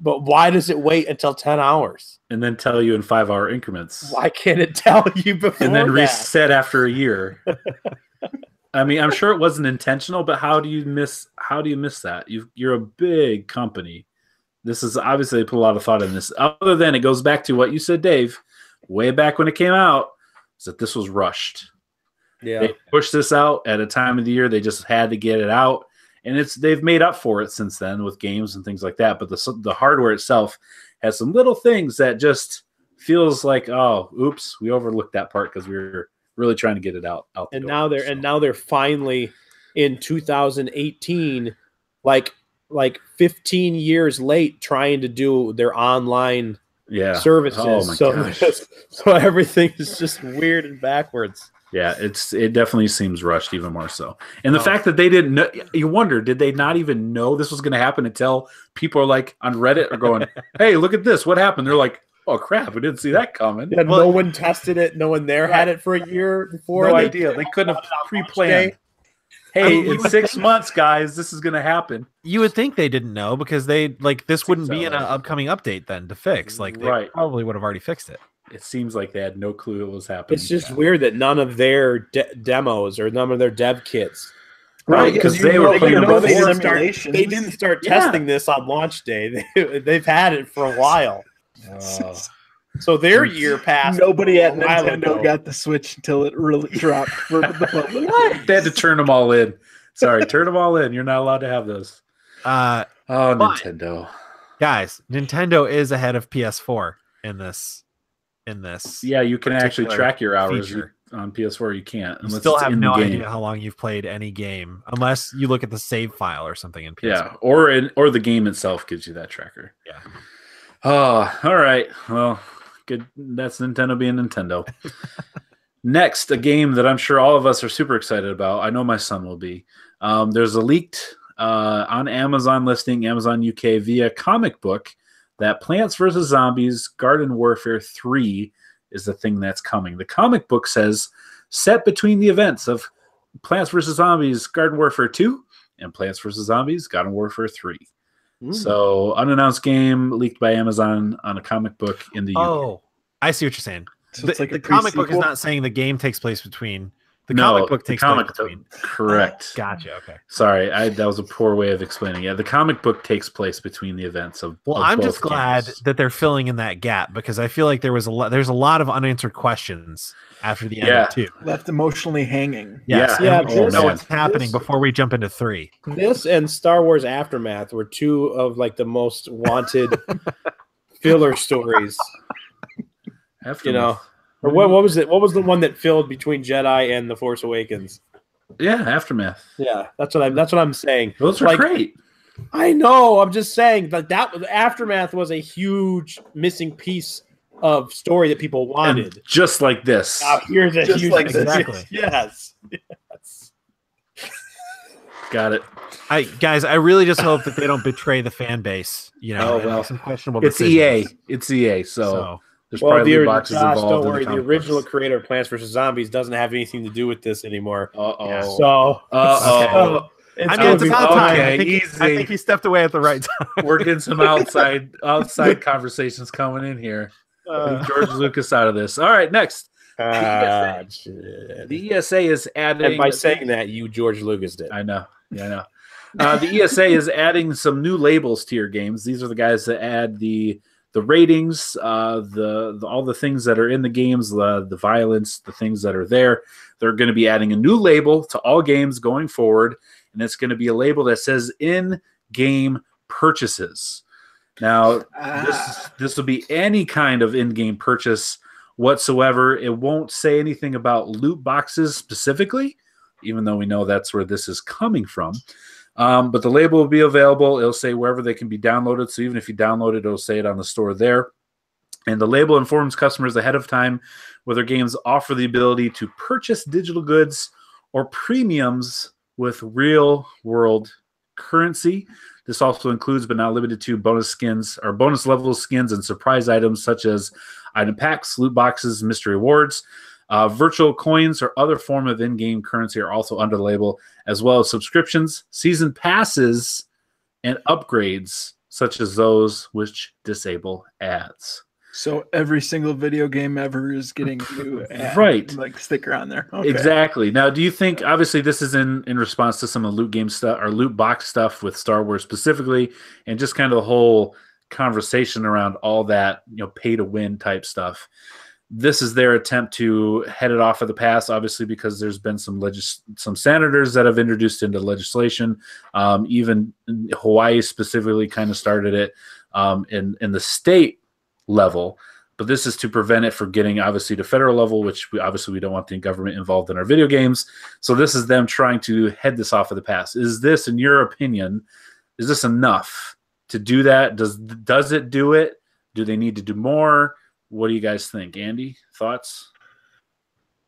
But why does it wait until 10 hours? And then tell you in 5-hour increments. Why can't it tell you before and then reset after a year? I mean, I'm sure it wasn't intentional, but how do you miss that? You're a big company. This is obviously they put a lot of thought in this. Other than it goes back to what you said, Dave, way back when it came out, is that this was rushed. Yeah. They pushed this out at a time of the year. They just had to get it out. And they've made up for it since then with games and things like that. But the hardware itself has some little things that just feels like, oh, oops, we overlooked that part because we were really trying to get it out. And now they're finally in 2018, like 15 years late, trying to do their online services. Oh my gosh. So everything is just weird and backwards. Yeah, it definitely seems rushed even more so. And the fact that they didn't know, you wonder, did they not even know this was going to happen until people are like on Reddit are going, hey, look at this. What happened? They're like, oh, crap. We didn't see that coming. Yeah, no one tested it. No one there had it for a year before. No idea. They couldn't have pre-planned. Hey, in 6 months, guys, this is going to happen. You would think they didn't know because this wouldn't be in an upcoming update then to fix. Like they probably would have already fixed it. It seems like they had no clue it was happening. It's just weird that none of their demos or none of their dev kits, right? Because they didn't start testing this on launch day. They've had it for a while, so their year passed. Nobody at Nintendo got the Switch until it really dropped for the public. What? They had to turn them all in. Sorry, turn them all in. You're not allowed to have those. Nintendo, guys, Nintendo is ahead of PS4 in this. Yeah, you can actually track your hours on PS4. You can't. You still have no idea how long you've played any game unless you look at the save file or something in PS4. Yeah, or the game itself gives you that tracker. Yeah. Oh, all right. Well, good. That's Nintendo being Nintendo. Next, a game that I'm sure all of us are super excited about. I know my son will be. There's a leaked on Amazon listing, Amazon UK, via comic book, that Plants vs. Zombies Garden Warfare 3 is the thing that's coming. The comic book says, set between the events of Plants vs. Zombies Garden Warfare 2 and Plants vs. Zombies Garden Warfare 3. So, unannounced game leaked by Amazon on a comic book in the UK. Oh, I see what you're saying. So the comic book is not saying the game takes place between... comic book takes place between. Correct. Gotcha. Okay. Sorry, that was a poor way of explaining. Yeah, the comic book takes place between the events of. Well, I'm just glad that they're filling in that gap because I feel like there's a lot of unanswered questions after the end of 2. Left emotionally hanging. Yes. Yeah. We know what's happening before we jump into 3. This and Star Wars Aftermath were 2 of like the most wanted filler stories. Aftermath. Or what was it? What was the one that filled between Jedi and The Force Awakens? Yeah, Aftermath. Yeah, that's what I'm saying. Those are great. I know. I'm just saying that Aftermath was a huge missing piece of story that people wanted. And just like this. Here's a just huge like this. Exactly. Yes. Got it. Guys, I really just hope that they don't betray the fan base. Some questionable decisions. It's EA. So there's well, probably loot boxes Josh, involved. Don't worry. The original creator of Plants vs. Zombies doesn't have anything to do with this anymore. Uh-oh. So, it's about time. Okay, I think he stepped away at the right time. We're getting some outside conversations coming in here. Leave George Lucas out of this. All right, next. The ESA is adding. And by saying that, you George Lucas did. I know. Yeah, I know. The ESA is adding some new labels to your games. These are the guys that add the ratings, all the things that are in the games, the violence, the things that are there. They're going to be adding a new label to all games going forward, and it's going to be a label that says in-game purchases. Now, this will be any kind of in-game purchase whatsoever. It won't say anything about loot boxes specifically, even though we know that's where this is coming from. But the label will be available. It'll say wherever they can be downloaded. So even if you download it, it'll say it on the store there. And the label informs customers ahead of time whether games offer the ability to purchase digital goods or premiums with real-world currency. This also includes, but not limited to, bonus skins or bonus level skins and surprise items such as item packs, loot boxes, mystery rewards. Virtual coins or other form of in-game currency are also under the label, as well as subscriptions, season passes, and upgrades, such as those which disable ads. So every single video game ever is getting a new ad, right, like sticker on there. Okay. Exactly. Now, do you think, obviously, this is in response to some of the loot game stuff or loot box stuff with Star Wars specifically, and just kind of the whole conversation around all that, pay to win type stuff. This is their attempt to head it off of the pass, obviously, because there's been some senators that have introduced into legislation. Even Hawaii specifically kind of started it in the state level. But this is to prevent it from getting, obviously, to federal level, which we don't want the government involved in our video games. So this is them trying to head this off of the pass. Is this, in your opinion, is this enough to do that? Does it do it? Do they need to do more? What do you guys think? Andy, thoughts?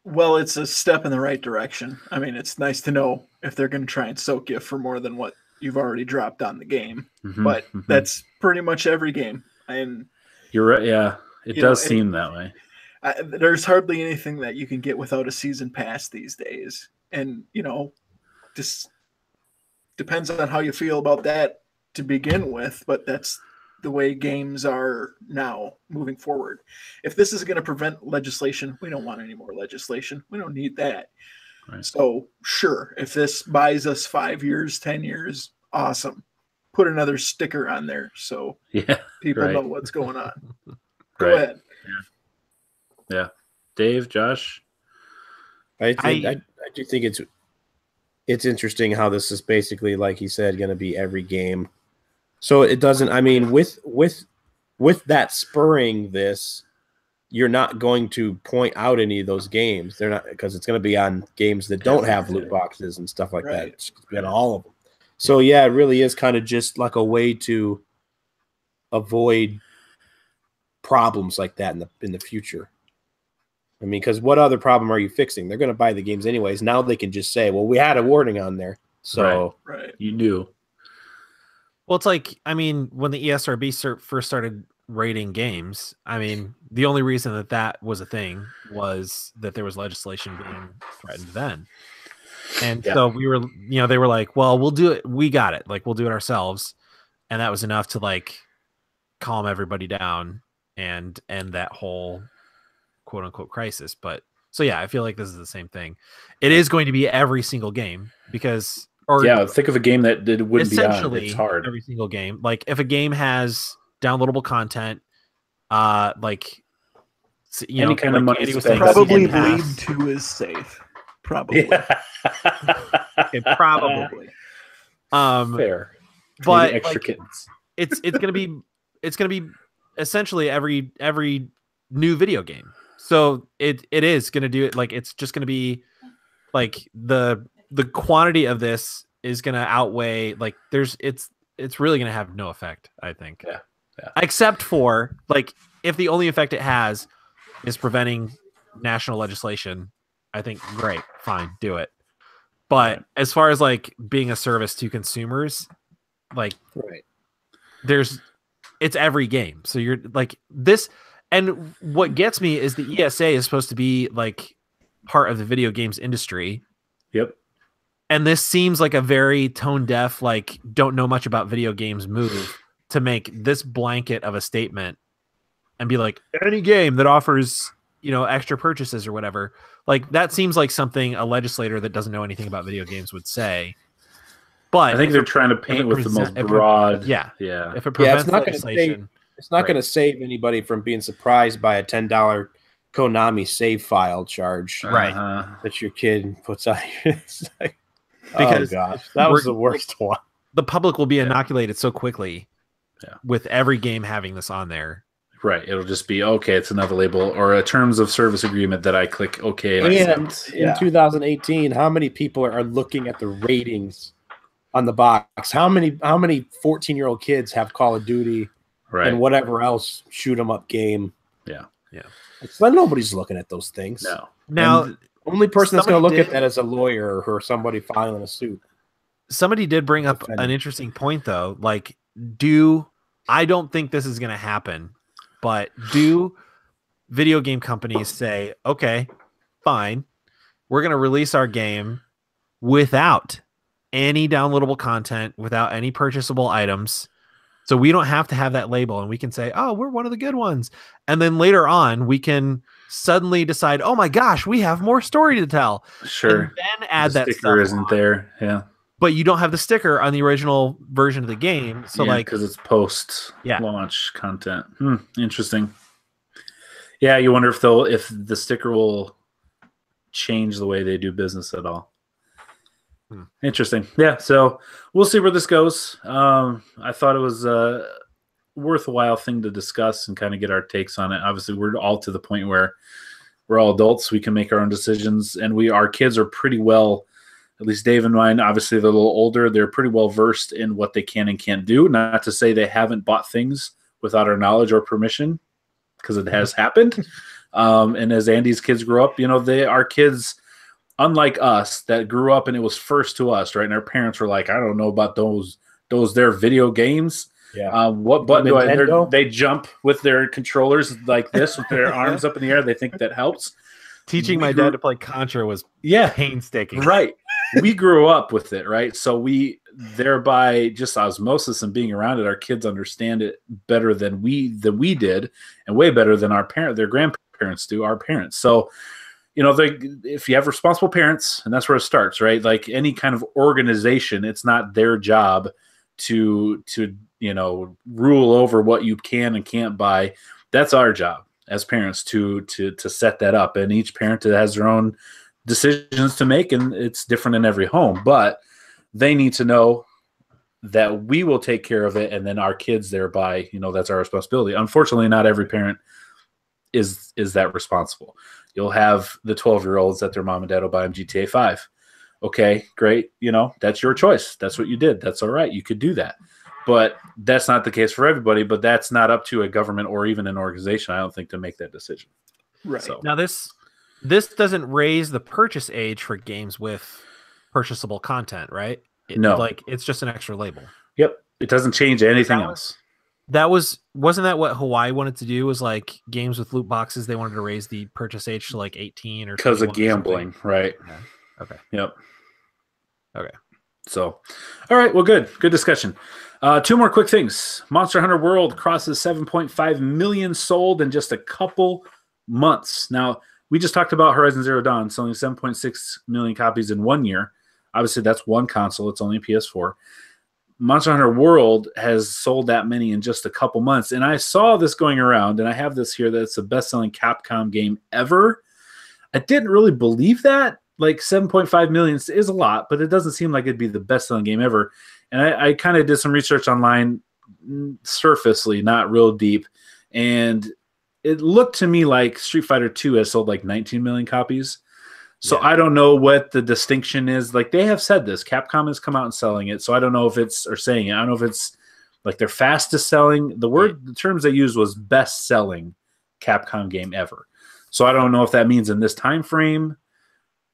Well, it's a step in the right direction. I mean, it's nice to know if they're going to try and soak you for more than what you've already dropped on the game. But that's pretty much every game. And you're right. Yeah, it does seem that way. There's hardly anything that you can get without a season pass these days. And, just depends on how you feel about that to begin with. But that's the way games are now moving forward. If this is going to prevent legislation, we don't want any more legislation. We don't need that. Right. So sure, if this buys us 5 years, 10 years, awesome. Put another sticker on there so people know what's going on. Go ahead. Yeah. Dave, Josh? I do think it's interesting how this is basically, like he said, going to be every game. So it doesn't, I mean, with that spurring this, you're not going to point out any of those games. They're not, because it's going to be on games that don't have loot boxes and stuff like that. It's going to be on all of them. So yeah, it really is kind of just like a way to avoid problems like that in the future. I mean, because what other problem are you fixing? They're going to buy the games anyways. Now they can just say, well, we had a warning on there. So you knew. Well, it's like, I mean, when the ESRB first started rating games, I mean, the only reason that was a thing was that there was legislation being threatened then. And so we were, they were like, well, we'll do it. We got it. Like, we'll do it ourselves. And that was enough to like calm everybody down and end that whole quote unquote crisis. But so, yeah, I feel like this is the same thing. It is going to be every single game because, think of a game that wouldn't be on. It's hard. Every single game. Like if a game has downloadable content, like, any kind of money was probably Bleed 2 is safe. Probably. Probably. Fair. But extra like, kittens. It's gonna be essentially every new video game. So it is going to do it. Like, it's just going to be like the quantity of this is going to outweigh, like, it's really going to have no effect, I think. Yeah. Except for, like, if the only effect it has is preventing national legislation, I think great, fine, do it. But as far as like being a service to consumers, like, it's every game. So you're like this. And what gets me is the ESA is supposed to be like part of the video games industry. Yep. And this seems like a very tone deaf, like, don't know much about video games move to make this blanket of a statement and be like, any game that offers, extra purchases or whatever. Like, that seems like something a legislator that doesn't know anything about video games would say. But I think they're trying to paint with the most broad. Yeah. If it prevents prevents legislation, it's not going to save anybody from being surprised by a $10 Konami save file charge, right? That your kid puts on. Like, because gosh, that was the worst one. The public will be inoculated so quickly with every game having this on there. Right. It'll just be, okay, it's another label or a terms of service agreement that I click okay. And in 2018, how many people are looking at the ratings on the box? How many 14-year-old kids have Call of Duty and whatever else shoot 'em up game? Yeah. So nobody's looking at those things. No. Now, the only person that's going to look at that is a lawyer or somebody filing a suit. Somebody did bring up an interesting point, though. Like, I don't think this is going to happen, but do video game companies say, okay, fine, we're going to release our game without any downloadable content, without any purchasable items, so we don't have to have that label, and we can say, oh, we're one of the good ones. And then later on, we can suddenly decide, oh my gosh, we have more story to tell. Sure. And then add the that sticker isn't there. Yeah. But you don't have the sticker on the original version of the game. So because it's post-launch content. Interesting. Yeah, you wonder if the sticker will change the way they do business at all. Interesting. Yeah, so we'll see where this goes. I thought it was a worthwhile thing to discuss and kind of get our takes on it. Obviously, we're all to the point where we're all adults. We can make our own decisions, and our kids are pretty well, at least Dave and mine, obviously they're a little older. They're pretty well versed in what they can and can't do. Not to say they haven't bought things without our knowledge or permission, because it has happened. And as Andy's kids grow up, our kids, unlike us, that grew up and it was first to us, right? And our parents were like, I don't know about those their video games. Yeah. What button do I? They jump with their controllers like this with their arms up in the air. They think that helps. Teaching my dad to play Contra was painstaking. Right. We grew up with it, right? So we thereby just osmosis and being around it, our kids understand it better than we did, and way better than their grandparents do, our parents. So, if you have responsible parents, and that's where it starts, right? Like any kind of organization, it's not their job to rule over what you can and can't buy. That's our job as parents to set that up. And each parent has their own decisions to make, and it's different in every home. But they need to know that we will take care of it, and then our kids thereby, that's our responsibility. Unfortunately, not every parent is that responsible. You'll have the 12-year-olds that their mom and dad will buy them GTA 5. Okay, great. That's your choice. That's what you did. That's all right. You could do that. But that's not the case for everybody. But that's not up to a government or even an organization, I don't think, to make that decision. Right. So. Now, this doesn't raise the purchase age for games with purchasable content, right? No. Like, it's just an extra label. Yep. It doesn't change anything else. Wasn't that what Hawaii wanted to do? Was like games with loot boxes, they wanted to raise the purchase age to like 18 or because of gambling, right? Yeah. Okay. Yep. Okay. So, all right. Well, good discussion. Two more quick things. Monster Hunter World crosses 7.5 million sold in just a couple months. Now, we just talked about Horizon Zero Dawn selling 7.6 million copies in 1 year. Obviously, that's one console. It's only PS4. Monster Hunter World has sold that many in just a couple months. And I saw this going around, and I have this here, that it's the best-selling Capcom game ever. I didn't really believe that. Like 7.5 million is a lot, but it doesn't seem like it'd be the best-selling game ever. And I kind of did some research online, surfacely, not real deep. And it looked to me like Street Fighter 2 has sold like 19 million copies. So I don't know what the distinction is. Like they have said this, Capcom has come out and selling it. So I don't know if it's, or saying it, I don't know if it's like their fastest selling. The terms they used was best selling Capcom game ever. So I don't know if that means in this time frame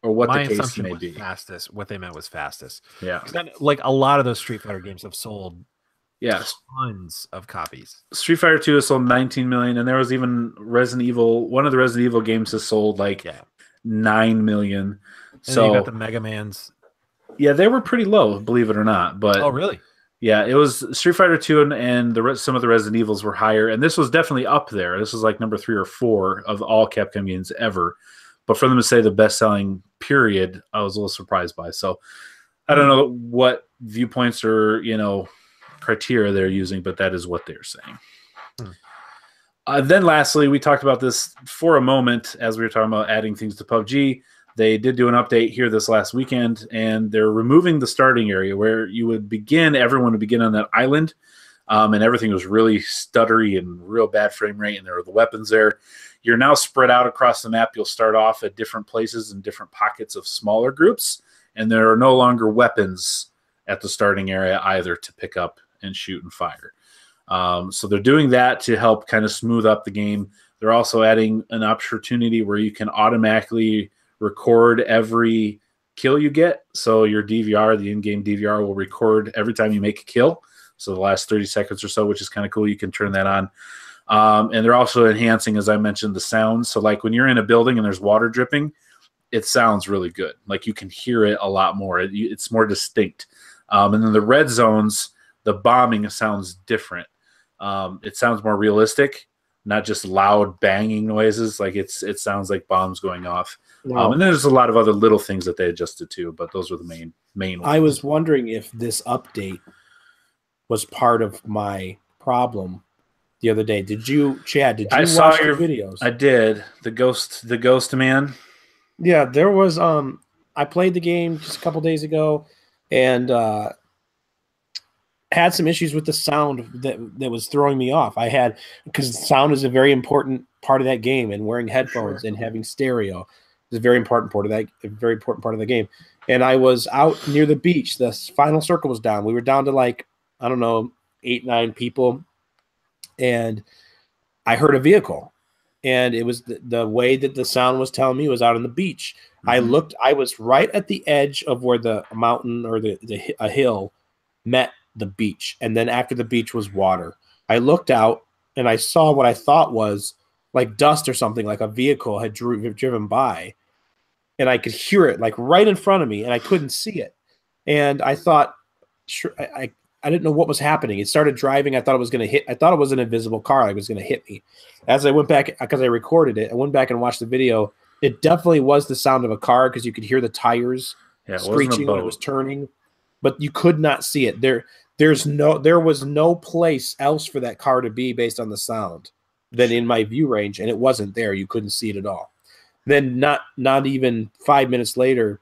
or what the case may be. Fastest. What they meant was fastest. Yeah. Like a lot of those Street Fighter games have sold tons of copies. Street Fighter 2 has sold 19 million, and there was even Resident Evil. One of the Resident Evil games has sold like 9 million. And so you got the Mega Mans. Yeah, they were pretty low, believe it or not. But oh, really? Yeah, it was Street Fighter 2 and some of the Resident Evils were higher, and this was definitely up there. This was like number 3 or 4 of all Capcom games ever. But for them to say the best-selling period, I was a little surprised by. So I don't know what viewpoints or criteria they're using, but that is what they're saying. Then lastly, we talked about this for a moment as we were talking about adding things to PUBG. They did do an update here this last weekend, and they're removing the starting area where you would begin. Everyone would begin on that island, and everything was really stuttery and real bad frame rate, and there were the weapons there. You're now spread out across the map. You'll start off at different places in different pockets of smaller groups, and there are no longer weapons at the starting area either to pick up and shoot and fire. So they're doing that to help kind of smooth up the game. They're also adding an opportunity where you can automatically record every kill you get. So your DVR, the in-game DVR, will record every time you make a kill. So the last 30 seconds or so, which is kind of cool. You can turn that on. And they're also enhancing, as I mentioned, the sounds. So like when you're in a building and there's water dripping, it sounds really good. Like you can hear it a lot more. It's more distinct. And then the red zones, the bombing sounds different. It sounds more realistic, not just loud banging noises. Like it sounds like bombs going off. Wow. And there's a lot of other little things that they adjusted to, but those were the main ones. I was wondering if this update was part of my problem the other day. Did you, Chad? Did you watch your videos? I did. The Ghost Man. Yeah, there was. I played the game just a couple days ago, and had some issues with the sound that was throwing me off. Because sound is a very important part of that game, and wearing headphones and having stereo is a very important part of that. A very important part of the game. And I was out near the beach. The final circle was down. We were down to like, I don't know, 8, 9 people, and I heard a vehicle, and it was the way that the sound was telling me was out on the beach. Mm-hmm. I looked. I was right at the edge of where the mountain or a hill met the beach, and then after the beach was water. I looked out and I saw what I thought was like dust or something, like a vehicle had driven by, and I could hear it like right in front of me, and I couldn't see it. And I thought, sure, I didn't know what was happening. It started driving. I thought it was going to hit. I thought it was an invisible car. It was going to hit me. As I went back, because I recorded it, I went back and watched the video. It definitely was the sound of a car because you could hear the tires screeching when it was turning, but you could not see it. There was no place else for that car to be based on the sound than in my view range, and it wasn't there. You couldn't see it at all. Then not even 5 minutes later,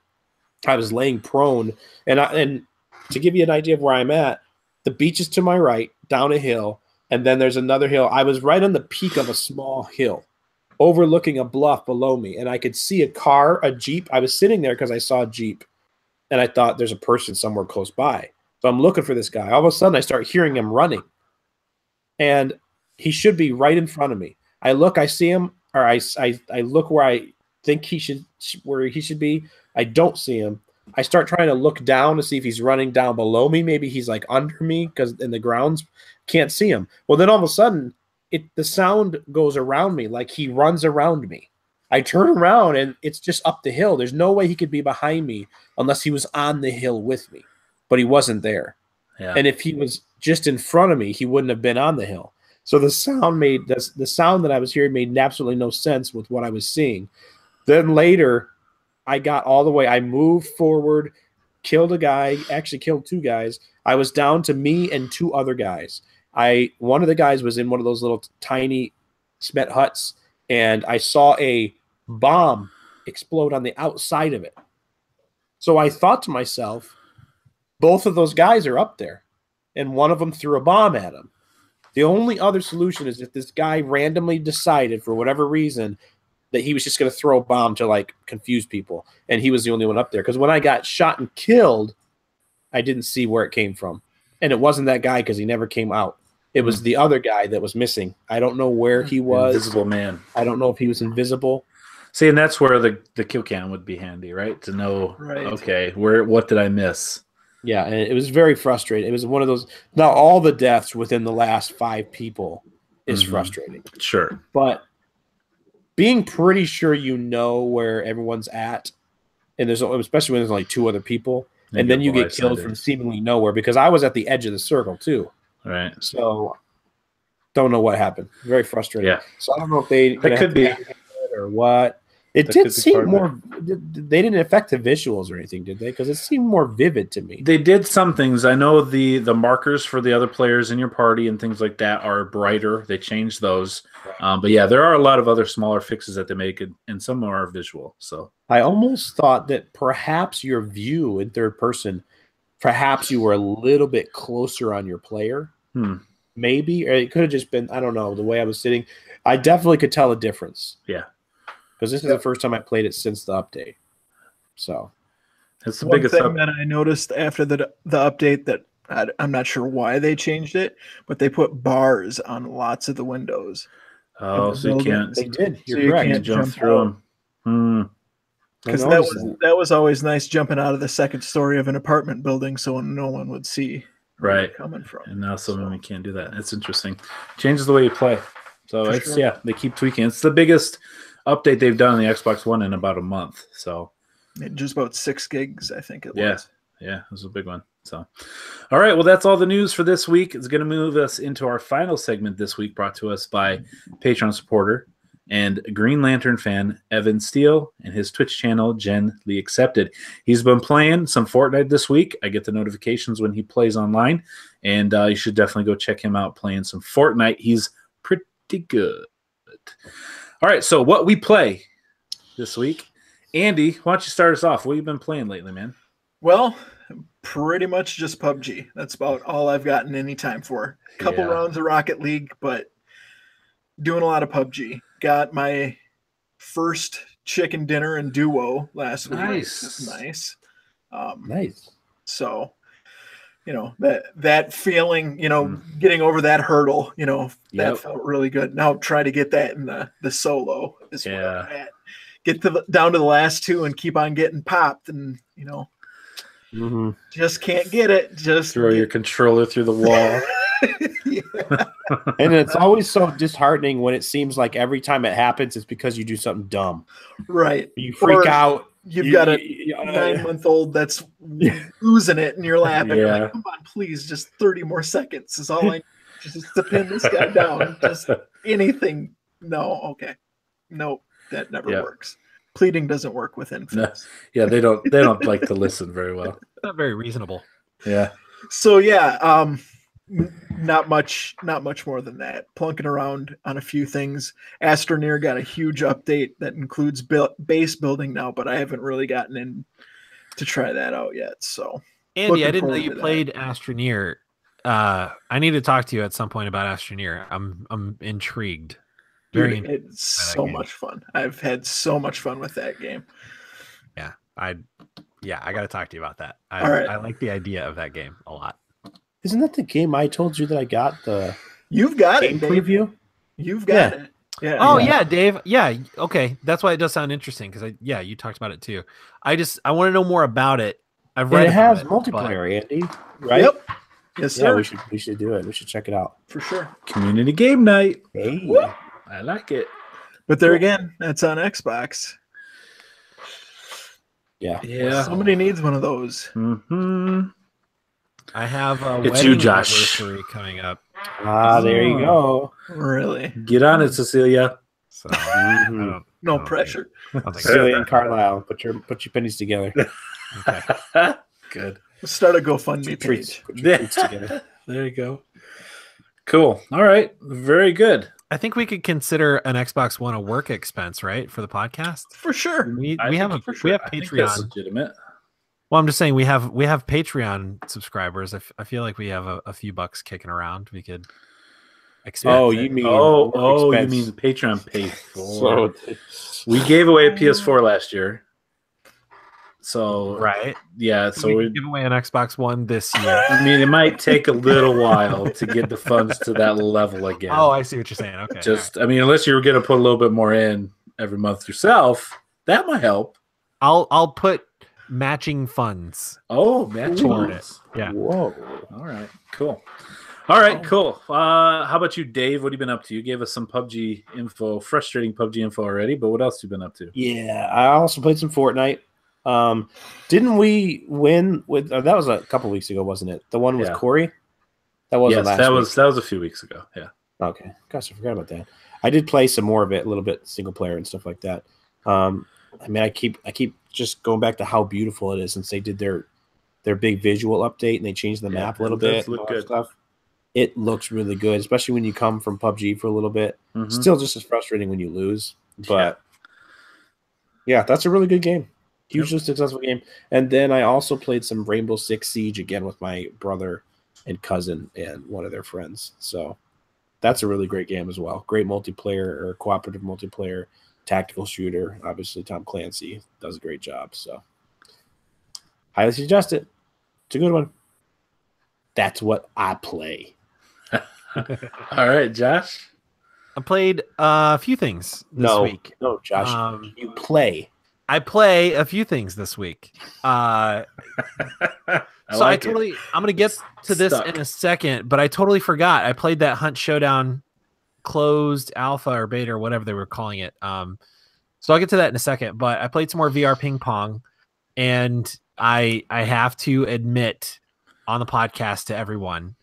I was laying prone, and to give you an idea of where I'm at, the beach is to my right, down a hill, and then there's another hill. I was right on the peak of a small hill, overlooking a bluff below me, and I could see a car, a Jeep. I was sitting there because I saw a Jeep, and I thought there's a person somewhere close by. So I'm looking for this guy. All of a sudden, I start hearing him running, and he should be right in front of me. I look, I see him, or I look where I think he should be. I don't see him. I start trying to look down to see if he's running down below me. Maybe he's like under me because in the grounds, can't see him. Well, then all of a sudden, the sound goes around me like he runs around me. I turn around and it's just up the hill. There's no way he could be behind me unless he was on the hill with me, but he wasn't there. Yeah. And if he was just in front of me, he wouldn't have been on the hill. So the sound that I was hearing made absolutely no sense with what I was seeing. Then later, I got all the way. I moved forward, killed a guy, actually killed 2 guys. I was down to me and 2 other guys. One of the guys was in one of those little tiny cement huts, and I saw a bomb explode on the outside of it. So I thought to myself, both of those guys are up there, and one of them threw a bomb at him. The only other solution is if this guy randomly decided for whatever reason that he was just going to throw a bomb to like confuse people, and he was the only one up there. Because when I got shot and killed, I didn't see where it came from, and it wasn't that guy because he never came out. It was the other guy that was missing. I don't know where he was. Invisible man. I don't know if he was invisible. See, and that's where the kill cam would be handy, right? To know, okay, what did I miss? Yeah, and it was very frustrating. It was one of those. Now, all the deaths within the last 5 people is frustrating. Sure, but being pretty sure you know where everyone's at, and there's especially when there's only 2 other people, and then you get killed from seemingly nowhere. Because I was at the edge of the circle too. Right. So, don't know what happened. Very frustrating. Yeah. So I don't know if they could be or what. It did seem more. They didn't affect the visuals or anything, did they? Because it seemed more vivid to me. They did some things. I know the markers for the other players in your party and things like that are brighter. They changed those. But yeah, there are a lot of other smaller fixes that they make, and some are visual. So I almost thought that perhaps your view in third person, perhaps you were a little bit closer on your player. Maybe, or it could have just been, I don't know, the way I was sitting. I definitely could tell a difference. Yeah. Because this is the first time I played it since the update. So it's the One biggest thing that I noticed after the update that I'm not sure why they changed it, but they put bars on lots of the windows. Oh, so you can't. They did. So You're correct. you can't jump through them. Because that was always nice, jumping out of the second story of an apartment building so no one would see where you're coming from. And now some of them can't do that. It's interesting. Changes the way you play. So it's they keep tweaking. It's the biggest update they've done on the Xbox One in about a month. So just about 6 gigs, I think it was. Yeah, it was a big one. So, all right. Well, that's all the news for this week. It's going to move us into our final segment this week, brought to us by Patreon supporter and Green Lantern fan Evan Steele and his Twitch channel, Gently Accepted. He's been playing some Fortnite this week. I get the notifications when he plays online, and you should definitely go check him out playing some Fortnite. He's pretty good. All right, so what we play this week. Andy, why don't you start us off? What have you been playing lately, man? Well, pretty much just PUBG. That's about all I've gotten any time for. A couple rounds of Rocket League, but doing a lot of PUBG. Got my first chicken dinner in duo last week. Nice. Nice. So, that feeling, getting over that hurdle, that felt really good. Now try to get that in the solo is where I'm at. Get down to the last 2 and keep on getting popped, and just can't get it. Just throw your controller through the wall. And it's always so disheartening when it seems like every time it happens, it's because you do something dumb. Right. You freak out. You've got a 9-month-old that's oozing it in your lap. And you're like, come on, please, just 30 more seconds is all I need just to pin this guy down. Just anything. No, okay. Nope, that never works. Pleading doesn't work with infants. No. Yeah, they don't like to listen very well. Not very reasonable. Yeah. So not much more than that. Plunking around on a few things. Astroneer got a huge update that includes base building now, but I haven't really gotten in to try that out yet. So, Andy, I didn't know you played Astroneer. I need to talk to you at some point about Astroneer. I'm intrigued. It's so much fun. I've had so much fun with that game. Yeah, I got to talk to you about that. All right. I like the idea of that game a lot. Isn't that the game I told you that I got You've got game preview? You've got it. Yeah. Oh yeah, Dave. Yeah. Okay. That's why it does sound interesting because you talked about it too. I want to know more about it. I've read it has multiplayer, Andy. Right? Yep. Yes, sir. Yeah, we should do it. We should check it out for sure. Community game night. Hey, I like it. But there again, that's on Xbox. Yeah. Somebody needs one of those. Mm-hmm. I have a it's wedding you, Josh. anniversary coming up. There you go. Really? Get on it, Cecilia. So no pressure. Cecilia and Carlisle, put your pennies together. Okay. Good. Let's start a GoFundMe page. Put your treats together. There you go. Cool. All right. Very good. I think we could consider an Xbox One a work expense, right, for the podcast? For sure. We have Patreon. That's legitimate. Well, I'm just saying we have Patreon subscribers. I feel like we have a few bucks kicking around. We could expense. Oh, you mean you mean the Patreon pay for? We gave away a PS4 last year. So right, yeah. So we give away an Xbox One this year. I mean, it might take a little while to get the funds to that level again. Oh, I see what you're saying. Okay, I mean, unless you're going to put a little bit more in every month yourself, that might help. I'll put matching funds. Oh, matching funds. Yeah. Whoa. All right. Cool. All right. Cool. How about you, Dave? What have you been up to? You gave us some PUBG info, frustrating PUBG info already, but what else have you been up to? Yeah, I also played some Fortnite. Didn't we win with that was a couple weeks ago, wasn't it? The one with Corey? That wasn't last week. That was a few weeks ago. Yeah. Okay. Gosh, I forgot about that. I did play some more of it, a little bit single player and stuff like that. I mean, I keep just going back to how beautiful it is since they did their big visual update and they changed the map a little bit. Look good. Stuff. It looks really good, especially when you come from PUBG for a little bit. Mm-hmm. Still just as frustrating when you lose, but yeah, that's a really good game. Hugely successful game. And then I also played some Rainbow Six Siege again with my brother and cousin and one of their friends. So that's a really great game as well. Great multiplayer or cooperative multiplayer, tactical shooter. Obviously, Tom Clancy does a great job. So highly suggest it. It's a good one. That's what I play. All right, Josh. I played a few things this week. No, Josh. You play. I play a few things this week. I'm going to get to this in a second, but I totally forgot. I played that Hunt Showdown closed alpha or beta or whatever they were calling it. So I'll get to that in a second, but I played some more VR ping pong, and I have to admit on the podcast to everyone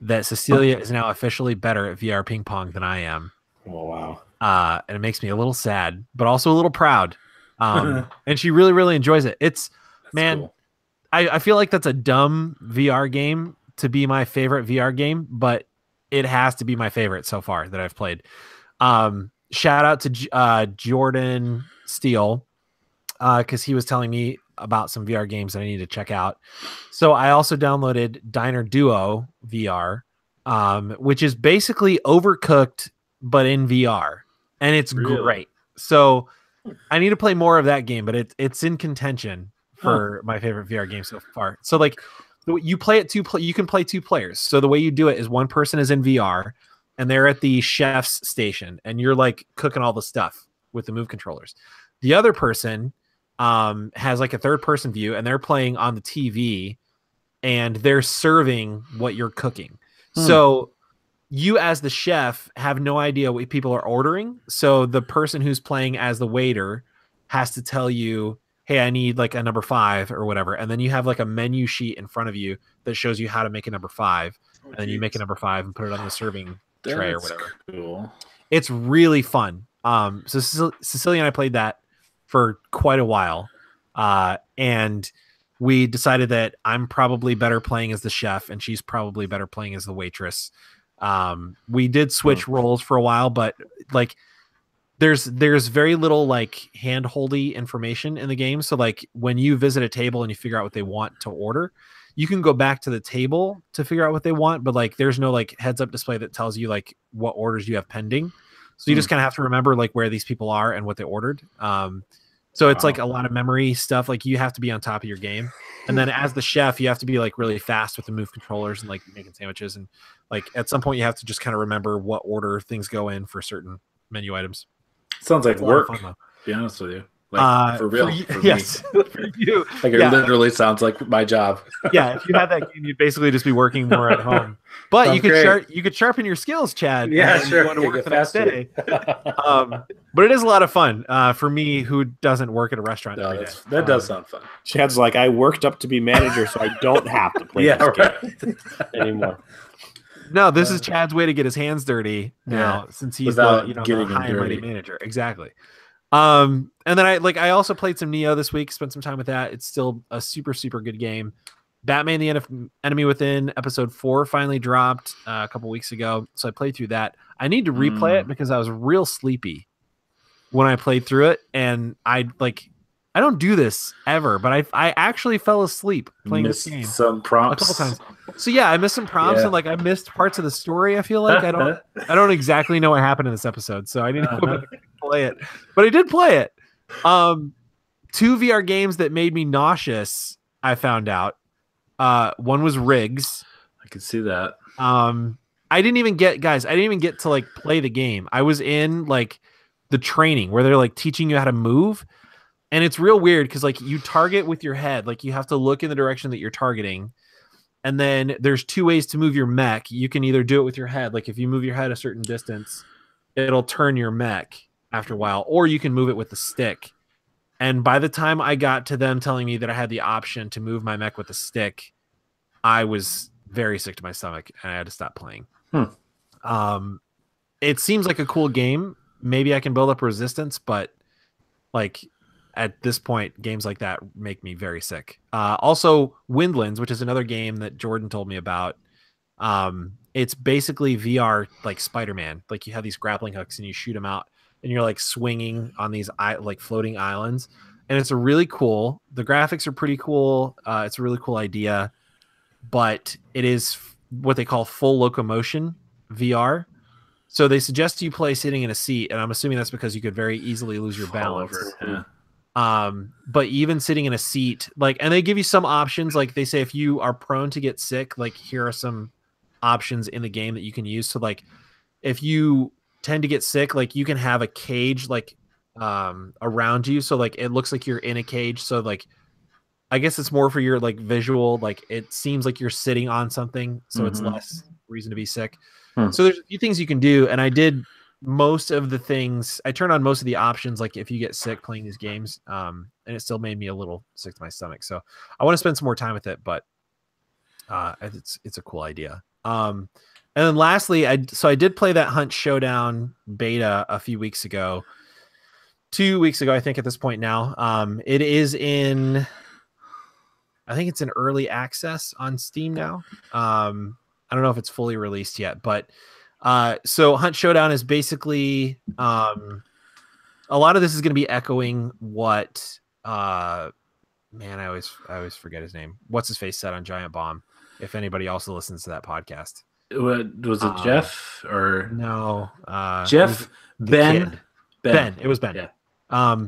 that Cecilia is now officially better at VR ping pong than I am. Oh, wow. And it makes me a little sad, but also a little proud. And she really, really enjoys it. That's cool. I feel like that's a dumb VR game to be my favorite VR game, but it has to be my favorite so far that I've played. Shout out to Jordan Steele, because he was telling me about some VR games that I need to check out. So I also downloaded Diner Duo VR, which is basically Overcooked, but in VR. And it's great. So I need to play more of that game, but it's in contention for my favorite VR game so far. So like you play it you can play two players. So the way you do it is one person is in VR and they're at the chef's station and you're like cooking all the stuff with the Move controllers. The other person has like a third person view and they're playing on the TV and they're serving what you're cooking. So you as the chef have no idea what people are ordering. So the person who's playing as the waiter has to tell you, hey, I need like a number 5 or whatever. And then you have like a menu sheet in front of you that shows you how to make a number 5. And then you make a number 5 and put it on the serving tray or whatever. Cool. It's really fun. So Cecilia and I played that for quite a while. And we decided that I'm probably better playing as the chef and she's probably better playing as the waitress. We did switch roles for a while, but like there's very little like hand-holdy information in the game. So like when you visit a table and you figure out what they want to order, you can go back to the table to figure out what they want, but like there's no like heads-up display that tells you like what orders you have pending. So you just kind of have to remember like where these people are and what they ordered. So it's like a lot of memory stuff. Like you have to be on top of your game. And then as the chef, you have to be like really fast with the Move controllers and like making sandwiches. And like at some point you have to just kind of remember what order things go in for certain menu items. Sounds like work, to be honest with you. Like for real. For yes. For you. Like it literally sounds like my job. Yeah. If you had that game, you'd basically just be working more at home. But you could sharpen your skills, Chad. Yeah, sure. You want to work the next day. But it is a lot of fun for me who doesn't work at a restaurant every day. That does sound fun. Chad's like, I worked up to be manager, so I don't have to play this game anymore. No, this is Chad's way to get his hands dirty now, since he's the high and mighty manager. Exactly. And then I also played some Neo this week, spent some time with that. It's still a super, super good game. Batman the Enemy Within episode 4 finally dropped a couple weeks ago. So I played through that. I need to replay it because I was real sleepy when I played through it. And I don't do this ever, but I actually fell asleep playing this game some prompts. a couple times. So yeah, I missed some prompts and like I missed parts of the story. I feel like I don't exactly know what happened in this episode, so I need to go back and play it. But I did play it. 2 VR games that made me nauseous, I found out. One was Rigs. I could see that. I didn't even get to like play the game. I was in like the training where they're like teaching you how to move. And it's real weird because like you target with your head, like you have to look in the direction that you're targeting. And then there's 2 ways to move your mech. You can either do it with your head. Like if you move your head a certain distance, it'll turn your mech after a while, or you can move it with the stick. And by the time I got to them telling me that I had the option to move my mech with the stick, I was very sick to my stomach and I had to stop playing. It seems like a cool game. Maybe I can build up resistance, but like at this point, games like that make me very sick. Also, Windlands, which is another game that Jordan told me about. It's basically VR like Spider-Man. Like you have these grappling hooks and you shoot them out, and you're like swinging on these like floating islands. And it's a really cool. The graphics are pretty cool. It's a really cool idea, but it is what they call full locomotion VR. So they suggest you play sitting in a seat, and I'm assuming that's because you could very easily lose your balance. But even sitting in a seat, like, and they give you some options. Like they say, if you are prone to get sick, like here are some options in the game that you can use. So like, if you tend to get sick, like you can have a cage like around you, so like it looks like you're in a cage. So like, I guess it's more for your like visual. Like it seems like you're sitting on something, so it's less reason to be sick. So there's a few things you can do, and I did most of the things. I turned on most of the options, like if you get sick playing these games, and it still made me a little sick to my stomach. So I want to spend some more time with it, but it's a cool idea. And then lastly, I did play that Hunt Showdown beta a few weeks ago, 2 weeks ago, I think at this point now. It is in, I think it's in early access on Steam now. I don't know if it's fully released yet, but so Hunt Showdown is basically a lot of this is going to be echoing what man, I always forget his name. What's his face said on Giant Bomb? If anybody also listens to that podcast, was it Jeff or no? Jeff Ben. It was Ben. Yeah.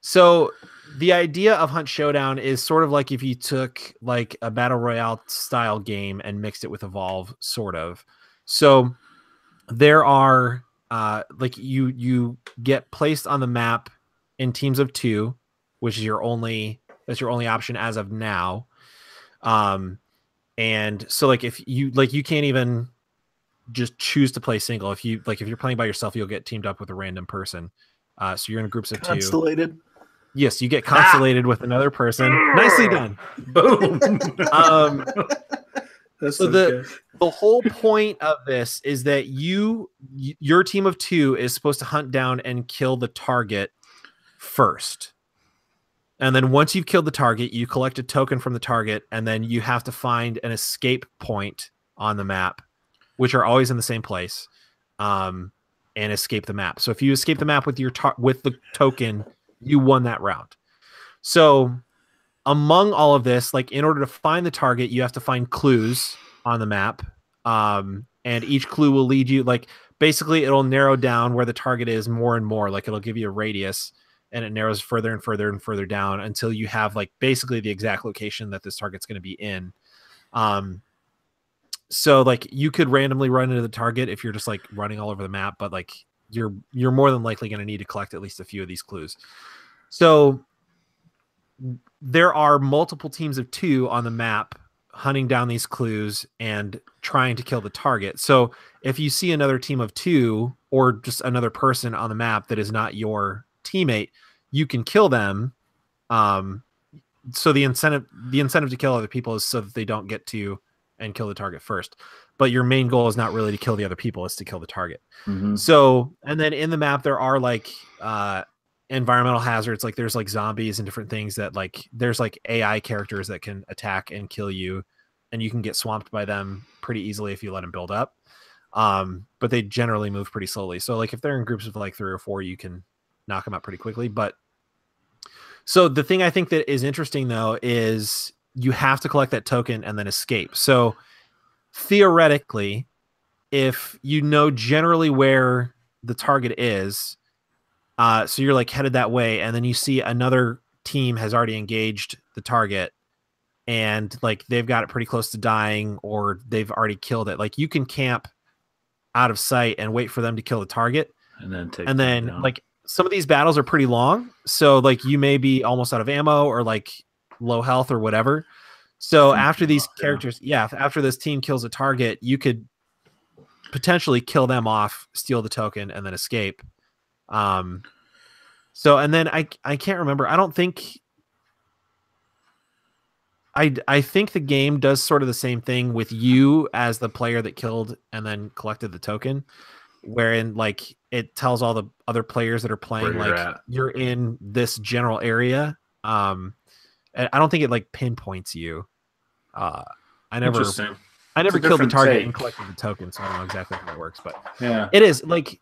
So the idea of Hunt Showdown is sort of like if you took like a battle royale style game and mixed it with Evolve, sort of. So there are like you get placed on the map in teams of 2, which is your only option as of now. And so like if you can't even just choose to play single. If you're playing by yourself, you'll get teamed up with a random person. So you're in groups of 2. Constellated. Yes, you get constellated with another person. Nicely done. Boom. So the whole point of this is that your team of 2 is supposed to hunt down and kill the target first. And then once you've killed the target, you collect a token from the target, and then you have to find an escape point on the map, which are always in the same place, and escape the map. So if you escape the map with with the token, you won that round. So among all of this, like in order to find the target, you have to find clues on the map. And each clue will lead you, like basically it'll narrow down where the target is more and more. Like it'll give you a radius, and it narrows further and further and further down until you have like basically the exact location that this target's going to be in. So like you could randomly run into the target if you're just like running all over the map, but like you're more than likely going to need to collect at least a few of these clues. So there are multiple teams of 2 on the map hunting down these clues and trying to kill the target. So if you see another team of 2 or just another person on the map that is not your teammate, you can kill them. So the incentive to kill other people is so that they don't get to and kill the target first. But your main goal is not really to kill the other people, it's to kill the target. So, and then in the map, there are like environmental hazards. Like there's like zombies and different things that like, there's like AI characters that can attack and kill you, and you can get swamped by them pretty easily if you let them build up. But they generally move pretty slowly. So like if they're in groups of like 3 or 4, you can knock them out pretty quickly. But so the thing I think that is interesting though is you have to collect that token and then escape. So theoretically, if you know generally where the target is, so you're like headed that way, and then you see another team has already engaged the target, and like they've got it pretty close to dying, or they've already killed it. Like you can camp out of sight and wait for them to kill the target, and then like some of these battles are pretty long, so like you may be almost out of ammo or like low health or whatever. So after these characters, after this team kills a target, you could potentially kill them off, steal the token, and then escape. So, and then I can't remember. I don't think I think the game does sort of the same thing with you as the player that killed and then collected the token, wherein like it tells all the other players that are playing like you're in this general area. And I don't think it like pinpoints you. I never killed the target and collected the token, so I don't know exactly how that works, but yeah, it is like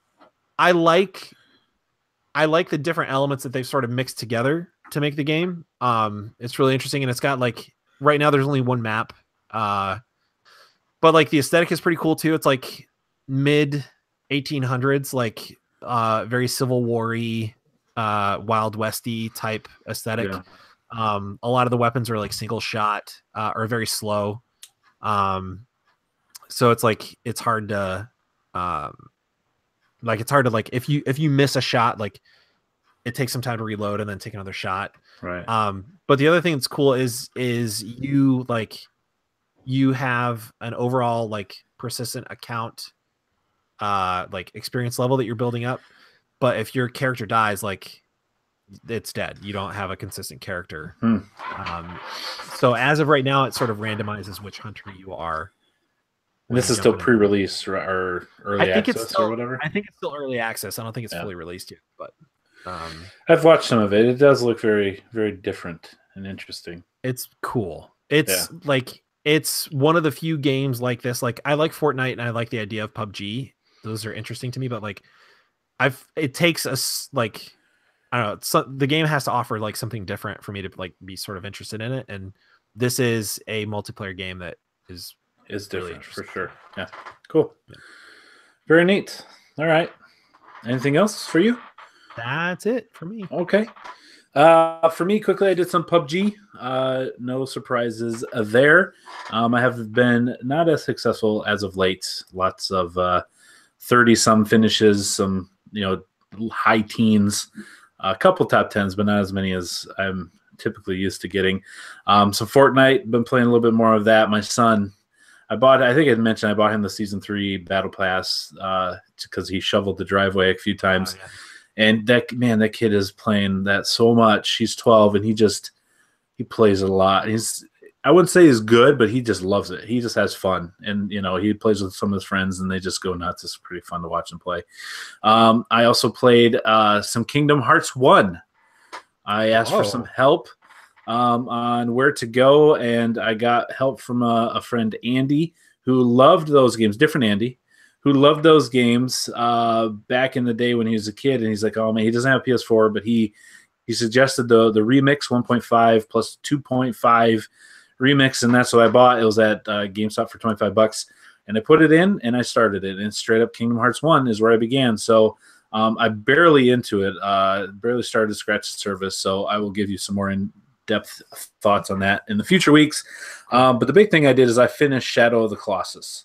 I like the different elements that they've sort of mixed together to make the game. It's really interesting, and it's got like right now there's only one map, but like the aesthetic is pretty cool too. It's like mid 1800s, like very Civil War-y, Wild Westy type aesthetic. Yeah. A lot of the weapons are like single shot, or very slow. So it's like it's hard to if you miss a shot, like it takes some time to reload and then take another shot. Right. But the other thing that's cool is you have an overall like persistent account, like experience level that you're building up. But if your character dies, like it's dead. You don't have a consistent character. So as of right now, it sort of randomizes which hunter you are. This is still pre-release or early access or whatever? I think it's still early access. I don't think it's fully released yet, but I've watched some of it. It does look very, very different and interesting. It's cool. It's like it's one of the few games like this. Like I like Fortnite and I like the idea of PUBG. Those are interesting to me, but like it takes us like I don't know. The game has to offer like something different for me to like be sort of interested in it, and this is a multiplayer game that is different really for sure. Yeah, cool. Yeah. Very neat. All right. Anything else for you? That's it for me. Okay. For me, quickly, I did some PUBG. No surprises there. I have been not as successful as of late. Lots of 30-some finishes, some high teens. A couple top 10s, but not as many as I'm typically used to getting. So Fortnite, been playing a little bit more of that. My son, I think I mentioned I bought him the Season 3 Battle Pass because he shoveled the driveway a few times. Oh, yeah. And that kid is playing that so much. He's 12, and he plays it a lot. I wouldn't say he's good, but he just loves it. He just has fun. And, he plays with some of his friends, and they just go nuts. It's pretty fun to watch him play. I also played some Kingdom Hearts 1. I asked for some help on where to go, and I got help from a friend, Andy, who loved those games. Different Andy, who loved those games back in the day when he was a kid. And he's like, oh, man, he doesn't have a PS4, but he suggested the remix 1.5 plus 2.5 remix, and that's what I bought. It was at GameStop for $25, and I put it in and I started it, and straight up Kingdom Hearts 1 is where I began. So I'm barely into it, barely started to scratch the surface, so I will give you some more in-depth thoughts on that in the future weeks. But the big thing I did is I finished Shadow of the Colossus.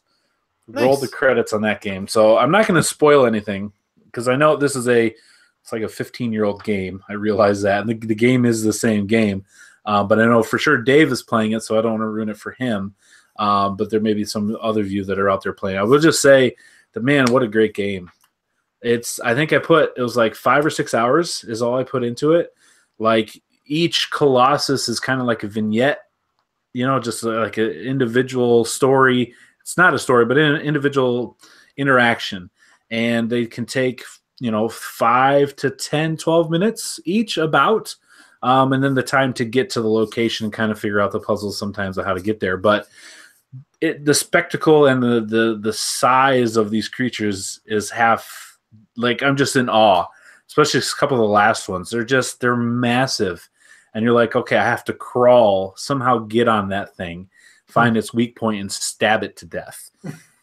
Nice. Rolled the credits on that game, so I'm not going to spoil anything because I know this is it's like a 15-year-old game. I realize that, and the game is the same game. But I know for sure Dave is playing it, so I don't want to ruin it for him. But there may be some other of you that are out there playing. I will just say that, man, what a great game. I think it was like 5 or 6 hours is all I put into it. Like each Colossus is kind of like a vignette, just like an individual story. It's not a story, but an individual interaction. And they can take, 5 to 10, 12 minutes each about. And then the time to get to the location and kind of figure out the puzzles sometimes of how to get there. But the spectacle and the size of these creatures is half, like, I'm just in awe, especially a couple of the last ones. They're massive. And you're like, okay, I have to crawl, somehow get on that thing. find its weak point and stab it to death.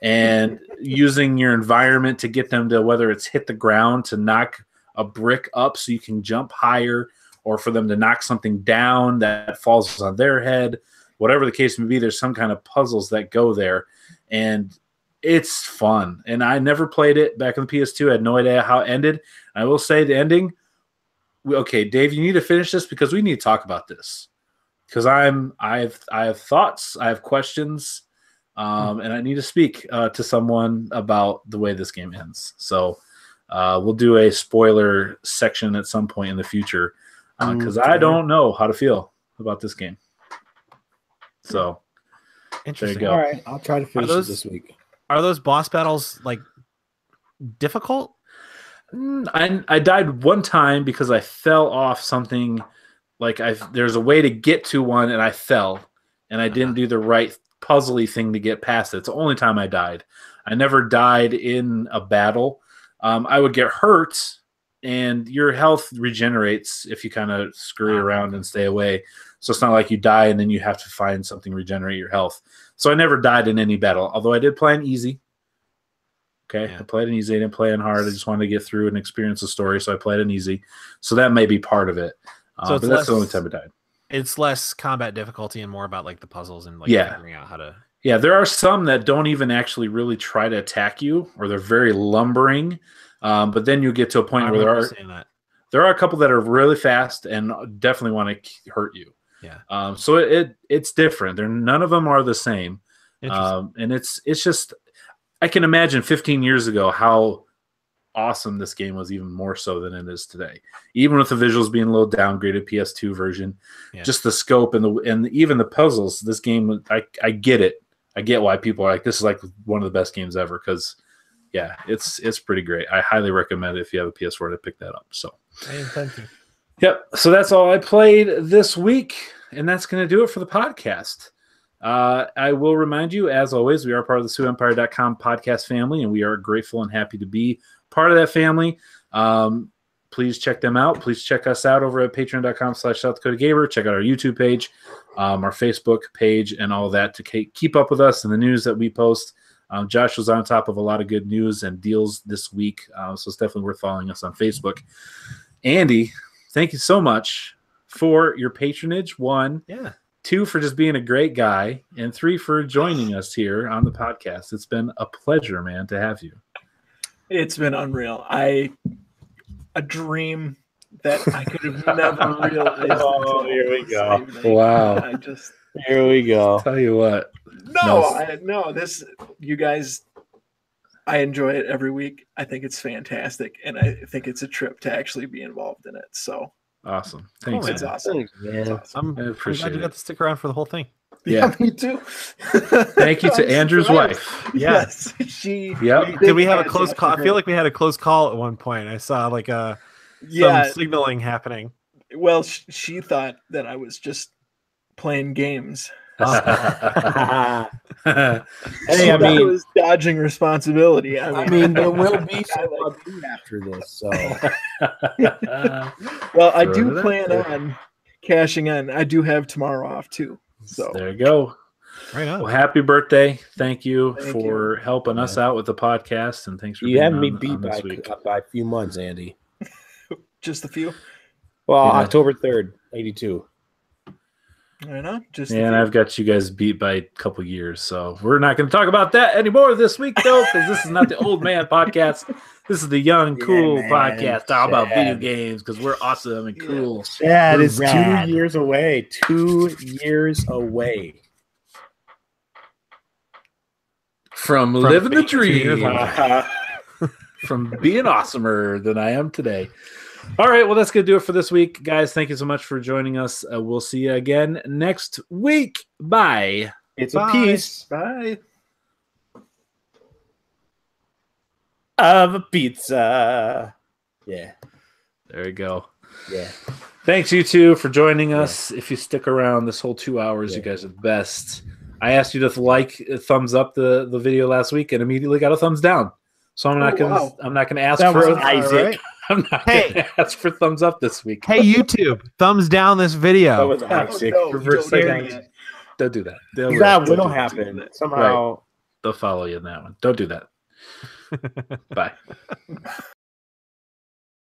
And using your environment to get them to, whether it's hit the ground to knock a brick up so you can jump higher, or for them to knock something down that falls on their head, whatever the case may be, there's some kind of puzzles that go there. And it's fun. And I never played it back on the PS2. I had no idea how it ended. I will say the ending. Okay, Dave, you need to finish this because we need to talk about this. Because I have thoughts, I have questions, and I need to speak to someone about the way this game ends. So we'll do a spoiler section at some point in the future because I don't know how to feel about this game. So interesting. There you go. All right, I'll try to finish it this week. Are those boss battles like difficult? I died one time because I fell off something. Like there's a way to get to one, and I fell, and I didn't do the right puzzly thing to get past it. It's the only time I died. I never died in a battle. I would get hurt, and your health regenerates if you kind of scurry around and stay away. So it's not like you die and then you have to find something to regenerate your health. So I never died in any battle, although I did play on easy. Okay, yeah. I played on easy. I didn't play on hard. I just wanted to get through and experience the story, so I played on easy. So that may be part of it. So but that's the only time I died. It's less combat difficulty and more about like the puzzles and like figuring out how to. Yeah, there are some that don't even actually really try to attack you, or they're very lumbering. But then you get to a point where there are a couple that are really fast and definitely want to hurt you. Yeah. So it's different. None of them are the same. And it's just, I can imagine 15 years ago how awesome this game was, even more so than it is today. Even with the visuals being a little downgraded, PS2 version, just the scope and even the puzzles. This game, I get it. I get why people are like, this is like one of the best games ever, because yeah, it's pretty great. I highly recommend it if you have a PS4 to pick that up. So thank you. Yep. So that's all I played this week, and that's going to do it for the podcast. I will remind you, as always, we are part of the SueEmpire.com podcast family, and we are grateful and happy to be part of that family. Please check them out. Please check us out over at patreon.com/South Dakota Gamer. Check out our YouTube page, our Facebook page, and all that to keep up with us and the news that we post. Josh was on top of a lot of good news and deals this week, so it's definitely worth following us on Facebook. Andy, thank you so much for your patronage. 1, 2, for just being a great guy, and 3, for joining us here on the podcast. It's been a pleasure, man, to have you. It's been unreal. A dream that I could have never realized. Oh, here we go. Wow. Here we go. Tell you what. This, you guys, I enjoy it every week. I think it's fantastic, and I think it's a trip to actually be involved in it. So awesome. Thanks. It's awesome. Thanks, man. It's awesome. I'm glad you got to stick around for the whole thing. Yeah, me too. Thank you to Andrew's wife. Yes, she. Yep. Did we have a close call? I feel like we had a close call at one point. I saw like some signaling happening. Well, she thought that I was just playing games. Hey, I was dodging responsibility. I mean, there will be some after this. So, well, I do plan on cashing in. I do have tomorrow off too. So there you go. Right on. Well, happy birthday! Thank you for helping us out with the podcast, and thanks for you being having me on beat this week. by a few months, Andy. Just a few. Well, October 3rd, 82. I know. And I've got you guys beat by a couple years, so we're not going to talk about that anymore this week, though, because this is not the old man podcast. This is the young, cool podcast all about video games, because we're awesome and cool. Yeah, it is rad. 2 years away. 2 years away from living the dream, from being awesomer than I am today. All right, well, that's going to do it for this week. Guys, thank you so much for joining us. We'll see you again next week. Bye. It's a piece. Bye. Of a pizza. Yeah. There you go. Yeah. Thanks, you two, for joining us. If you stick around this whole 2 hours, you guys are the best. I asked you to thumbs up the video last week and immediately got a thumbs down. So I'm not gonna ask for Isaac. Right. I'm not gonna ask for thumbs up this week. Hey, YouTube, thumbs down this video. That was Isaac. Reverse psychology. Don't do that. That will happen somehow. Right. They'll follow you in that one. Don't do that. Bye.